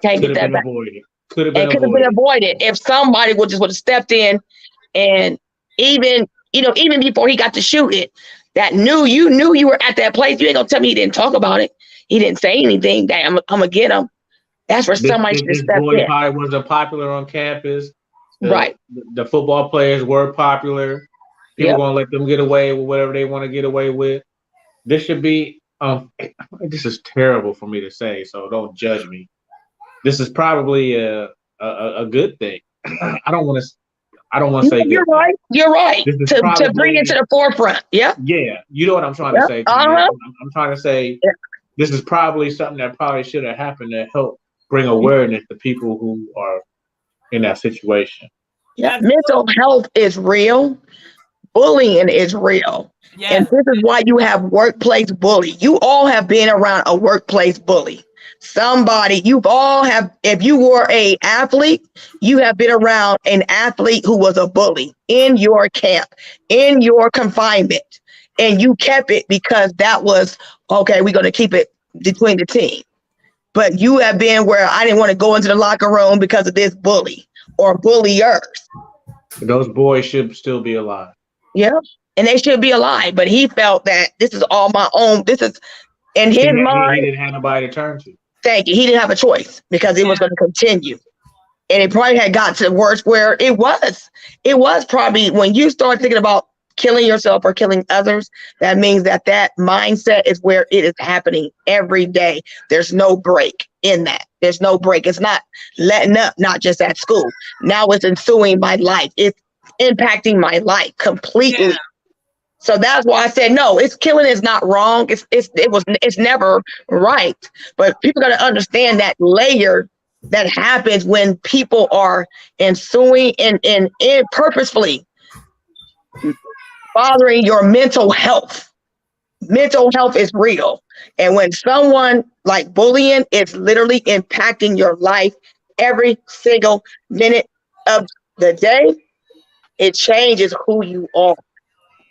Can't Could get have that been back. avoided. Could have It could have been avoided if somebody would have stepped in, and even before he got to shoot it, that knew you were at that place. You ain't gonna tell me he didn't talk about it. He didn't say anything. That I'm gonna get him. That's where somebody should have This stepped boy in. probably wasn't popular on campus. Right. The football players were popular. People Yep. gonna let them get away with whatever they want to get away with. This should be. This is terrible for me to say, so don't judge me. This is probably a good thing. I don't want to say You're good right. You're right. This is To bring it to the forefront. Yep. Yeah, you know what I'm trying to say. I'm trying to say this is probably something that probably should have happened to help bring awareness to people who are in that situation. Yeah. Mental health is real. Bullying is real. Yeah. And this is why you have workplace bully. You all have been around a workplace bully. If you were an athlete, you have been around an athlete who was a bully in your camp, in your confinement. And you kept it because that was, okay, we're going to keep it between the team. But you have been where I didn't want to go into the locker room because of this bully or bulliers. Those boys should still be alive. Yeah. And they should be alive. But he felt that this is all my own. This is in his mind. He didn't have nobody to turn to. Thank you. He didn't have a choice because it was going to continue. And it probably had got to worse where it was probably when you start thinking about killing yourself or killing others, that means that mindset is where it is happening every day. There's no break in that. There's no break. It's not letting up, not just at school. Now it's ensuing my life. It's impacting my life completely. Yeah. So that's why I said, no, killing is not wrong. It's never right. But people got to understand that layer that happens when people are ensuing and purposefully bothering your mental health. Mental health is real. And when someone like bullying is literally impacting your life every single minute of the day, it changes who you are.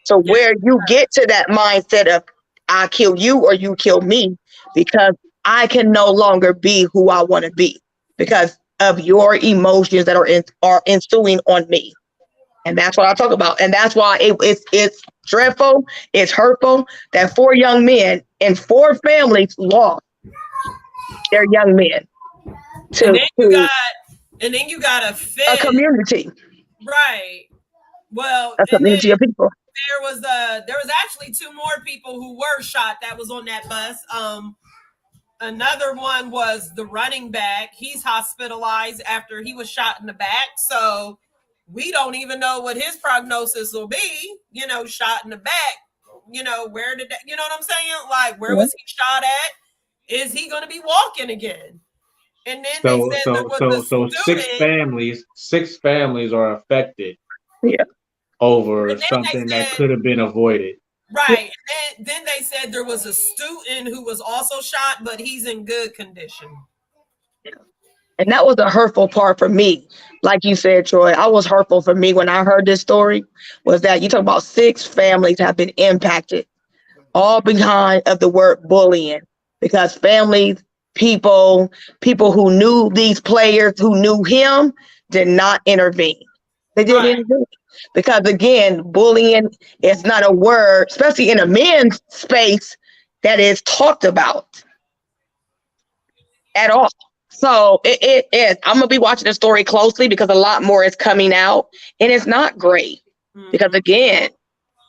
So where you get to that mindset of I kill you or you kill me, because I can no longer be who I want to be because of your emotions that are ensuing on me. And that's what I talk about. And that's why it's dreadful, it's hurtful that 4 young men and 4 families lost their young men and then you got a community. Right. Well, a community of people. There was actually 2 more people who were shot that was on that bus. Another one was the running back. He's hospitalized after he was shot in the back. So we don't even know what his prognosis will be, shot in the back. Where did that, you know what I'm saying? Like, where was he shot at? Is he going to be walking again? And then they said there was a student. 6 families are affected. Yeah. Over something that could have been avoided. Right. And then they said there was a student who was also shot, but he's in good condition. And that was the hurtful part for me. Like you said, Troy, I was hurtful for me when I heard this story, was that you talk about 6 families have been impacted, all behind of the word bullying, because families, people who knew these players, who knew him, did not intervene. They didn't intervene. Because again, bullying is not a word, especially in a men's space, that is talked about at all. So it is. I'm gonna be watching the story closely because a lot more is coming out, and it's not great. Because again,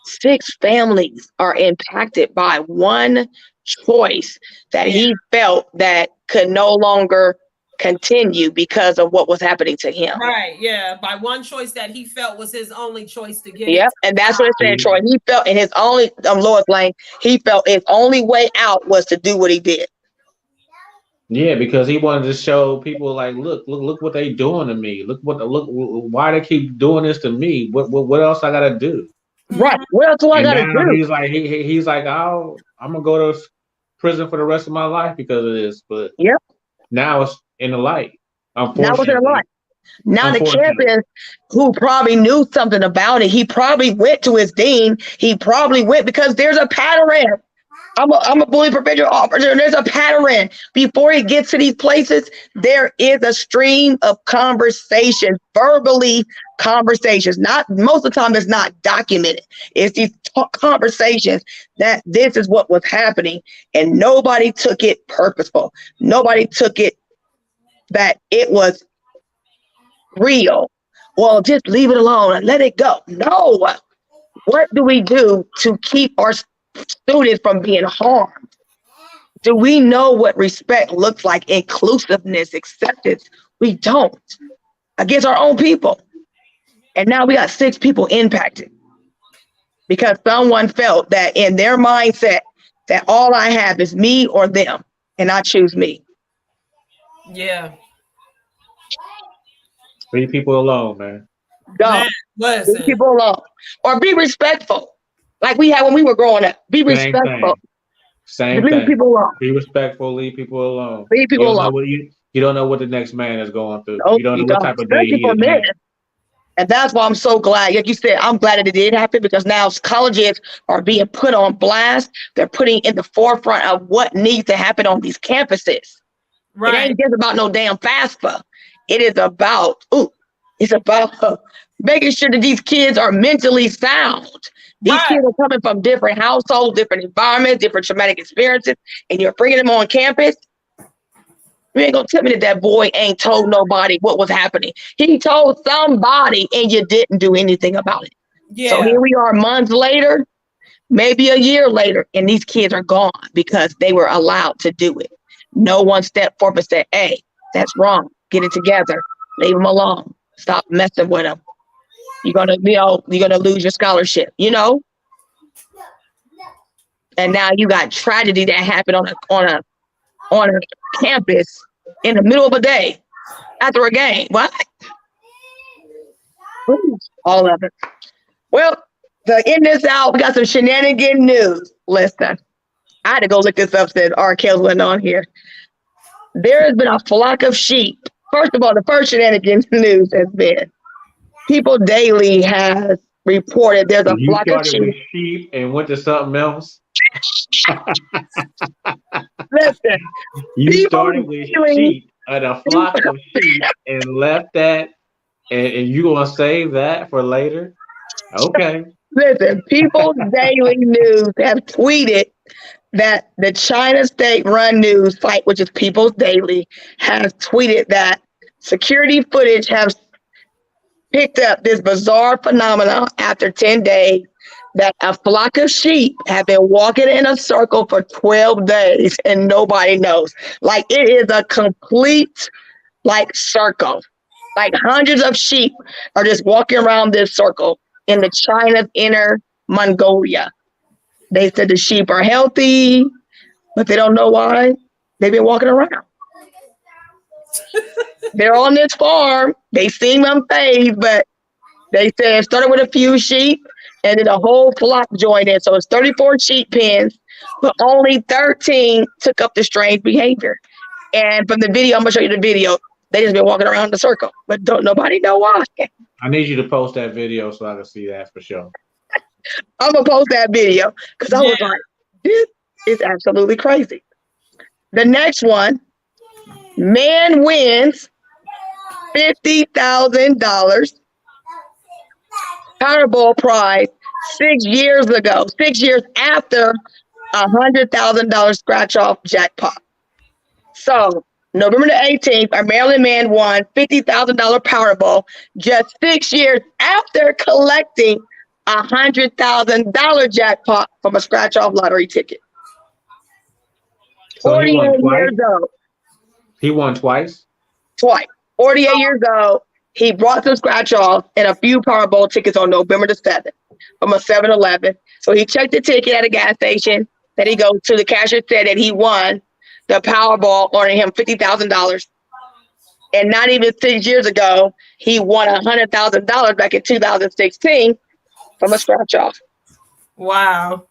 6 families are impacted by one choice that he felt that could no longer continue because of what was happening to him. Right. Yeah. By one choice that he felt was his only choice to get. Yep, and that's what it said, Troy. He felt in his only Lois Lane, he felt his only way out was to do what he did. Yeah, because he wanted to show people like, look what they doing to me. Look why they keep doing this to me. What else I gotta do? Right. What else do I gotta do? He's like he's like, I'm gonna go to prison for the rest of my life because of this. But yep, now it's in the light. Now it's in the light. Now the campus who probably knew something about it, he probably went to his dean. He probably went because there's a pattern. I'm a bully prevention officer, and there's a pattern. Before he gets to these places, there is a stream of conversations, verbally conversations. Not most of the time, it's not documented. It's these conversations that this is what was happening, and nobody took it purposeful. Nobody took it that it was real. Well, just leave it alone and let it go. No. What do we do to keep our students from being harmed? Do we know what respect looks like? Inclusiveness, acceptance? We don't. Against our own people. And now we got 6 people impacted because someone felt that in their mindset that all I have is me or them, and I choose me. Yeah. Leave people alone, man. Don't. Leave people alone. Or be respectful. Like we had when we were growing up. Be respectful. Same leave thing. People alone. Be respectful. Leave people alone. Leave people alone. You don't know what the next man is going through. Nope, you don't know what type of day he is. And that's why I'm so glad. Like you said, I'm glad that it did happen because now colleges are being put on blast. They're putting in the forefront of what needs to happen on these campuses. Right. It ain't just about no damn FAFSA. It is about, making sure that these kids are mentally sound. These kids are coming from different households, different environments, different traumatic experiences, and you're bringing them on campus. You ain't gonna tell me that boy ain't told nobody what was happening. He told somebody and you didn't do anything about it. Yeah. So here we are months later, maybe a year later, and these kids are gone because they were allowed to do it. No one stepped forward and said, hey, that's wrong. Get it together. Leave them alone. Stop messing with them. You're gonna lose your scholarship, And now you got tragedy that happened on a campus in the middle of a day after a game. What? All of it. Well, to end this out, we got some shenanigan news. Listen, I had to go look this up since R. Kelly went on here. There has been a flock of sheep. First of all, the first shenanigans news has been People Daily has reported there's a flock of sheep and went to something else. Listen, you started with sheep and a flock of sheep and left that, and you gonna save that for later? Okay. Listen, People's Daily News have tweeted that the China state-run news site, which is People's Daily, has tweeted that security footage has picked up this bizarre phenomenon after 10 days that a flock of sheep have been walking in a circle for 12 days and nobody knows. Like it is a complete circle. Like hundreds of sheep are just walking around this circle in the China's Inner Mongolia. They said the sheep are healthy, but they don't know why. They've been walking around. They're on this farm. They seem unfazed, but they said it started with a few sheep and then a whole flock joined in. So it's 34 sheep pens, but only 13 took up the strange behavior. And from the video, I'm gonna show you the video. They just been walking around the circle, but don't nobody know why. I need you to post that video so I can see that for sure. I'm gonna post that video because I was like, this is absolutely crazy. The next one, man wins $50,000 Powerball prize 6 years ago, 6 years after $100,000 scratch-off jackpot. So November the 18th, a Maryland man won $50,000 Powerball just 6 years after collecting $100,000 jackpot from a scratch-off lottery ticket. So 48 years old. He won twice? twice. 48 years old. He brought some scratch off and a few Powerball tickets on November the 7th from a 7-Eleven. So he checked the ticket at a gas station. Then he goes to the cashier, said that he won the Powerball, earning him $50,000. And not even 6 years ago, he won $100,000 back in 2016 from a scratch off. Wow.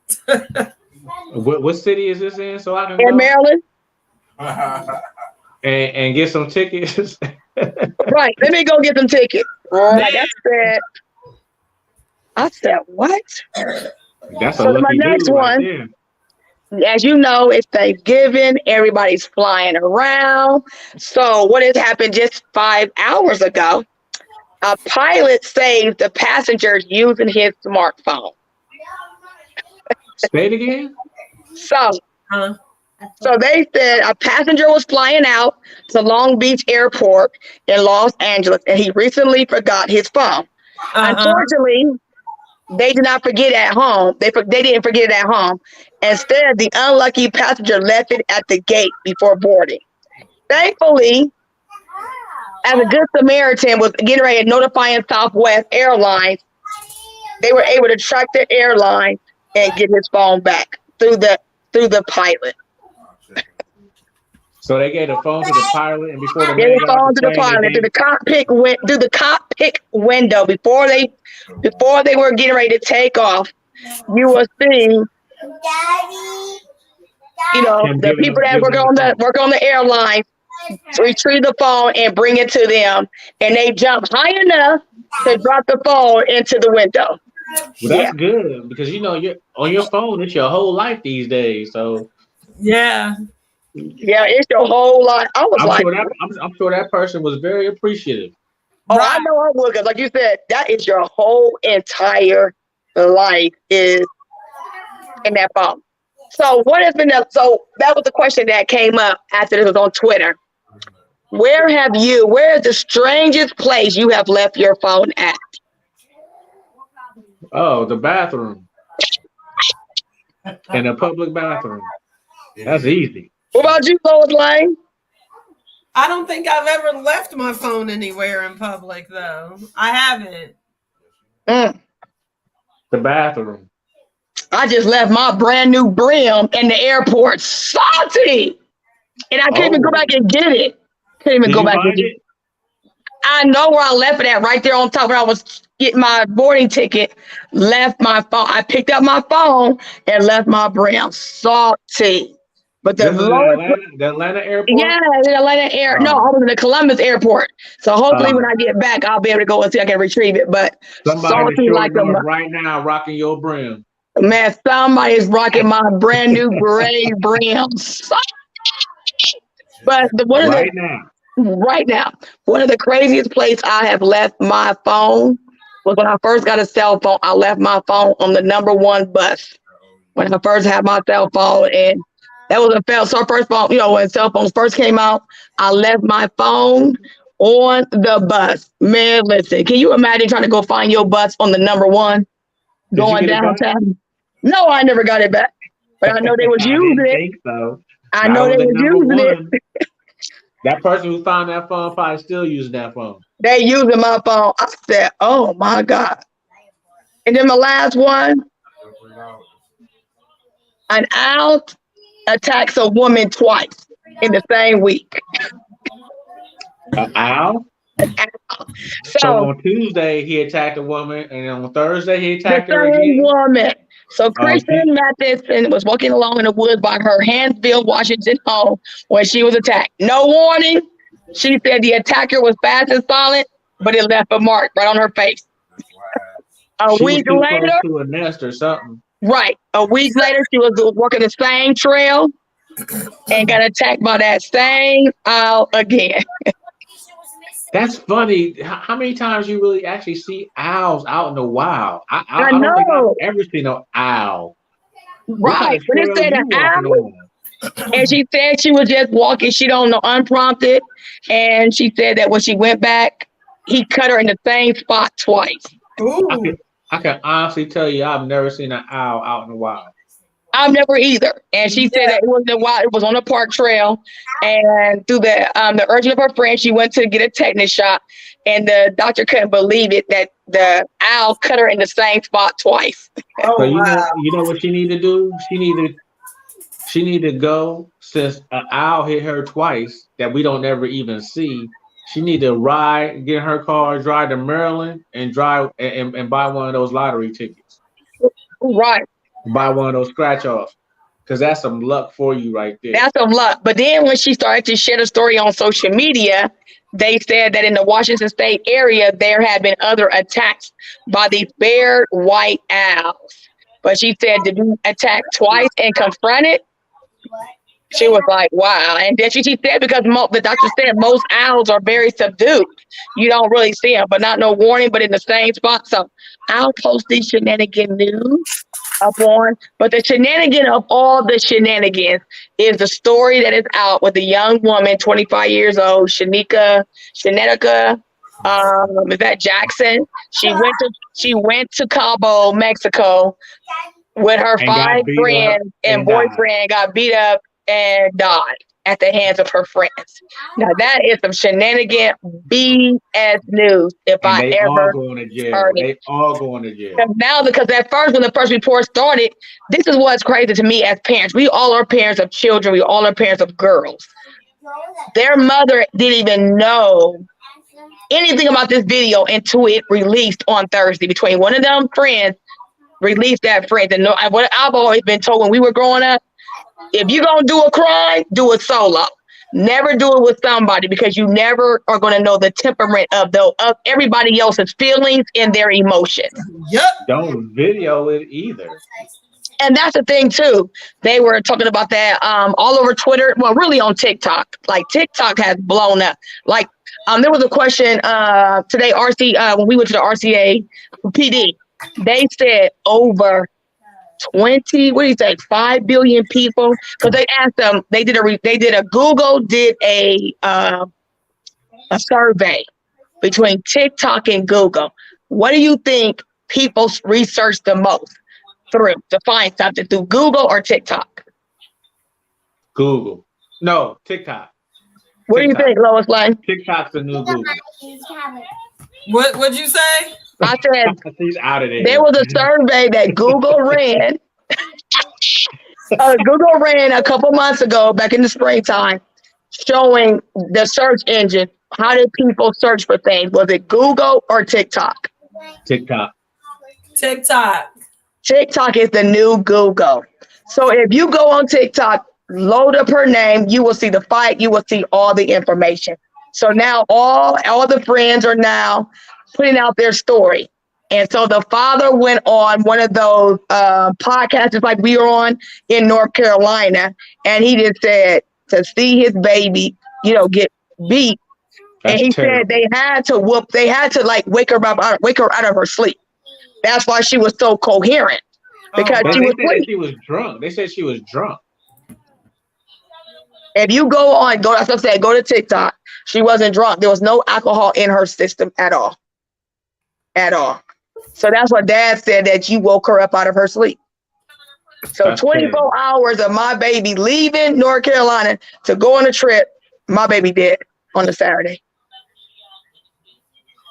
What city is this in? So I can In go Maryland. and get some tickets. Right. Let me go get some tickets. Like I said, what? That's So a lucky my next dude right one, there. as you know, it's Thanksgiving. Everybody's flying around. So what has happened just 5 hours ago? A pilot saved the passengers using his smartphone. Say it again. So Huh? So they said a passenger was flying out to Long Beach Airport in Los Angeles, and he recently forgot his phone. Unfortunately, they did not forget at home. They didn't forget it at home. Instead, the unlucky passenger left it at the gate before boarding. Thankfully, as a good Samaritan was getting ready to notify Southwest Airlines, they were able to track the airline and get his phone back through the pilot. So they gave the phone to the pilot, and before the They man were got off phone to the plane, pilot they- through the cockpit window before they were getting ready to take off. You will see, Daddy. you know, Him the giving people them- that giving them work on the airline retrieve the phone and bring it to them, and they jump high enough to drop the phone into the window. Well, that's good because you know you're on your phone. It's your whole life these days. So Yeah. Yeah, it's your whole lot. I was like, I'm sure that person was very appreciative. oh, I know I would, because like you said, that is your whole entire life is in that phone. So what has been up? So that was the question that came up after this was on Twitter. Where is the strangest place you have left your phone at? Oh, the bathroom. In a public bathroom. That's easy. What about you, Lois Lane? I don't think I've ever left my phone anywhere in public, though. I haven't. The bathroom. I just left my brand new brim in the airport, salty, and I can't even go back and get it. Can't even Did go you back and find get it. it? I know where I left it at, right there on top where I was getting my boarding ticket. Left my phone. I picked up my phone and left my brim, salty. But the This is in lowest, the Atlanta airport? yeah, the Atlanta air. No, I was in the Columbus airport. So hopefully when I get back, I'll be able to go and see if I can retrieve it. But Somebody salty like a right now rocking your brim. man. Somebody's rocking my brand new gray brim. But right now, one of the craziest places I have left my phone was when I first got a cell phone. I left my phone on the #1 bus when I first had my cell phone, and that was first phone. You know, when cell phones first came out, I left my phone on the bus. Man, listen, can you imagine trying to go find your bus on the #1 going downtown? No, I never got it back, but I know they was using it. Think so. I know they was using it. That person who found that phone probably still using that phone. They using my phone. I said, oh my God. And then my last one, an owl attacks a woman twice in the same week. An owl? So So on Tuesday he attacked a woman, and on Thursday he the attacked her same again. woman. So Kristen Matheson was walking along in the woods by her Hansville, Washington home when she was attacked. No warning. She said the attacker was fast and silent, but it left a mark right on her face. A She week was too later, close to a nest or something. right. A week later, she was working the same trail and got attacked by that same owl again. That's funny. How many times you really actually see owls out in the wild? I know. don't think I've ever seen an owl. Right. But it said an owl, owl. and she said she was just walking. She don't know, unprompted. And she said that when she went back, he cut her in the same spot twice. Ooh. I can honestly tell you, I've never seen an owl out in the wild. I've never either. And she said that it wasn't wild. It was on a park trail, and through the urging of her friend, she went to get a tetanus shot, and the doctor couldn't believe it that the owl cut her in the same spot twice. Oh, So wow. you know what she need to do? She need to go, since an owl hit her twice that we don't ever even see. She need to get in her car, drive to Maryland, and drive and buy one of those lottery tickets. Right. Buy one of those scratch offs, because that's some luck for you right there. That's some luck. But then when she started to share the story on social media, they said that in the Washington State area, there had been other attacks by these barred white owls. But she said to be attacked twice and confronted, she was like, wow. And then she said, because the doctor said most owls are very subdued. You don't really see them, but not no warning, but in the same spot. So I'll post these shenanigan news up on. But the shenanigan of all the shenanigans is the story that is out with a young woman, 25 years old, Shanika, is that Jackson? She went to Cabo, Mexico with her And 5 got beat friends up and and boyfriend, got beat up and died at the hands of her friends. Now that is some shenanigan BS news if And I they all ever going to jail. heard it. They all going to jail. Because at first, when the first report started, this is what's crazy to me as parents. We all are parents of children. We all are parents of girls. Their mother didn't even know anything about this video until it released on Thursday. Between one of them friends released that friend. And what I've always been told when we were growing up, if you're going to do a crime, do it solo. Never do it with somebody, because you never are going to know the temperament of everybody else's feelings and their emotions. Yep. Don't video it either. And that's the thing too. They were talking about that all over Twitter. Well, really on TikTok. Like TikTok has blown up. Like there was a question today, when we went to the RCA PD, they said over 5 billion people, because they asked them, Google did a survey between TikTok and Google. What do you think people research the most through to find something, through Google or TikTok? Google. No, TikTok. What do you think, Lois Lane? TikTok's the new Google. What'd you say? I said She's out of there. there was a survey that Google ran. Google ran a couple months ago, back in the springtime, showing the search engine. How did people search for things? Was it Google or TikTok? TikTok. TikTok is the new Google. So if you go on TikTok, load up her name, you will see the fight. You will see all the information. So now all the friends are now putting out their story. And so the father went on one of those podcasts like we were on in North Carolina, and he just said to see his baby, get beat. That's and he terrible. said they had to like wake her out of her sleep. That's why she was so coherent, because But she they was said that asleep. she was drunk. They said she was drunk. If you go to TikTok, she wasn't drunk. There was no alcohol in her system at all. At all. So that's what Dad said, that you woke her up out of her sleep. So That's 24 terrible. hours of my baby leaving North Carolina to go on a trip, my baby did on the Saturday.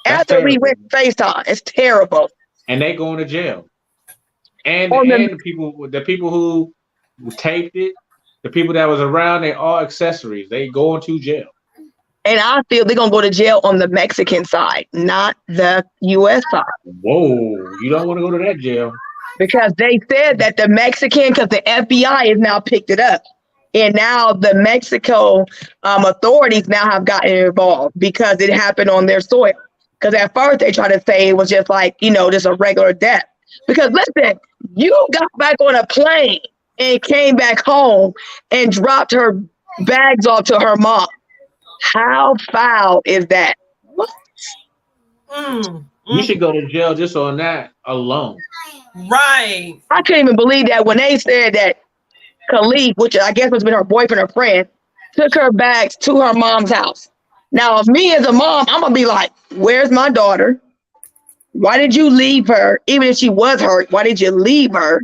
That's After we terrible. went FaceTime, it's terrible. And they going to jail. And On the- the people who taped it, the people that was around, they all accessories. They going to jail. And I feel they're going to go to jail on the Mexican side, not the U.S. side. Whoa, you don't want to go to that jail. Because they said that the Mexican, because the FBI has now picked it up. And now the Mexico authorities now have gotten involved because it happened on their soil. Because at first they tried to say it was just like, just a regular death. Because listen, you got back on a plane and came back home and dropped her bags off to her mom. How foul is that? You should go to jail just on that alone. Right. I couldn't even believe that when they said that Khalif, which I guess must have been her boyfriend or friend, took her bags to her mom's house. Now, if me as a mom, I'm going to be like, where's my daughter? Why did you leave her? Even if she was hurt, why did you leave her?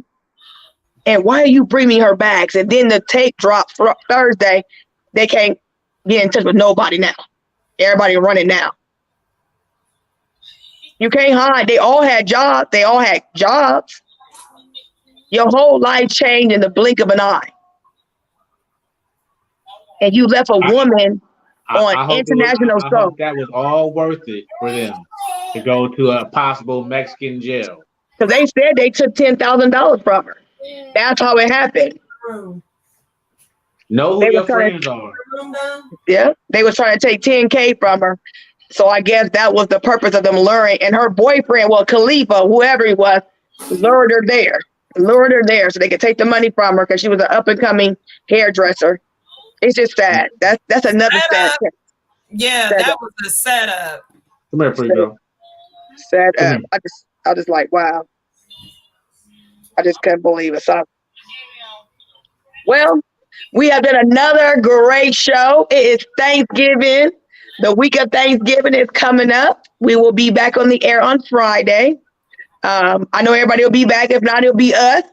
And why are you bringing her bags? And then the tape drops Thursday. They can't get in touch with nobody now. Everybody running now. You can't hide. They all had jobs. Your whole life changed in the blink of an eye. And you left a woman on international I hope that was all worth it for them to go to a possible Mexican jail. Because they said they took $10,000 from her. That's how it happened. Know who your friends are. Yeah, they was trying to take $10K from her. So I guess that was the purpose of them luring. And her boyfriend, well, Khalifa, whoever he was, lured her there so they could take the money from her because she was an up-and-coming hairdresser. It's just sad. That's another sad thing. Yeah, that was a setup. Come here, pretty girl. Set up. I just like, wow. I just couldn't believe it. So, well, we have done another great show. It is Thanksgiving. The week of Thanksgiving is coming up. We will be back on the air on Friday. I know everybody will be back. If not, it'll be us.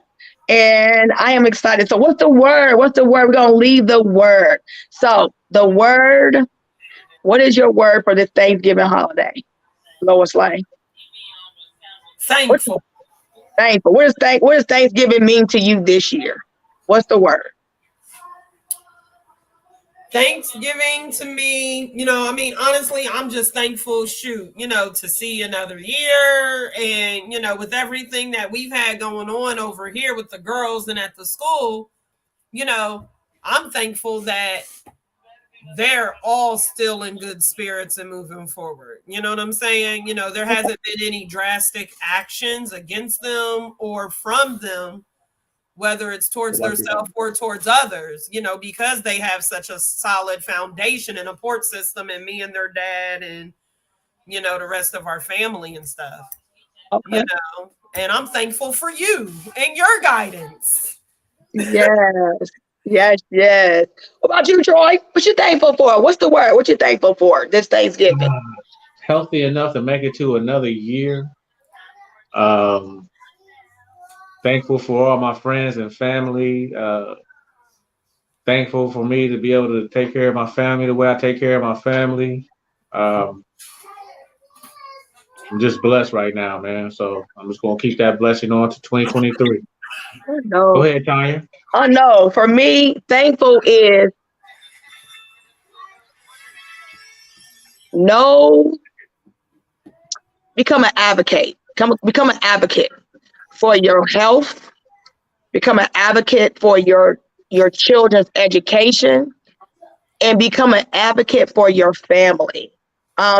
And I am excited. So what's the word? We're going to leave the word. So the word, what is your word for this Thanksgiving holiday? Lois Lane. Thankful. Thankful. What does Thanksgiving mean to you this year? What's the word? Thanksgiving to me, honestly, I'm just thankful, to see another year. And, with everything that we've had going on over here with the girls and at the school, I'm thankful that they're all still in good spirits and moving forward. You know what I'm saying? There hasn't been any drastic actions against them or from them, whether it's towards themselves or towards others, because they have such a solid foundation and a support system, and me and their dad and, the rest of our family and stuff, Okay. And I'm thankful for you and your guidance. Yes. What about you, Troy? What you thankful for? What's the word? What you thankful for this Thanksgiving? Healthy enough to make it to another year. Thankful for all my friends and family. Thankful for me to be able to take care of my family the way I take care of my family. I'm just blessed right now, man. So I'm just going to keep that blessing on to 2023. No. Go ahead, Tanya. Oh, no. For me, thankful is become an advocate. Become an advocate for your health. Become an advocate for your children's education, and become an advocate for your family.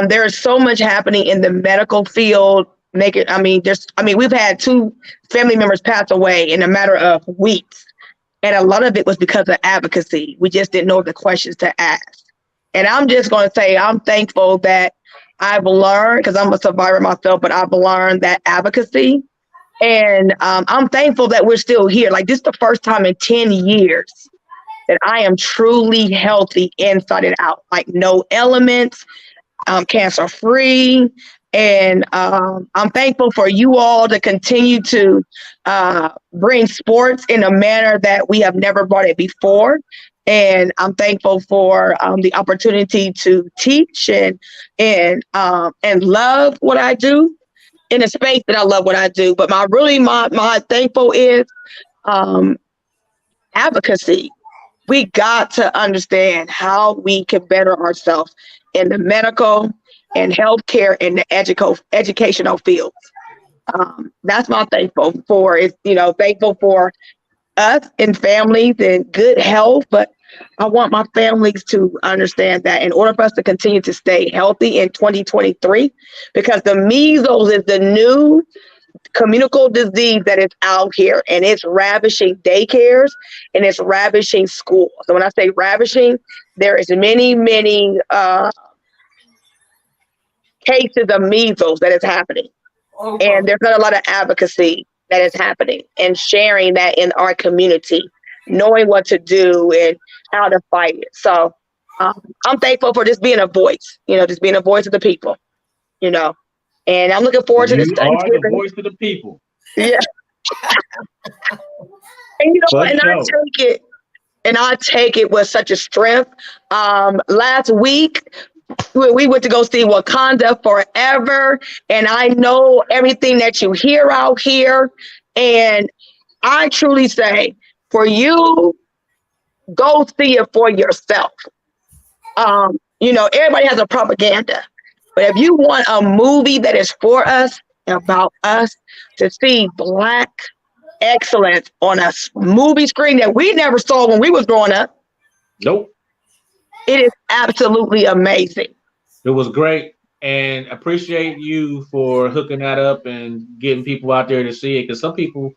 There is so much happening in the medical field. We've had 2 family members pass away in a matter of weeks. And a lot of it was because of advocacy. We just didn't know the questions to ask. And I'm just going to say, I'm thankful that I've learned, because I'm a survivor myself, but I've learned that advocacy. And I'm thankful that we're still here. Like, this is the first time in 10 years that I am truly healthy inside and out. Like, no elements, cancer free. And I'm thankful for you all to continue to bring sports in a manner that we have never brought it before. And I'm thankful for the opportunity to teach and love what I do in a space that I love what I do. But my thankful is advocacy. We got to understand how we can better ourselves in the medical and healthcare and the educational fields. That's my thankful for. Is thankful for us and families and good health, but I want my families to understand that in order for us to continue to stay healthy in 2023, because the measles is the new communicable disease that is out here, and it's ravishing daycares and it's ravishing schools. So when I say ravishing, there is many cases of measles that is happening. And there's not a lot of advocacy that is happening and sharing that in our community, knowing what to do and how to fight it. So I'm thankful for just being a voice, just being a voice of the people, and I'm looking forward to this Thanksgiving. You are the voice of the people. Yeah. And you know For what? sure. And I take it with such a strength. Last week we went to go see Wakanda Forever, and I know everything that you hear out here. And I truly say, for you, go see it for yourself. Everybody has a propaganda, but if you want a movie that is for us, about us, to see Black excellence on a movie screen that we never saw when we was growing up, Nope. it is absolutely amazing. It was great, and appreciate you for hooking that up and getting people out there to see it, because some people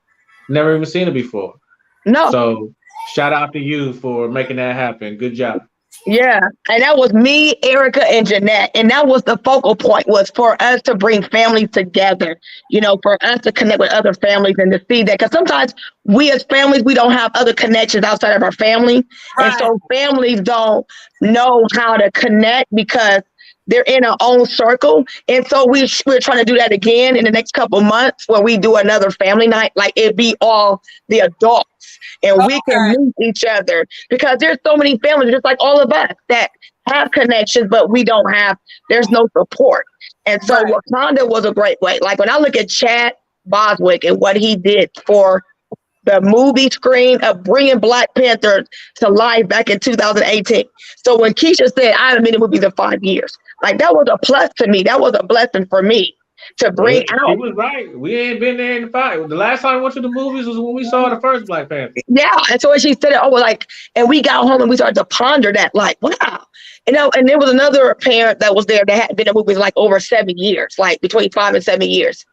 never even seen it before. No, So shout out to you for making that happen. Good job. yeah, and that was me, Erica, and Jeanette, and that was the focal point, was for us to bring families together. For us to connect with other families and to see that, because sometimes we as families, we don't have other connections outside of our family, and Right. so families don't know how to connect because they're in our own circle. And so we're trying to do that again in the next couple months, where we do another family night, like it be all the adults, and we can Okay. meet each other, because there's so many families just like all of us that have connections, but there's no support. And so Right. Wakanda was a great way. Like when I look at Chad Boswick and what he did for the movie screen of bringing Black Panther to life back in 2018. So when Keisha said, I haven't been in movies in 5 years, like that was a plus to me. That was a blessing for me to bring She out. was right. We ain't been there in the fight. The last time we went to the movies was when we saw the first Black Panther. Yeah. And so when she said it, and we got home and we started to ponder that, like, wow. And there was another parent that was there that had been in movies like over 7 years, like between 5 and 7 years.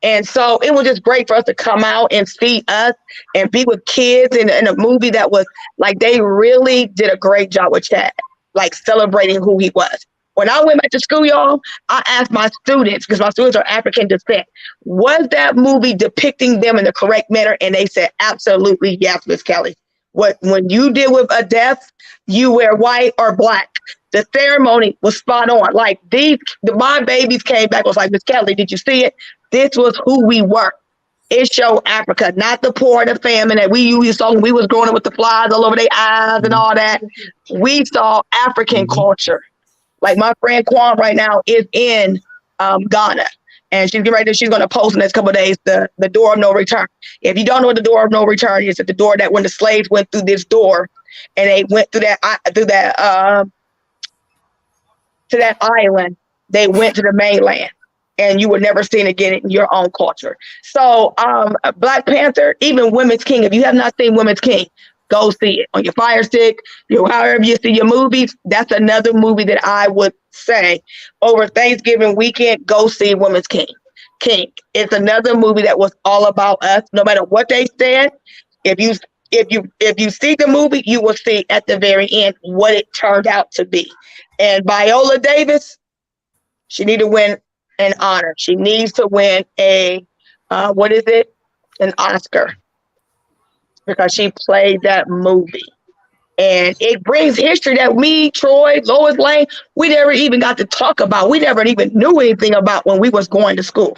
And so it was just great for us to come out and see us and be with kids in a movie that was like, they really did a great job with Chad, like celebrating who he was. When I went back to school, y'all, I asked my students, because my students are African descent, was that movie depicting them in the correct manner? And they said, absolutely, yes, Miss Kelly. When you deal with a death, you wear white or Black. The ceremony was spot on. Like my babies came back, was like, Miss Kelly, did you see it? This was who we were. It showed Africa, not the poor and the famine that we usually saw when we was growing up with the flies all over their eyes and all that. We saw African culture. Like my friend Kwan right now is in Ghana, and she's getting ready. She's going to post in the next couple of days the door of no return. If you don't know what the door of no return is, it's the door that when the slaves went through this door, and they went through that to that island, they went to the mainland, and you were never seen again in your own culture. So Black Panther, even Women's King, if you have not seen Women's King, go see it on your Fire Stick, however you see your movies. That's another movie that I would say over Thanksgiving weekend, go see Women's King. It's another movie that was all about us. No matter what they said, if you see the movie, you will see at the very end what it turned out to be. And Viola Davis, she needs to win an honor. She needs to win an Oscar, because she played that movie. And it brings history that me, Troy, Lois Lane, we never even got to talk about. We never even knew anything about when we was going to school.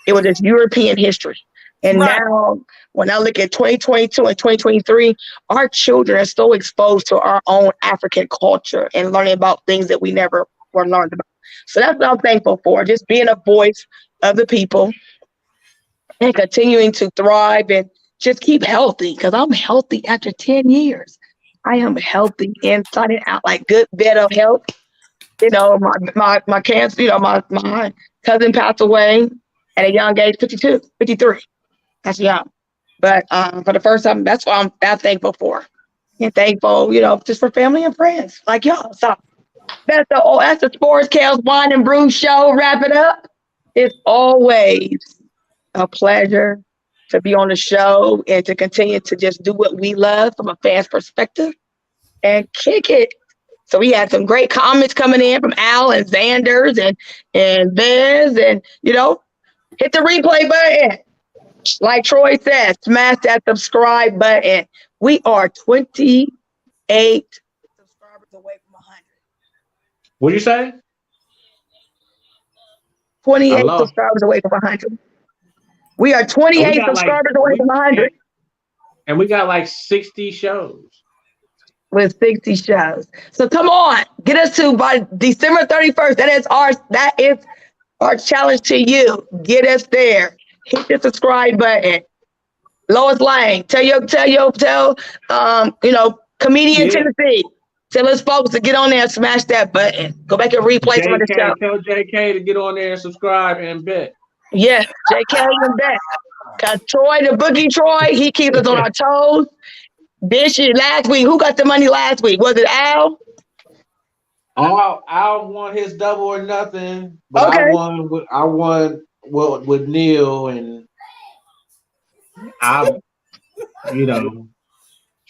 It was just European history. And Right. now when I look at 2022 and 2023, our children are so exposed to our own African culture and learning about things that we never were learned about. So that's what I'm thankful for, just being a voice of the people and continuing to thrive and just keep healthy, because I'm healthy after 10 years. I am healthy inside and out, like good bed of health. My cancer, my cousin passed away at a young age, 52, 53. That's young. But for the first time, that's what I'm thankful for. And thankful, just for family and friends like y'all. So that's the Sports Kales Wine and Brew Show. Wrap it up. It's always a pleasure to be on the show and to continue to just do what we love from a fan's perspective and kick it. So we had some great comments coming in from Al and Xanders and Bez, and hit the replay button. Like Troy said, smash that subscribe button. We are 28 subscribers away from 100. What'd you say? 28 Hello? subscribers away from 100. We are 28 subscribers away from 100. And we got like 60 shows. With 60 shows. So come on, get us to by December 31st. That is our challenge to you. Get us there. Hit the subscribe button. Lois Lane, tell comedian Tennessee. Tell us folks to get on there and smash that button. Go back and replay some of the show. Tell JK to get on there and subscribe and bet. Yes, JK and bet. Cause Troy, the Boogie Troy, he keeps us on our toes. This year, last week, who got the money last week? Was it Al? Al won his double or nothing, but Okay. I won with Neil, and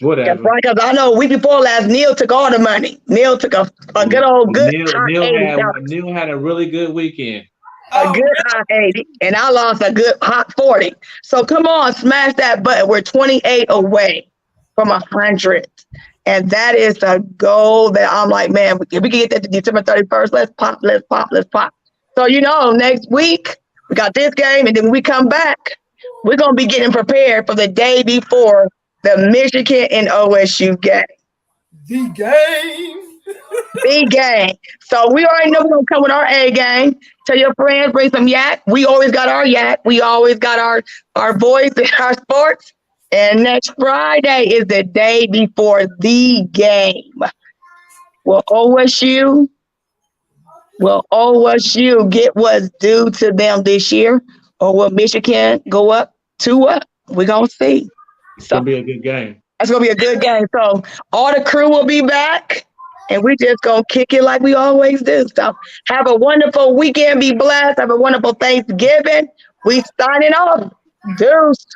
whatever. Right, because I know week before last, Neil took all the money. Neil took a good old good Neil had a really good weekend. A good hot 80, and I lost a good hot 40. So come on, smash that button. We're 28 away from 100. And that is the goal that I'm like, man, if we can get that to December 31st, let's pop. So, next week, we got this game, and then when we come back, we're going to be getting prepared for the day before the Michigan and OSU game. The game. The game. So we already know we're going to come with our A game. Tell your friends, bring some yak. We always got our yak. We always got our boys in our sports. And next Friday is the day before the game. Will OSU get what's due to them this year? Or will Michigan go up 2-up? We're going to see. It's going to be a good game. It's going to be a good game. So all the crew will be back. And we just going to kick it like we always do. So have a wonderful weekend. Be blessed. Have a wonderful Thanksgiving. We signing off. Deuce.